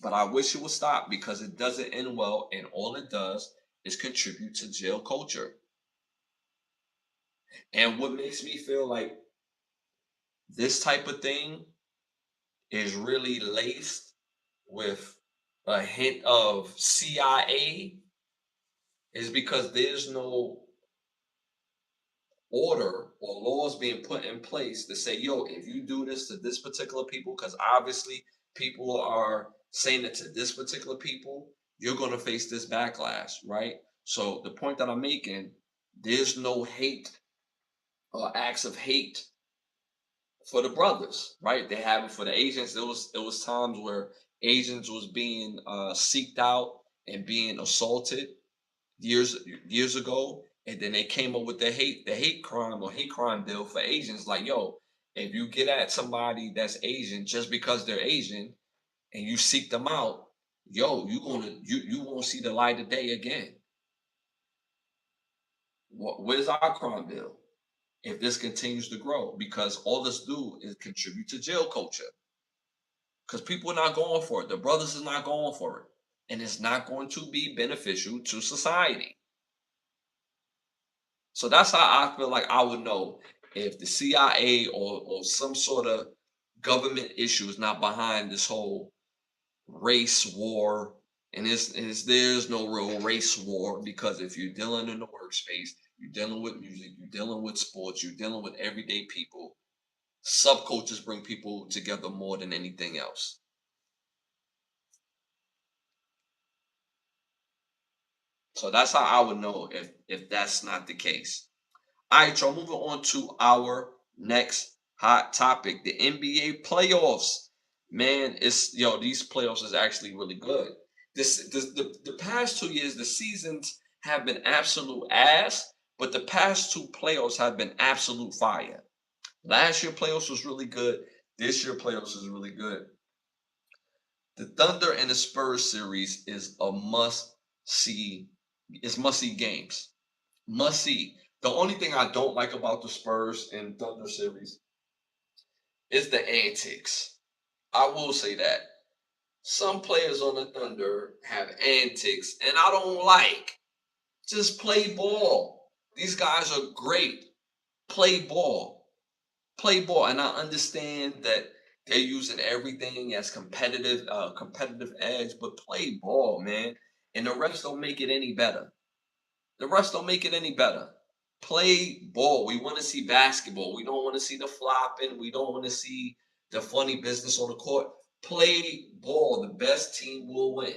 But I wish it would stop because it doesn't end well, and all it does is contribute to jail culture. And what makes me feel like this type of thing is really laced with a hint of CIA is because there's no order or laws being put in place to say, yo, if you do this to this particular people, because obviously people are saying it to this particular people, you're going to face this backlash, right? So the point that I'm making, there's no hate or acts of hate for the brothers, right? They have it for the Asians. It was times where Asians was being seeked out and being assaulted years years ago, and then they came up with the hate crime or hate crime bill for Asians. Like, yo, if you get at somebody that's Asian just because they're Asian and you seek them out, yo, you won't see the light of day again. Where's our crime bill if this continues to grow? Because all this do is contribute to jail culture. Because people are not going for it. The brothers is not going for it, and it's not going to be beneficial to society. So that's how I feel like I would know if the CIA or some sort of government issue is not behind this whole race war. And there's no real race war because if you're dealing in the workspace, you're dealing with music, you're dealing with sports, you're dealing with everyday people. Subcultures bring people together more than anything else. So that's how I would know if that's not the case. All right, y'all, moving on to our next hot topic, the NBA playoffs. Man, these playoffs is actually really good. The past 2 years, the seasons have been absolute ass, but the past two playoffs have been absolute fire. Last year playoffs was really good. This year playoffs is really good. The Thunder and the Spurs series is a must see. It's must see games. Must see. The only thing I don't like about the Spurs and Thunder series is the antics. I will say that. Some players on the Thunder have antics, and I don't like. Just play ball. These guys are great. Play ball. Play ball. And I understand that they're using everything as competitive edge, but play ball, man. And the refs don't make it any better. The refs don't make it any better. Play ball. We want to see basketball. We don't want to see the flopping. We don't want to see the funny business on the court. Play ball. The best team will win.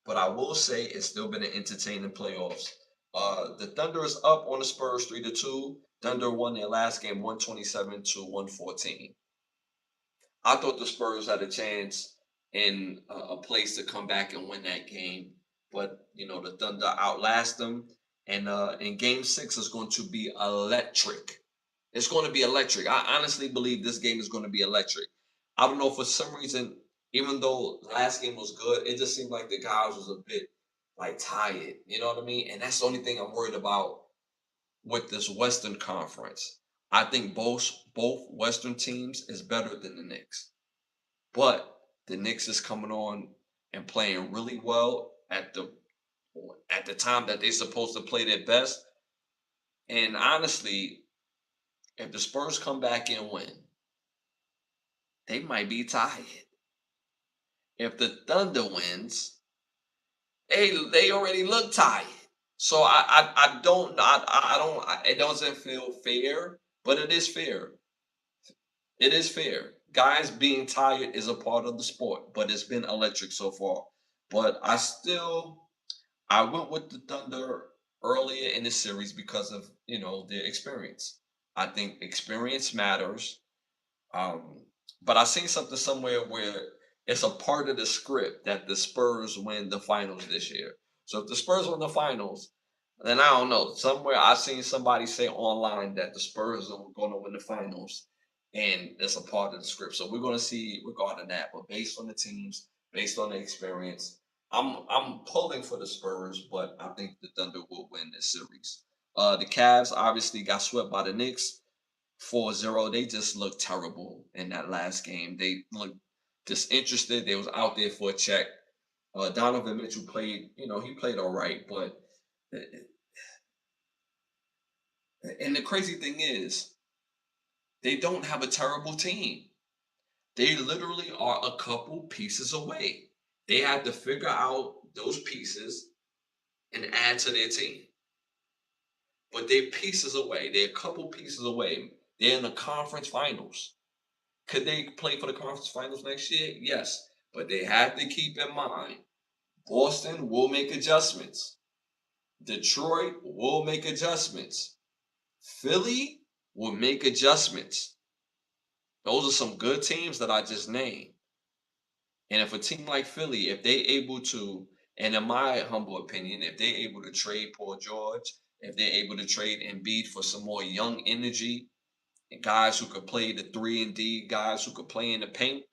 But I will say it's still been an entertaining playoffs. The Thunder is up on the Spurs 3-2. Thunder won their last game 127 to 114. I thought the Spurs had a chance in a place to come back and win that game, but the Thunder outlast them. And in Game 6 is going to be electric. It's going to be electric. I honestly believe this game is going to be electric. I don't know, for some reason, even though last game was good, it just seemed like the guys was a bit like tired. You know what I mean? And that's the only thing I'm worried about with this Western Conference. I think both Western teams is better than the Knicks. But the Knicks is coming on and playing really well at the time that they're supposed to play their best. And honestly, if the Spurs come back and win, they might be tied. If the Thunder wins, they already look tired. So I don't I don't it doesn't feel fair, but it is fair. It is fair guys being tired is a part of the sport, but it's been electric so far. But I went with the Thunder earlier in the series because of their experience. I think experience matters. Um, but I seen something somewhere where it's a part of the script that the Spurs win the finals this year. So if the Spurs win the finals, then I don't know. Somewhere I seen somebody say online that the Spurs are going to win the finals, and it's a part of the script. So we're going to see regarding that. But based on the teams, based on the experience, I'm pulling for the Spurs, but I think the Thunder will win this series. The Cavs obviously got swept by the Knicks. 4-0. They just looked terrible in that last game. They looked disinterested. They was out there for a check. Donovan Mitchell played, he played all right, but uh, and the crazy thing is they don't have a terrible team. They literally are a couple pieces away. They have to figure out those pieces and add to their team. But they're pieces away. They're a couple pieces away. They're in the conference finals. Could they play for the conference finals next year? Yes. But they have to keep in mind Boston will make adjustments. Detroit will make adjustments. Philly will make adjustments. Those are some good teams that I just named. And if a team like Philly, if they able to, and in my humble opinion, if they're able to trade Paul George, if they're able to trade Embiid for some more young energy and guys who could play the 3 and D, guys who could play in the paint,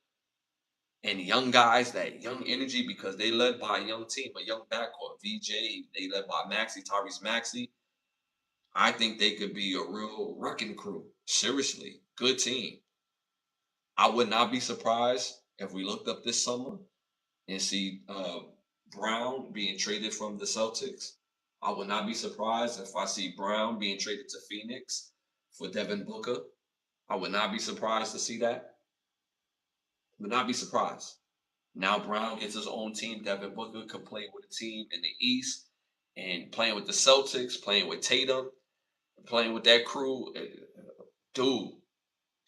and young guys, that young energy, because they led by a young team, a young backcourt. VJ, they led by Tyrese Maxey. I think they could be a real wrecking crew. Seriously, good team. I would not be surprised if we looked up this summer and see Brown being traded from the Celtics. I would not be surprised if I see Brown being traded to Phoenix for Devin Booker. I would not be surprised to see that. Would not be surprised. Now Brown gets his own team. Devin Booker could play with a team in the East and playing with the Celtics, playing with Tatum, playing with that crew. Dude.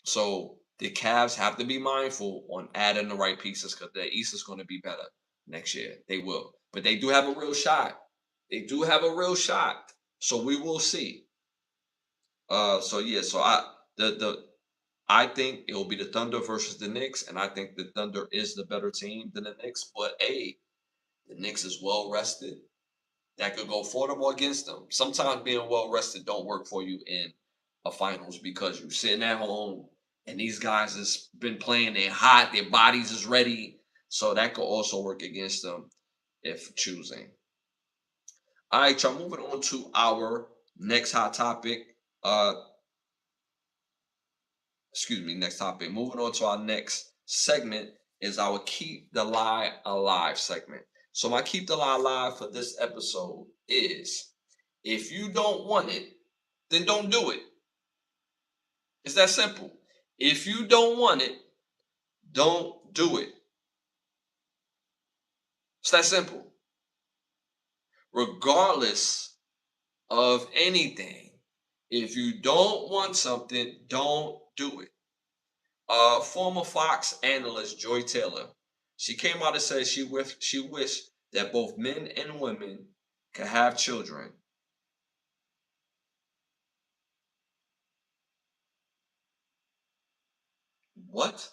So the Cavs have to be mindful on adding the right pieces because the East is going to be better next year. They will. But they do have a real shot. They do have a real shot. So we will see. So yeah, so I think it will be the Thunder versus the Knicks, and I think the Thunder is the better team than the Knicks. But hey, the Knicks is well rested. That could go for them or against them. Sometimes being well rested don't work for you in a finals because you're sitting at home and these guys has been playing. They're hot. Their bodies is ready. So that could also work against them if choosing. All right, y'all. Moving on to our next hot topic. Excuse me. Next topic. Moving on to our next segment is our Keep the Lie Alive segment. So my Keep the Lie Alive for this episode is if you don't want it, then don't do it. It's that simple. If you don't want it, don't do it. It's that simple. Regardless of anything, if you don't want something, don't do it. Former Fox analyst Joy Taylor, she came out and said she wished that both men and women could have children. What?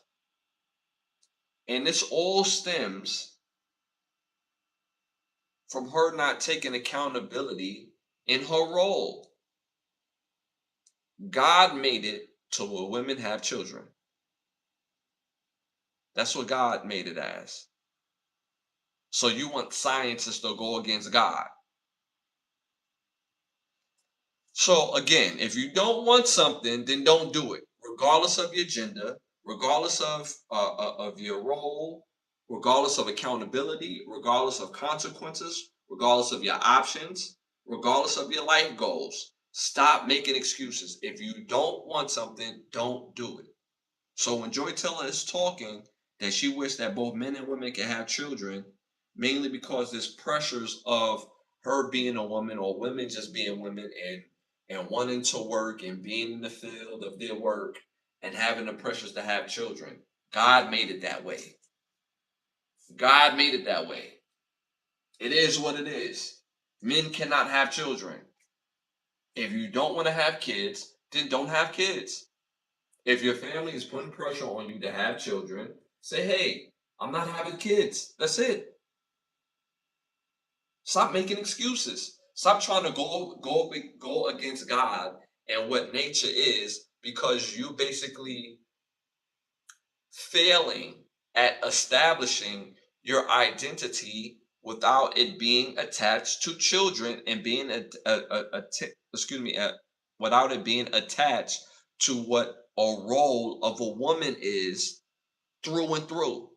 And this all stems from her not taking accountability in her role. God made it to where women have children. That's what God made it as. So you want scientists to go against God. So again, if you don't want something, then don't do it, regardless of your gender, regardless of your role, regardless of accountability, regardless of consequences, regardless of your options, regardless of your life goals. Stop making excuses. If you don't want something, don't do it. So when Joy Taylor is talking that she wished that both men and women can have children, mainly because there's pressures of her being a woman or women just being women and wanting to work and being in the field of their work and having the pressures to have children. God made it that way. God made it that way. It is what it is. Men cannot have children. If you don't want to have kids, then don't have kids. If your family is putting pressure on you to have children, say, hey, I'm not having kids. That's it. Stop making excuses. Stop trying to go against God and what nature is, because you basically failing at establishing your identity without it being attached to children and being without it being attached to what a role of a woman is through and through.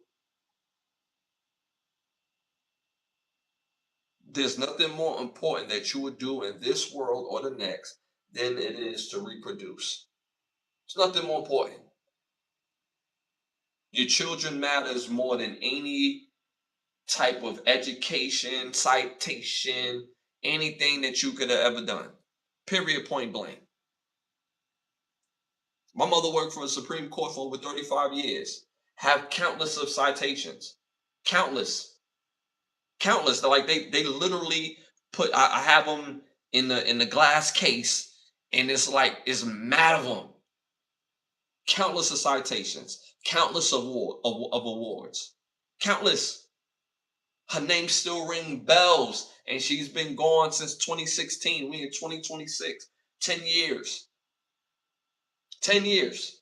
There's nothing more important that you would do in this world or the next than it is to reproduce. It's nothing more important. Your children matters more than any type of education, citation, anything that you could have ever done. Period, point blank. My mother worked for the Supreme Court for over 35 years. Have countless of citations. Countless. Countless. Like they literally put I have them in the glass case, and it's like it's mad of them. Countless of citations, countless of awards. Countless. Her name still ring bells, and she's been gone since 2016. We in 2026. 10 years. 10 years.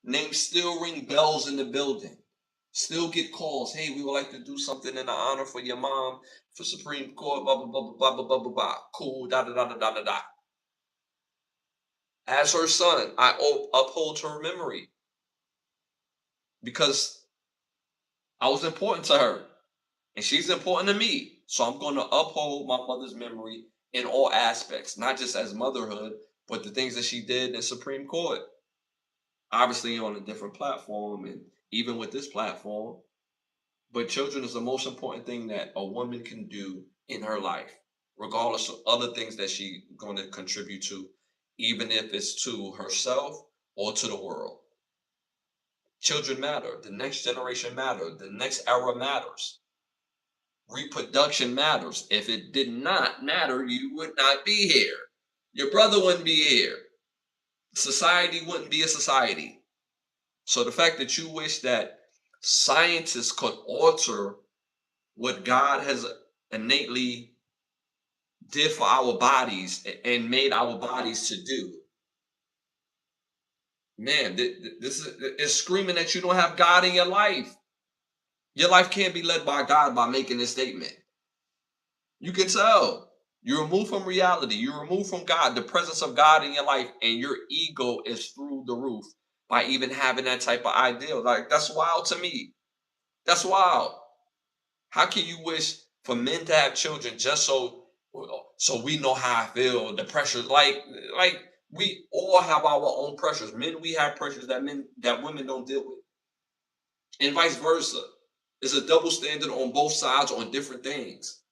Names still ring bells in the building. Still get calls. Hey, we would like to do something in the honor for your mom for Supreme Court. Blah blah blah blah blah blah blah blah. Cool. Da da da da da da da. As her son, I uphold her memory because I was important to her, and she's important to me. So I'm going to uphold my mother's memory in all aspects, not just as motherhood, but the things that she did in Supreme Court. Obviously on a different platform, and even with this platform, but children is the most important thing that a woman can do in her life, regardless of other things that she's going to contribute to, even if it's to herself or to the world. Children matter. The next generation matters. The next era matters. Reproduction matters. If it did not matter, you would not be here. Your brother wouldn't be here. Society wouldn't be a society. So the fact that you wish that scientists could alter what God has innately did for our bodies and made our bodies to do, man, this is screaming that you don't have God in your life. Your life can't be led by God by making this statement. You can tell. You're removed from reality. You're removed from God, the presence of God in your life, and your ego is through the roof by even having that type of ideal. Like, that's wild to me. That's wild. How can you wish for men to have children just so we know how I feel, the pressures? Like we all have our own pressures. Men, we have pressures that women don't deal with, and vice versa. It's a double standard on both sides on different things.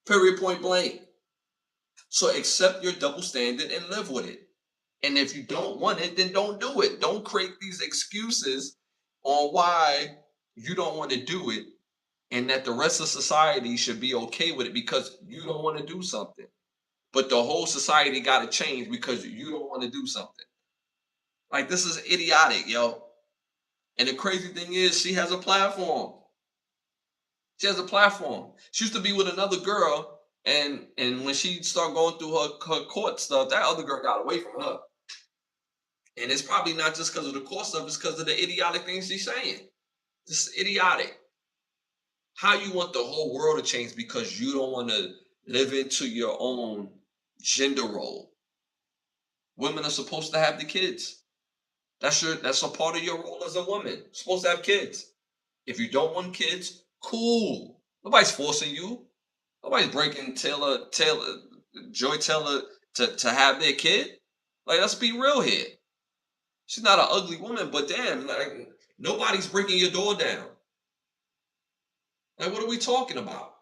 Period, point blank. So accept your double standard and live with it. And if you don't want it, then don't do it. Don't create these excuses on why you don't want to do it, and that the rest of society should be okay with it because you don't want to do something. But the whole society got to change because you don't want to do something. Like, this is idiotic, yo. And the crazy thing is, she has a platform. She has a platform. She used to be with another girl, and when she started going through her court stuff, that other girl got away from her. And it's probably not just because of the court stuff, it's because of the idiotic things she's saying. This is idiotic. How you want the whole world to change because you don't want to live into your own gender role? Women are supposed to have the kids. That's a part of your role as a woman. You're supposed to have kids. If you don't want kids, cool. Nobody's forcing you. Nobody's breaking Joy Taylor to have their kid. Like, let's be real here. She's not an ugly woman, but damn, like, nobody's breaking your door down. Like, what are we talking about?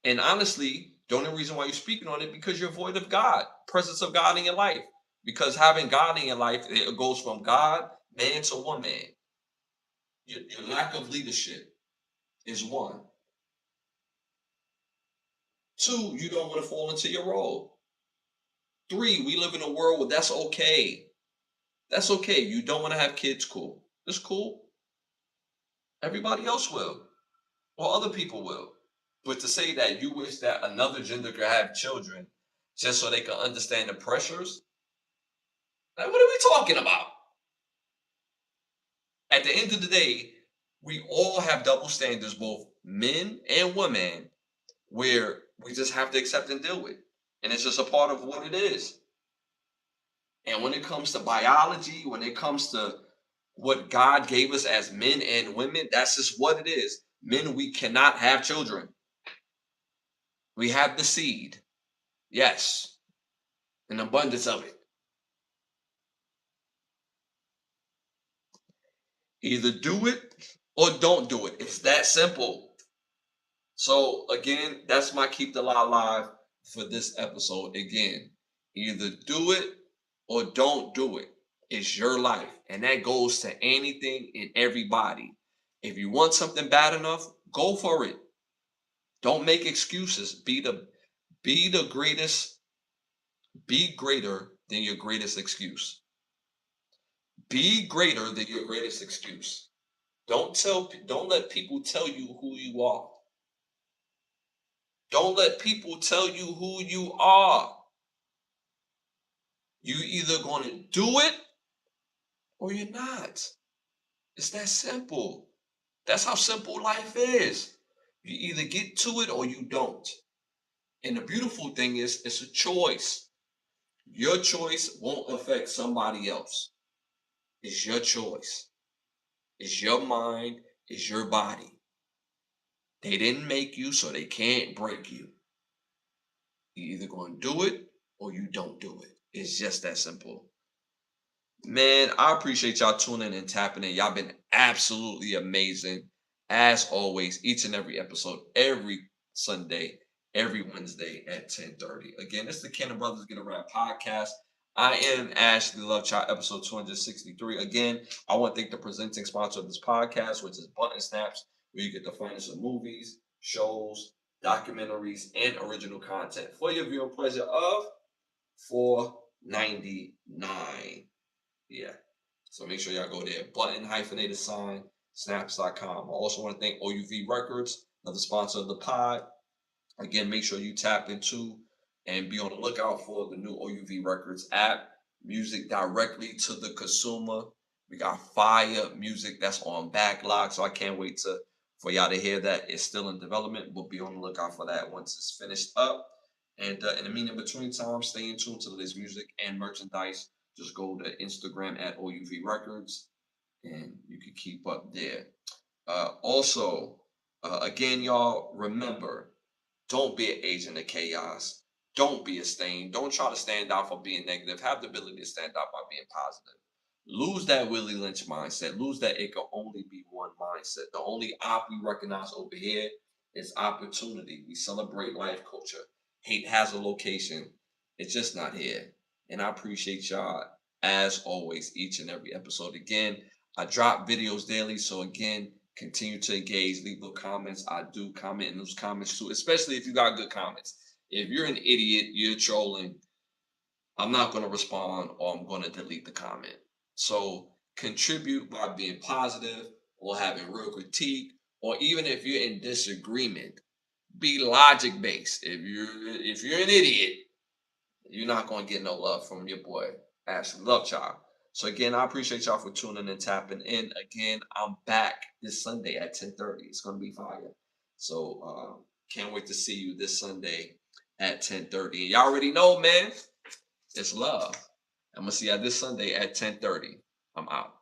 And honestly, the only reason why you're speaking on it because you're void of God, presence of God in your life. Because having God in your life, it goes from God, man to woman. Your lack of leadership is one. Two, you don't want to fall into your role. Three, we live in a world where that's okay. That's okay. You don't want to have kids, cool. It's cool. Everybody else will, or other people will. But to say that you wish that another gender could have children just so they can understand the pressures, like, what are we talking about? At the end of the day, we all have double standards, both men and women, where we just have to accept and deal with. And it's just a part of what it is. And when it comes to biology, when it comes to what God gave us as men and women, that's just what it is. Men, we cannot have children. We have the seed. Yes, an abundance of it. Either do it or don't do it. It's that simple. So again, that's my keep the lie alive for this episode. Again, either do it or don't do it. It's your life. And that goes to anything and everybody. If you want something bad enough, go for it. Don't make excuses. Be the greatest, be greater than your greatest excuse. Be greater than your greatest excuse. Don't let people tell you who you are. Don't let people tell you who you are. You either going to do it or you're not. It's that simple. That's how simple life is. You either get to it or you don't. And the beautiful thing is, it's a choice. Your choice won't affect somebody else. It's your choice. It's your mind. It's your body. They didn't make you, so they can't break you. You either going to do it or you don't do it. It's just that simple. Man, I appreciate y'all tuning in and tapping in. Y'all been absolutely amazing. As always, each and every episode, every Sunday, every Wednesday at 10:30. Again, it's the Ken and Brothers Get Around podcast. I am Ashley Lovechild, episode 263. Again, I want to thank the presenting sponsor of this podcast, which is Button Snaps, where you get the finest of movies, shows, documentaries, and original content for your viewing pleasure of $4.99. Yeah. So make sure y'all go there. Button hyphenated sign snaps.com. I also want to thank OUV Records, another sponsor of the pod. Again, make sure you tap into and be on the lookout for the new OUV Records app. Music directly to the consumer. We got fire music that's on backlog, so I can't wait for y'all to hear that. It's still in development. We'll be on the lookout for that once it's finished up. And in the meantime, between time, stay in tune to the latest music and merchandise. Just go to Instagram at OUV Records, and you can keep up there. Also, again, y'all, remember, don't be an agent of chaos. Don't be a stain. Don't try to stand out for being negative. Have the ability to stand out by being positive. Lose that Willie Lynch mindset. Lose that it can only be one mindset. The only op we recognize over here is opportunity. We celebrate life culture. Hate has a location. It's just not here. And I appreciate y'all as always, each and every episode. Again, I drop videos daily. So again, continue to engage, leave those comments. I do comment in those comments too, especially if you got good comments. If you're an idiot, you're trolling, I'm not going to respond or I'm going to delete the comment. So contribute by being positive or having real critique, or even if you're in disagreement, be logic based. If you're an idiot, you're not going to get no love from your boy Ashley Lovechild. So again, I appreciate y'all for tuning and tapping in. Again, I'm back this Sunday at 10:30. It's going to be fire. So can't wait to see you this Sunday at 10:30. Y'all already know, man. It's love. I'm gonna see y'all this Sunday at 10:30. I'm out.